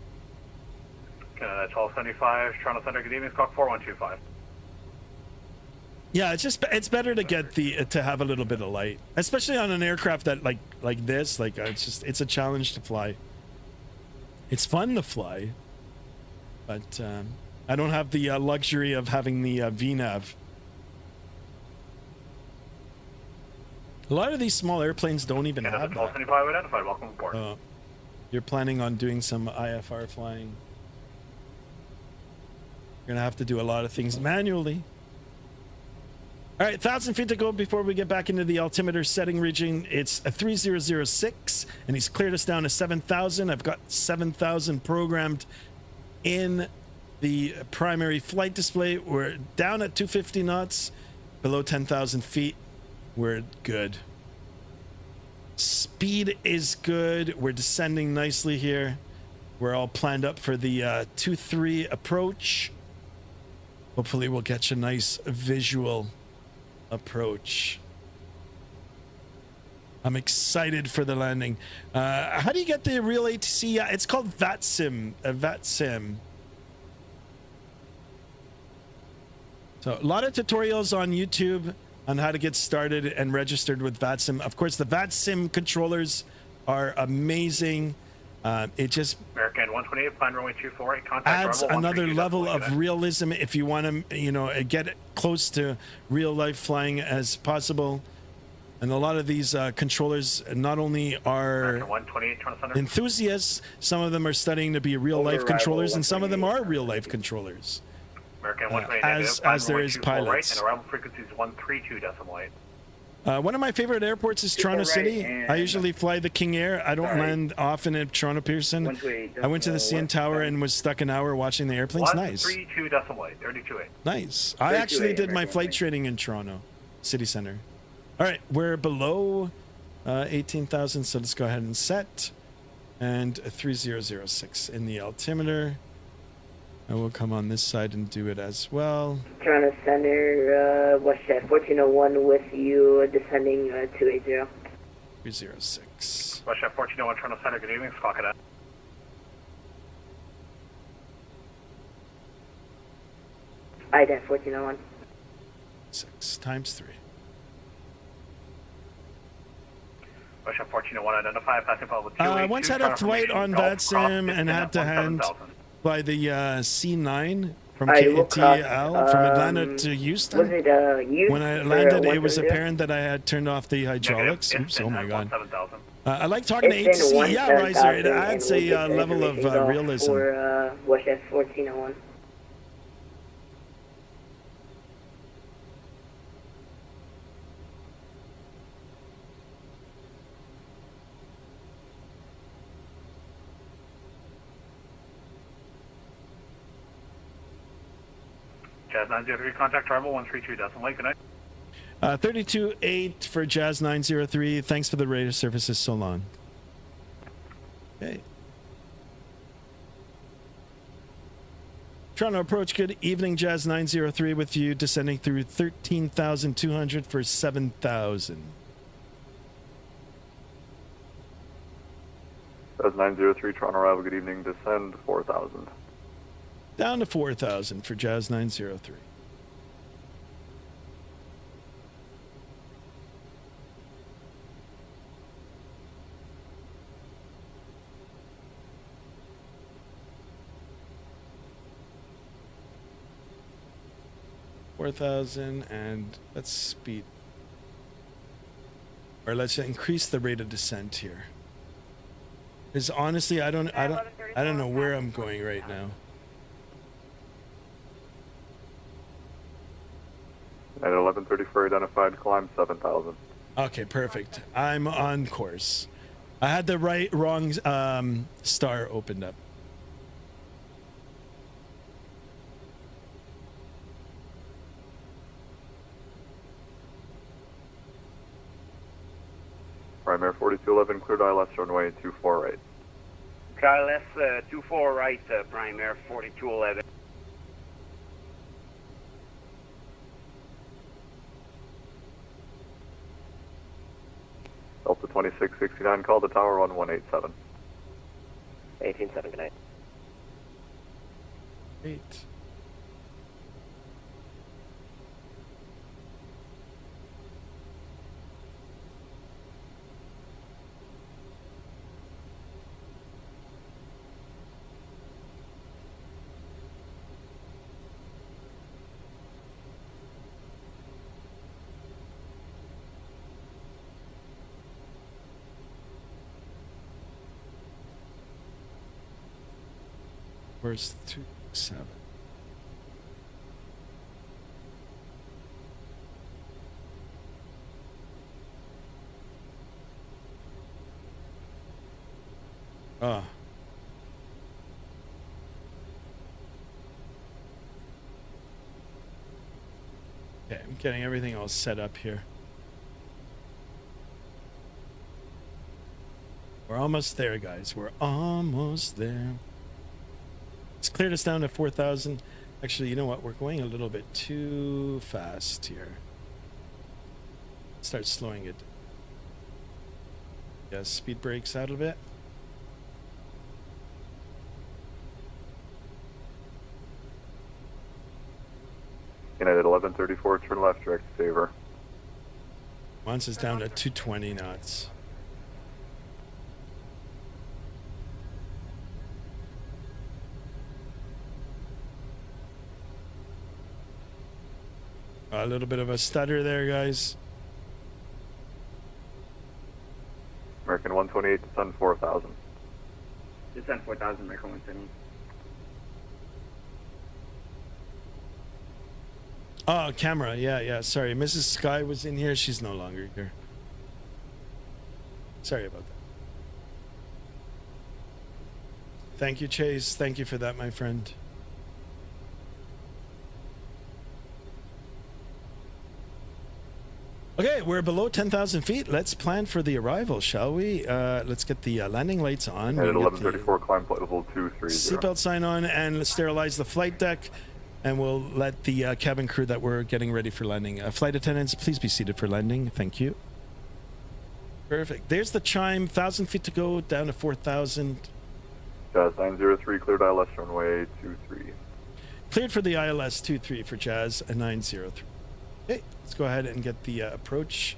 Canada 1275, Toronto Center, good evening, Squawk 4125. Yeah, it's better to get to have a little bit of light, especially on an aircraft that like this. Like it's a challenge to fly. It's fun to fly, but I don't have the luxury of having the VNAV. A lot of these small airplanes don't even Canada have that. 1275 identified, welcome aboard. You're planning on doing some IFR flying. You're gonna have to do a lot of things manually. All right, 1,000 feet to go before we get back into the altimeter setting region. It's a 3006, and he's cleared us down to 7,000. I've got 7,000 programmed in the primary flight display. We're down at 250 knots, below 10,000 feet. We're good. Speed is good. We're descending nicely here. We're all planned up for the 2-3 approach. Hopefully we'll get you a nice visual approach. I'm excited for the landing. How do you get the real ATC? Yeah, it's called Vatsim. Vatsim. So a lot of tutorials on YouTube on how to get started and registered with Vatsim. Of course, the Vatsim controllers are amazing. It just American 128, plan runway 248, contact adds Rebel another 132, level of definitely realism if you want to, get close to real life flying as possible. And a lot of these controllers not only are American 128, Toronto Center. enthusiasts, some of them are studying to be real life controllers, and some of them are real life controllers. American 128, as there is pilots. Right, and arrival frequency is 132.8. One of my favorite airports is Toronto City. I usually fly the King Air. I don't land often at Toronto Pearson. I went to the CN Tower and was stuck an hour watching the airplanes. Nice. 132.8, 32.8. Nice. I actually did my flight training in Toronto City Center. All right, we're below 18,000, so let's go ahead and set. And 3006 in the altimeter. And we'll come on this side and do it as well. Toronto Center, WestJet 1401 with you, descending 280. 306. WestJet 1401, Toronto Center, good evening, Squawk it out. IDAF 1401. 6 times 3. WestJet 1401, identify passing file with I once had a flight on Vatsim and had to hand by the C9 from KTL from Atlanta to Houston. Was it used when I landed, it was apparent that I had turned off the hydraulics. Oops, oh my god. I like talking to HC. Yeah, Riser, it adds a level of realism. For WestJet 1401. Jazz 903, contact Tribal 132 Decimal Lake, good night. 32.8 for Jazz 903. Thanks for the radar services so long. Okay. Toronto approach, good evening, Jazz 903 with you, descending through 13,200 for 7,000. Jazz 903, Toronto arrival, good evening, descend 4,000. Down to 4,000 for Jazz 903. And let's speed, or let's increase the rate of descent here. Because honestly, I don't know where I'm going right now. At 1134 identified, climb 7,000. Okay, perfect. I'm on course. I had the wrong star opened up. Primary 4211, cleared ILS runway 24 right. ILS 24 right, Primary 4211. Delta 2669, call the tower on 187. 187, good night. 8. Where's 27? Ah. Okay, I'm getting everything all set up here. We're almost there, guys. We're almost there. It's cleared us down to 4,000. Actually, you know what? We're going a little bit too fast here. Start slowing it. Yeah, speed brakes out a bit. United 1134, turn left, direct favor. Once is down to 220 knots. A little bit of a stutter there, guys. American 128, descend 4,000. Descend 4,000, American 128. Oh, camera. Yeah. Sorry. Mrs. Sky was in here. She's no longer here. Sorry about that. Thank you, Chase. Thank you for that, my friend. Okay, we're below 10,000 feet. Let's plan for the arrival, shall we? Let's get the landing lights on. At We get 11:34, climb flight level 230. seatbelt sign on and sterilize the flight deck. And we'll let the cabin crew that we're getting ready for landing. Flight attendants, please be seated for landing. Thank you. Perfect. There's the chime. 1,000 feet to go, down to 4,000. Jazz 903, cleared ILS runway 23. Cleared for the ILS 23 for Jazz 903. Okay, let's go ahead and get the approach.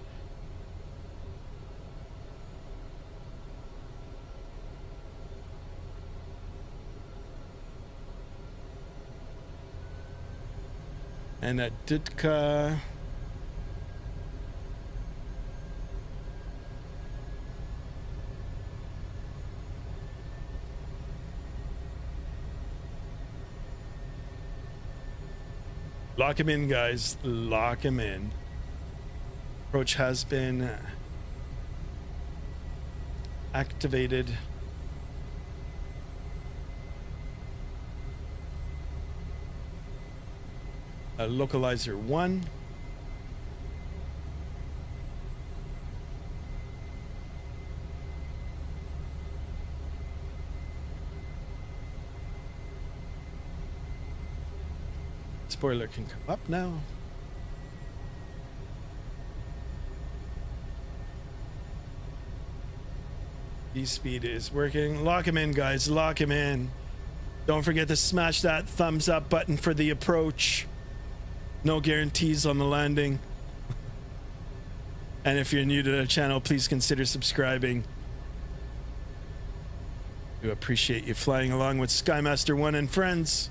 And at Ditka. Lock him in, guys. Lock him in. Approach has been activated. Localizer 1. Spoiler can come up now. E-speed is working. Lock him in, guys. Lock him in. Don't forget to smash that thumbs up button for the approach. No guarantees on the landing. And if you're new to the channel, please consider subscribing. We appreciate you flying along with Skymaster 1 and friends.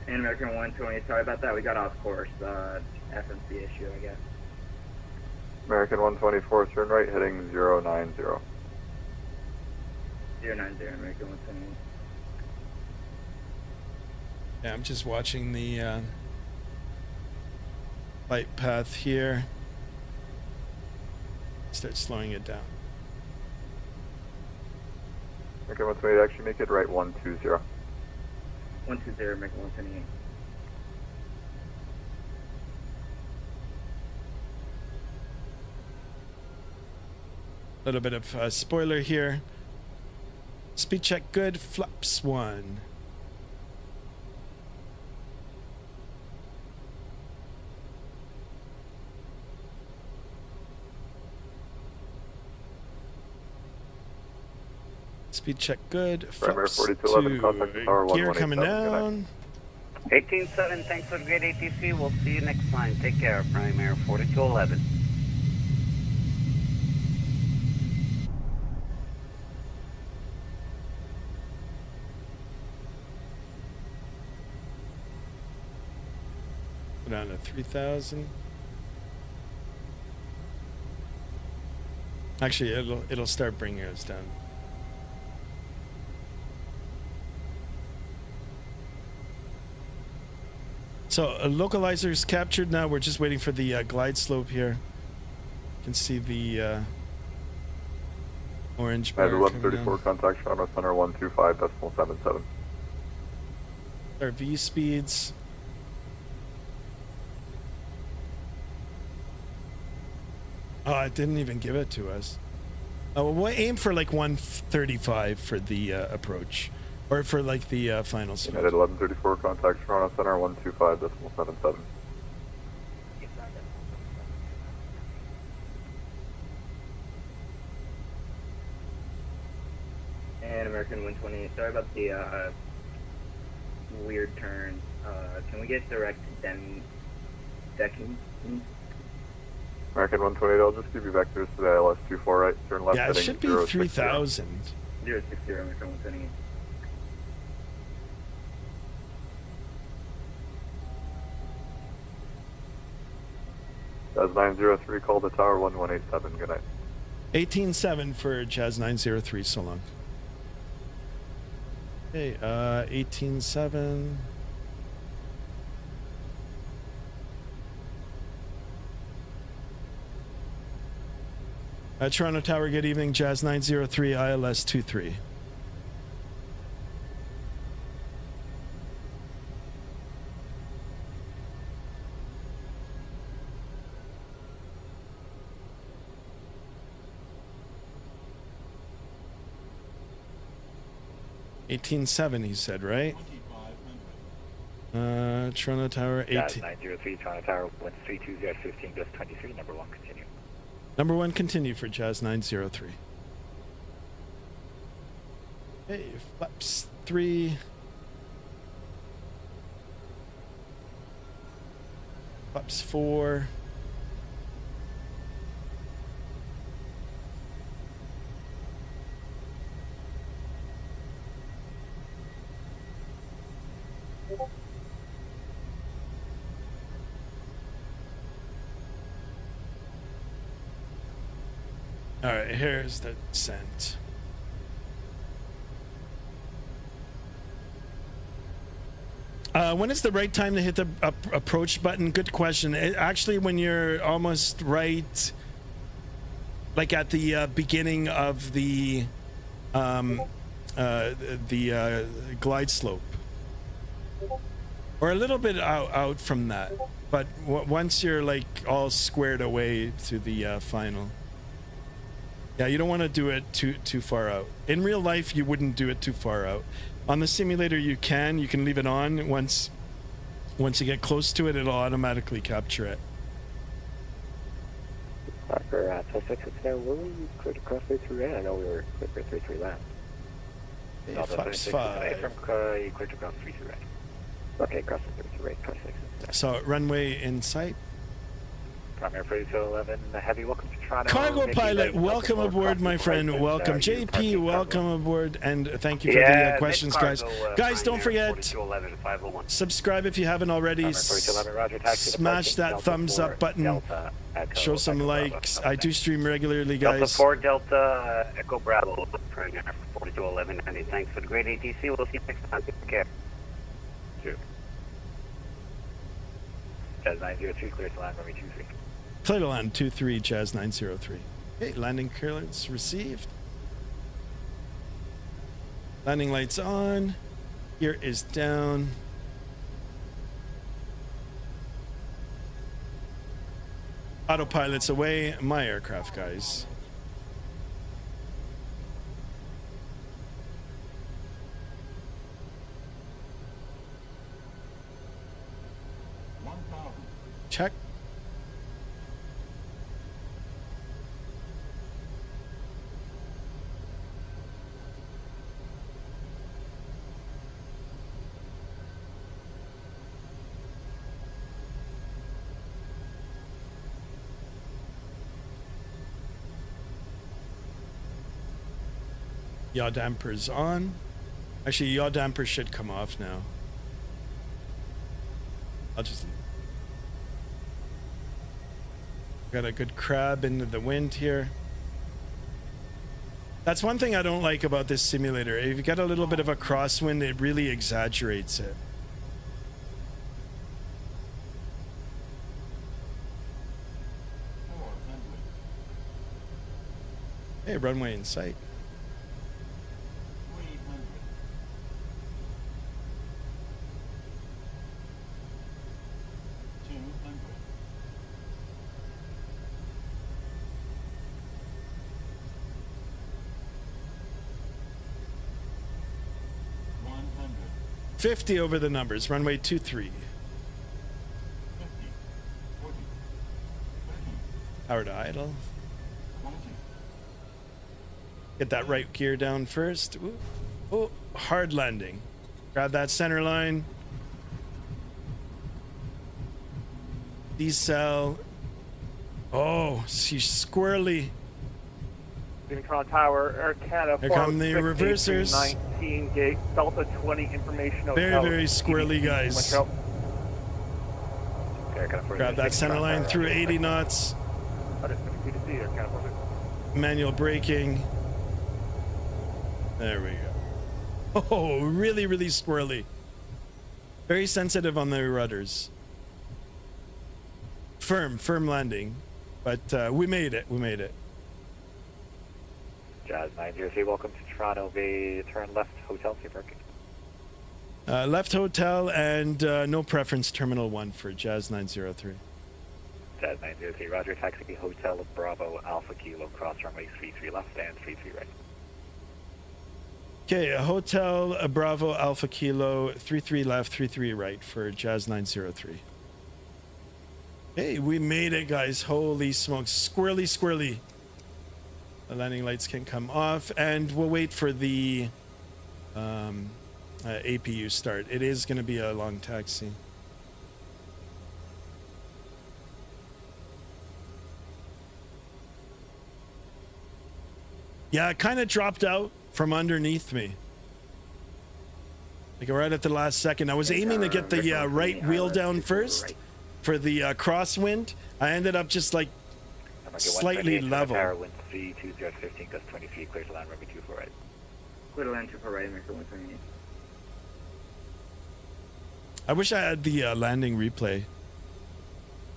And American 120, sorry about that. We got off course. FMC issue, I guess. American 124, turn right, heading 090. 090, American 128. Yeah, I'm just watching the flight path here. Start slowing it down. American 128, actually make it right 120. 120, American 128. A little bit of spoiler here. Speed check good. Flaps 1. Speed check good. Primary Flaps 4211, contact 2. tower Gear coming 117, down. 187, thanks for the great ATC. We'll see you next time. Take care, Primary 4211. Go down to 3,000. Actually, it'll start bringing us down. So localizer's captured now. We're just waiting for the glide slope here. You can see the orange bar At coming 1134, down. contact Toronto Center 125.77. Our V speeds. Oh, it didn't even give it to us. Oh, we'll aim for like 135 for the approach. Or for like the final speed. At 1134, contact Toronto Center 125.77. And American 128, sorry about the weird turn. Can we get direct decking? American 128, I'll just give you vectors to the ILS 24 right, turn left, Yeah, it heading should be 060. 3,000. 060, American 128. Jazz 903, call the tower 1187, good night. 18.7 for Jazz 903, so long. Okay, 18.7. Toronto Tower, good evening. Jazz 903, ILS 23. 18.7 he said, right? Toronto Tower, 18. 903, Toronto Tower, winds 320 15, just 23, number 1, continue. Number 1, continue for Jazz 903. Okay, flaps 3. Flaps 4. All right, here's the descent. When is the right time to hit the approach button? Good question. Actually, when you're almost right, like at the beginning of the glide slope, or a little bit out from that. But once you're like all squared away to the final. Yeah, you don't want to do it too far out. In real life, you wouldn't do it too far out. On the simulator, you can leave it on. Once you get close to it, it'll automatically capture it. Parker, 26 is there. Were we cleared across 33 right? I know we were cleared for 33 left. Okay, flaps 5. You cleared across 33 right. Okay, cross the 33 right, 26. So runway in sight. Primary 4211, heavy, welcome to Toronto. Cargo pilot, welcome aboard, my friend. Welcome. JP, welcome aboard. And thank you for the questions, guys. Guys, don't forget, subscribe if you haven't already. Smash that thumbs up button. Show some likes. I do stream regularly, guys. Delta 4, Delta, Echo Bravo, primary 4211. And thanks for the great ATC. We'll see you next time. Take care. Jazz 903, clear to land, runway 23. Clear to land 23, Jazz 903. Okay, landing clearance received. Landing lights on. Gear is down. Autopilot's away. My aircraft, guys. Check. Yaw damper's on. Actually, yaw damper should come off now. I'll just leave. Got a good crab into the wind here. That's one thing I don't like about this simulator. If you get a little bit of a crosswind, it really exaggerates it. Hey, runway in sight. $50 over the numbers. Runway 23. Power to idle. Get that right gear down first. Ooh. Oh, hard landing. Grab that center line. Decel. Oh, she's squirrely. Toronto Tower, Air Canada. Here come the reversers. 19 gate, Delta 20 information. Very, very squirrely, guys. Grab that center line through 80 knots. Manual braking. There we go. Oh, really, really squirrely. Very sensitive on the rudders. Firm landing. But we made it. We made it. Jazz 903, welcome to Toronto Bay. Turn left, hotel, safe parking. Left hotel and no preference, Terminal 1 for Jazz 903. Jazz 903, roger, taxi, Hotel Bravo, Alpha Kilo, cross runway 33 left and 33 right. Okay, a Hotel a Bravo Alpha Kilo 33 left, 33 right for Jazz 903. Hey, we made it, guys. Holy smokes. Squirrely, squirrely. The landing lights can come off, and we'll wait for the APU start. It is going to be a long taxi. Yeah, it kind of dropped out from underneath me. Like right at the last second. I was aiming to get the right wheel down first for the crosswind. I ended up just like slightly level. Power wind 32015, gust 20 feet, clear to land runway 24 right. Clear to land 24 right, America 128. I wish I had the landing replay.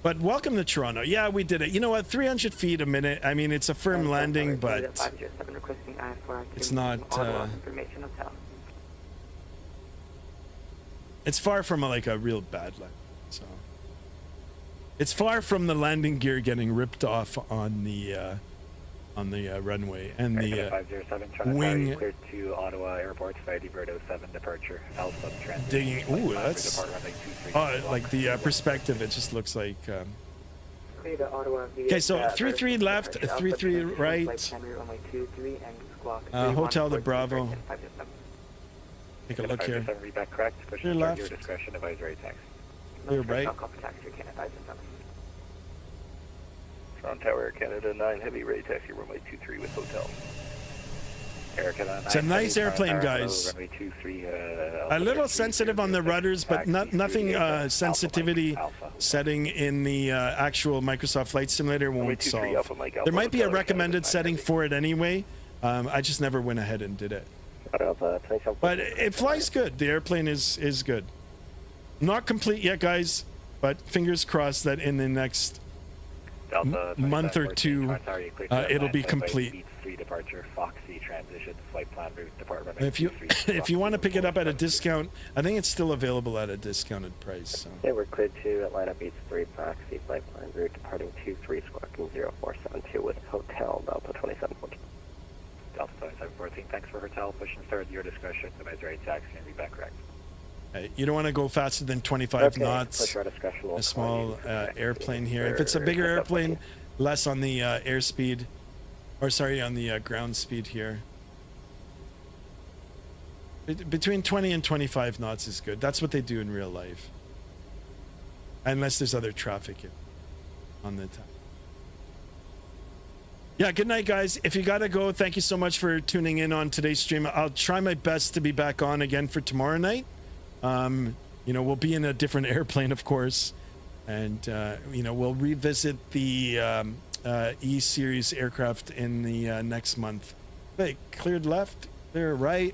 But welcome to Toronto. Yeah, we did it. You know what? 300 feet a minute. I mean, it's a firm landing, but it's not. It's far from like a real bad landing. So it's far from the landing gear getting ripped off on the runway and the 507, wing clear to Ottawa Airport, Friday Bird 07 departure, Alpha transit. digging. Ooh, that's like the perspective. It just looks like. Okay, so 33 left, 33 right. Hotel de Bravo. Take a look here. Reback correct. Push Your and start left. your discretion. Advise right taxi. Your right. Toronto Tower, Canada 9, heavy ray taxi, runway 23 with hotel. It's a nice airplane, guys. A little sensitive on the rudders, but nothing sensitivity setting in the actual Microsoft Flight Simulator won't solve. There might be a recommended setting for it anyway. I just never went ahead and did it. But it flies good. The airplane is good. Not complete yet, guys, but fingers crossed that in the next month or two, it'll be complete. Departure, Foxy transition, flight plan route, department. If you want to pick it up at a discount, I think it's still available at a discounted price. So. Yeah, we're cleared to Atlanta Beach 3 Foxy, flight plan route, departing 23 squawking 0472 with Hotel Delta 2714. Delta 2714, thanks for Hotel. Push and start at your discretion. Advise right taxi and be back correct. You don't want to go faster than 25 knots. Push our discretion. A small airplane here. If it's a bigger airplane, less on the airspeed. Or sorry, on the ground speed here. Between 20 and 25 knots is good. That's what they do in real life. Unless there's other traffic on the time. Yeah, good night, guys. If you got to go, thank you so much for tuning in on today's stream. I'll try my best to be back on again for tomorrow night. You know, we'll be in a different airplane, of course. And, you know, we'll revisit the... E-Series aircraft in the next month. Okay, cleared left, clear right.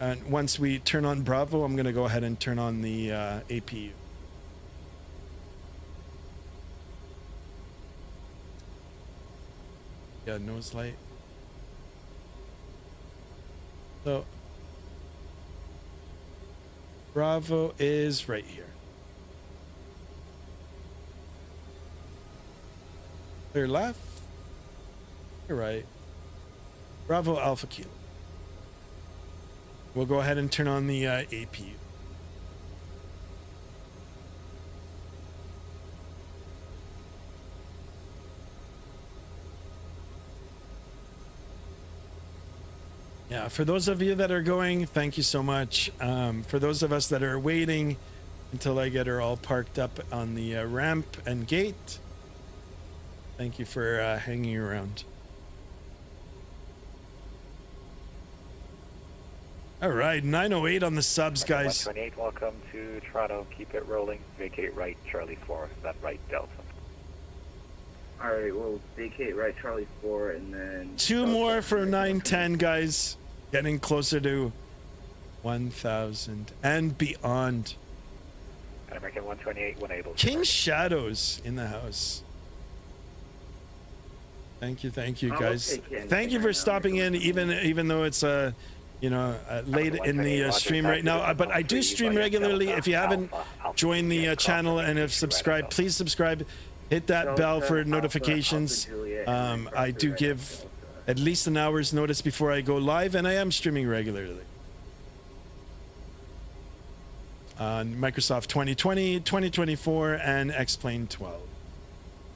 And once we turn on Bravo, I'm going to go ahead and turn on the APU. Yeah, nose light. So, Bravo is right here. Clear left, clear right. Bravo Alpha Kilo. We'll go ahead and turn on the APU. Yeah, for those of you that are going, thank you so much. For those of us that are waiting until I get her all parked up on the ramp and gate, thank you for hanging around. All right, 908 on the subs, guys. 128, welcome to Toronto. Keep it rolling. Vacate right, Charlie 4, then right, Delta. Alright, we'll vacate right, Charlie 4, and then... Two more for 910, guys. Getting closer to 1,000 and beyond. American 128, when able. King Shadows in the house. Thank you, guys. Thank you for stopping in, even though it's you know, late in the stream right now. But I do stream regularly. If you haven't joined the channel and have subscribed, please subscribe. Hit that bell for notifications. I do give at least an hour's notice before I go live, and I am streaming regularly on Microsoft 2020, 2024, and X-Plane 12.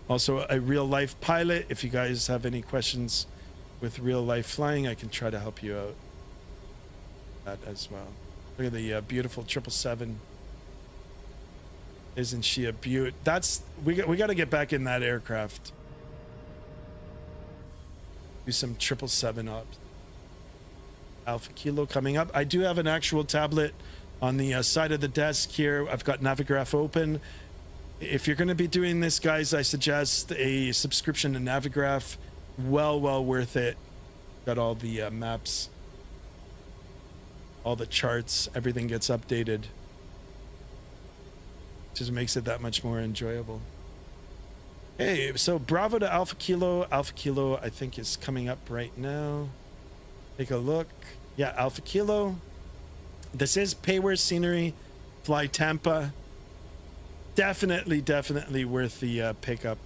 Also a real-life pilot. If you guys have any questions with real-life flying, I can try to help you out that as well. Look at the beautiful 777. Isn't she a beaut? That's we got to get back in that aircraft. Do some 777 up. Alpha Kilo coming up. I do have an actual tablet on the side of the desk here. I've got Navigraph open. If you're going to be doing this, guys, I suggest a subscription to Navigraph. Well worth it. Got all the maps, all the charts, everything gets updated. Just makes it that much more enjoyable. Hey, so Bravo to Alpha Kilo. Alpha Kilo, I think, is coming up right now. Take a look. Yeah, Alpha Kilo. This is Payware scenery. Fly Tampa. Definitely worth the pickup.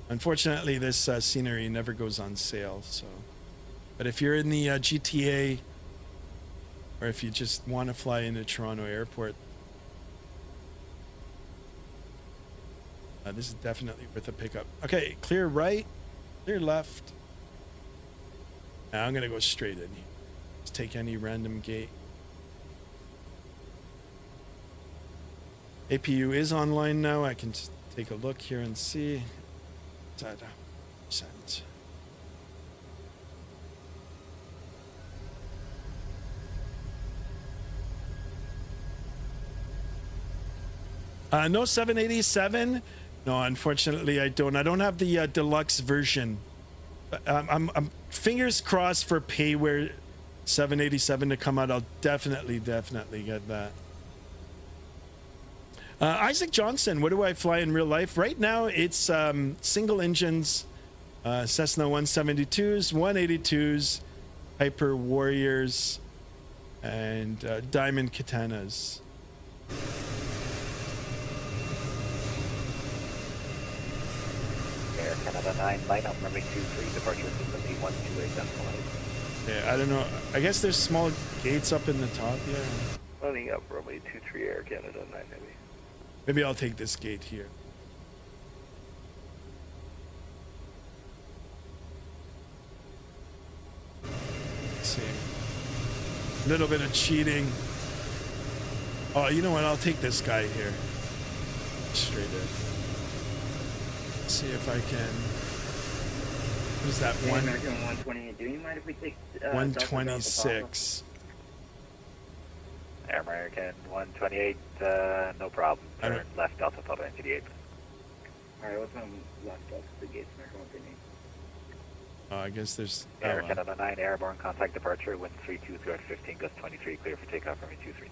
Unfortunately, this scenery never goes on sale. So, but if you're in the GTA, or if you just want to fly into Toronto Airport, this is definitely worth a pickup. Okay, clear right, clear left. Now I'm gonna go straight in here. Just take any random gate. APU is online now. I can just take a look here and see. Percent. No 787. No, unfortunately, I don't. I don't have the deluxe version. I'm fingers crossed for Payware 787 to come out. I'll definitely get that. Isaac Johnson, what do I fly in real life? Right now, it's single engines, Cessna 172s, 182s, Hyper Warriors, and Diamond Katanas. Air Canada 9, line up runway 23, departure system E-175. Yeah, I don't know. I guess there's small gates up in the top. Yeah. Lining up runway 23, Air Canada 9 Heavy. Maybe I'll take this gate here. Let's see. A little bit of cheating. Oh, you know what? I'll take this guy here. Straight in. Let's see if I can. What is that? Hey, American 120. Do you mind if we take 126. Air American 128, no problem. Turn left Delta Papa into the 8. Alright, what's on left off the gates, American 128? I guess there's... Air Canada 9, airborne, contact departure, wind 32, throughout 15, gust 23, clear for takeoff, runway 23.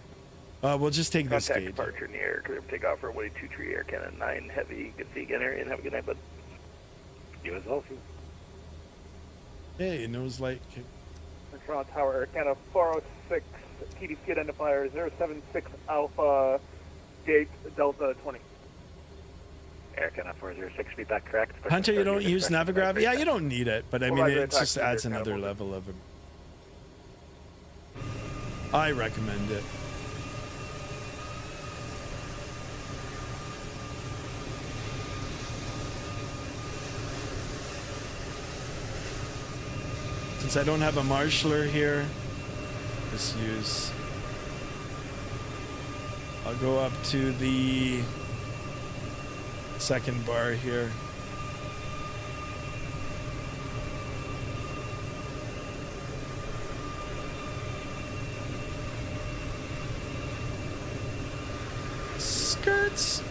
We'll just take this Contact gate. departure in the air, clear for takeoff, runway 23, Air Canada 9 Heavy. Good to see you again, Arian. Have a good night, bud. You as well, too. Hey, nose light. Toronto Tower, Air Canada 406, TDC identifier 076 Alpha, gate Delta 20. Air Canada 406, feedback correct. Hunter, you don't use Navigraph? Yeah, you don't need it, but I mean, it just adds another level of it. I recommend it. Since I don't have a marshaller here, just use... I'll go up to the second bar here. Skirts!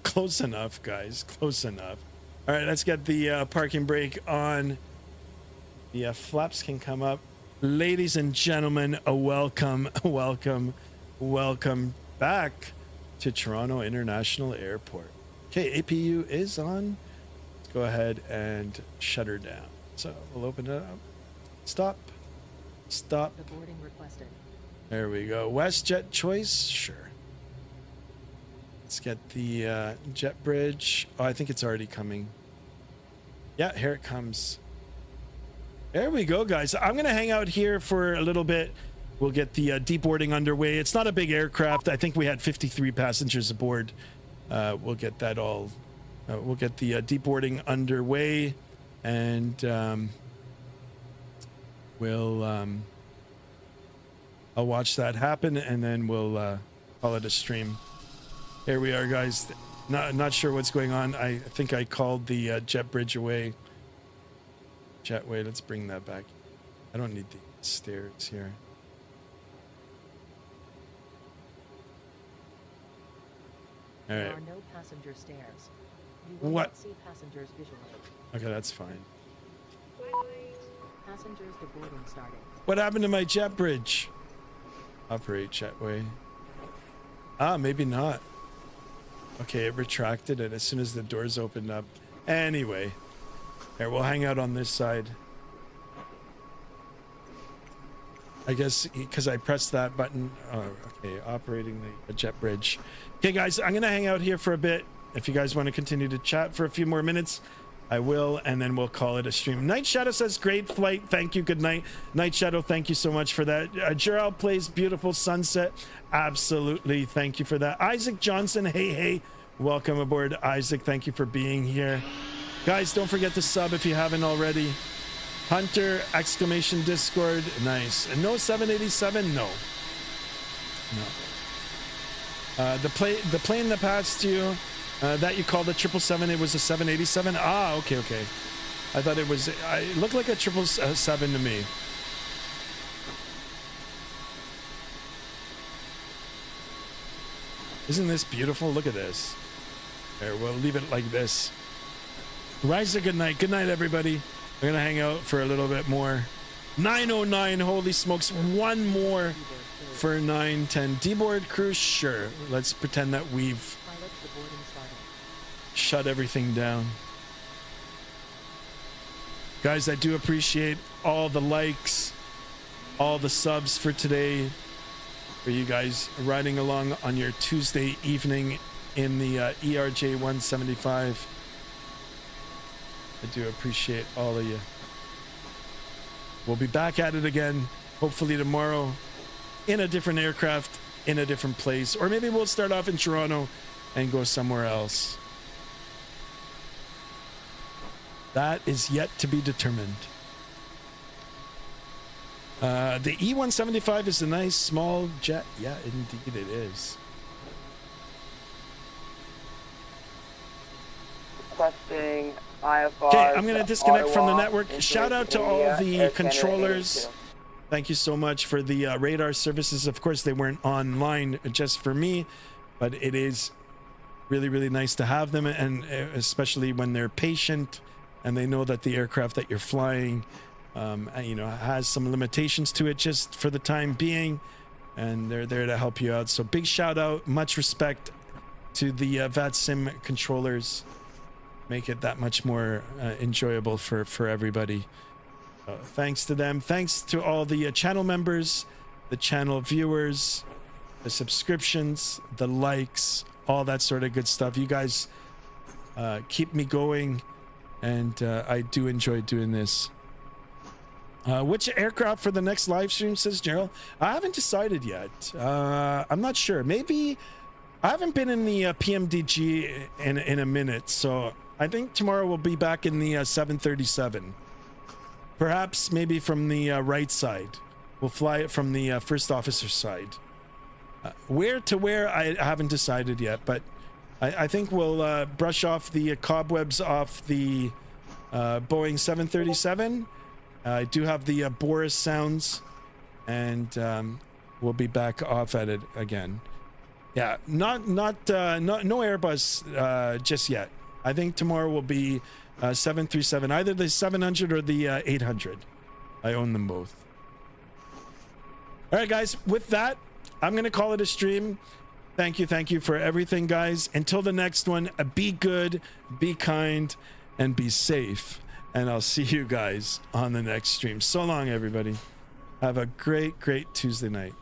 Close enough, guys. Close enough. All right, let's get the parking brake on. The flaps can come up. Ladies and gentlemen, welcome back to Toronto International Airport. Okay, APU is on. Let's go ahead and shut her down. So we'll open it up. Stop. Stop. The boarding requested. There we go. WestJet choice? Sure. Let's get the jet bridge. Oh, I think it's already coming. Yeah, here it comes. There we go, guys. I'm going to hang out here for a little bit. We'll get the deboarding underway. It's not a big aircraft. I think we had 53 passengers aboard. We'll get that all. We'll get the deboarding underway, and I'll watch that happen, and then we'll call it a stream. Here we are, guys. Not sure what's going on. I think I called the jet bridge away. Jetway, let's bring that back. I don't need the stairs here. All right. There are no passenger stairs. You will What? not see passengers visually. Okay, that's fine. Passengers deboarding starting. What happened to my jet bridge? Operate jetway. Ah, maybe not. Okay, it retracted it as soon as the doors opened up. Anyway, here, we'll hang out on this side. I guess because I pressed that button. Oh, okay, operating the jet bridge. Okay, guys, I'm going to hang out here for a bit. If you guys want to continue to chat for a few more minutes, I will, and then we'll call it a stream. Night Shadow says, great flight. Thank you. Good night. Night Shadow, thank you so much for that. Gerald plays beautiful sunset. Absolutely. Thank you for that. Isaac Johnson, hey. Welcome aboard, Isaac. Thank you for being here. Guys, don't forget to sub if you haven't already. Hunter, exclamation Discord. Nice. And no 787? No. The plane that passed you, that you called a 777, it was a 787? Ah, okay. I thought it was, it looked like a 777 to me. Isn't this beautiful? Look at this. There, we'll leave it like this. Rise to good night. Good night, everybody. We're going to hang out for a little bit more. 9:09, holy smokes. One more for 9:10. Deboard crew, sure. Let's pretend that we've shut everything down. Guys, I do appreciate all the likes, all the subs for today, for you guys riding along on your Tuesday evening in the ERJ 175. I do appreciate all of you. We'll be back at it again, hopefully tomorrow, in a different aircraft, in a different place, or maybe we'll start off in Toronto and go somewhere else. That is yet to be determined. The E-175 is a nice small jet. Yeah, indeed it is. Requesting IFR. Okay, I'm going to disconnect from the network. Shout out to all the controllers. Thank you so much for the radar services. Of course, they weren't online just for me, but it is really, really nice to have them, and especially when they're patient and they know that the aircraft that you're flying, has some limitations to it just for the time being, and they're there to help you out. So big shout out, much respect to the Vatsim controllers. Make it that much more enjoyable for everybody. Thanks to them. Thanks to all the channel members, the channel viewers, the subscriptions, the likes, all that sort of good stuff. You guys keep me going, and I do enjoy doing this. Which aircraft for the next live stream, says Gerald? I haven't decided yet. I'm not sure. Maybe I haven't been in the PMDG in a minute, so I think tomorrow we'll be back in the 737. Perhaps maybe from the right side. We'll fly it from the first officer side. Where to where, I haven't decided yet, but I think we'll brush off the cobwebs off the Boeing 737. I do have the Boris sounds, and we'll be back off at it again. Yeah, no Airbus just yet. I think tomorrow will be 737, either the 700 or the 800. I own them both. All right, guys, with that, I'm going to call it a stream. Thank you for everything, guys. Until the next one, be good, be kind, and be safe. And I'll see you guys on the next stream. So long, everybody. Have a great Tuesday night.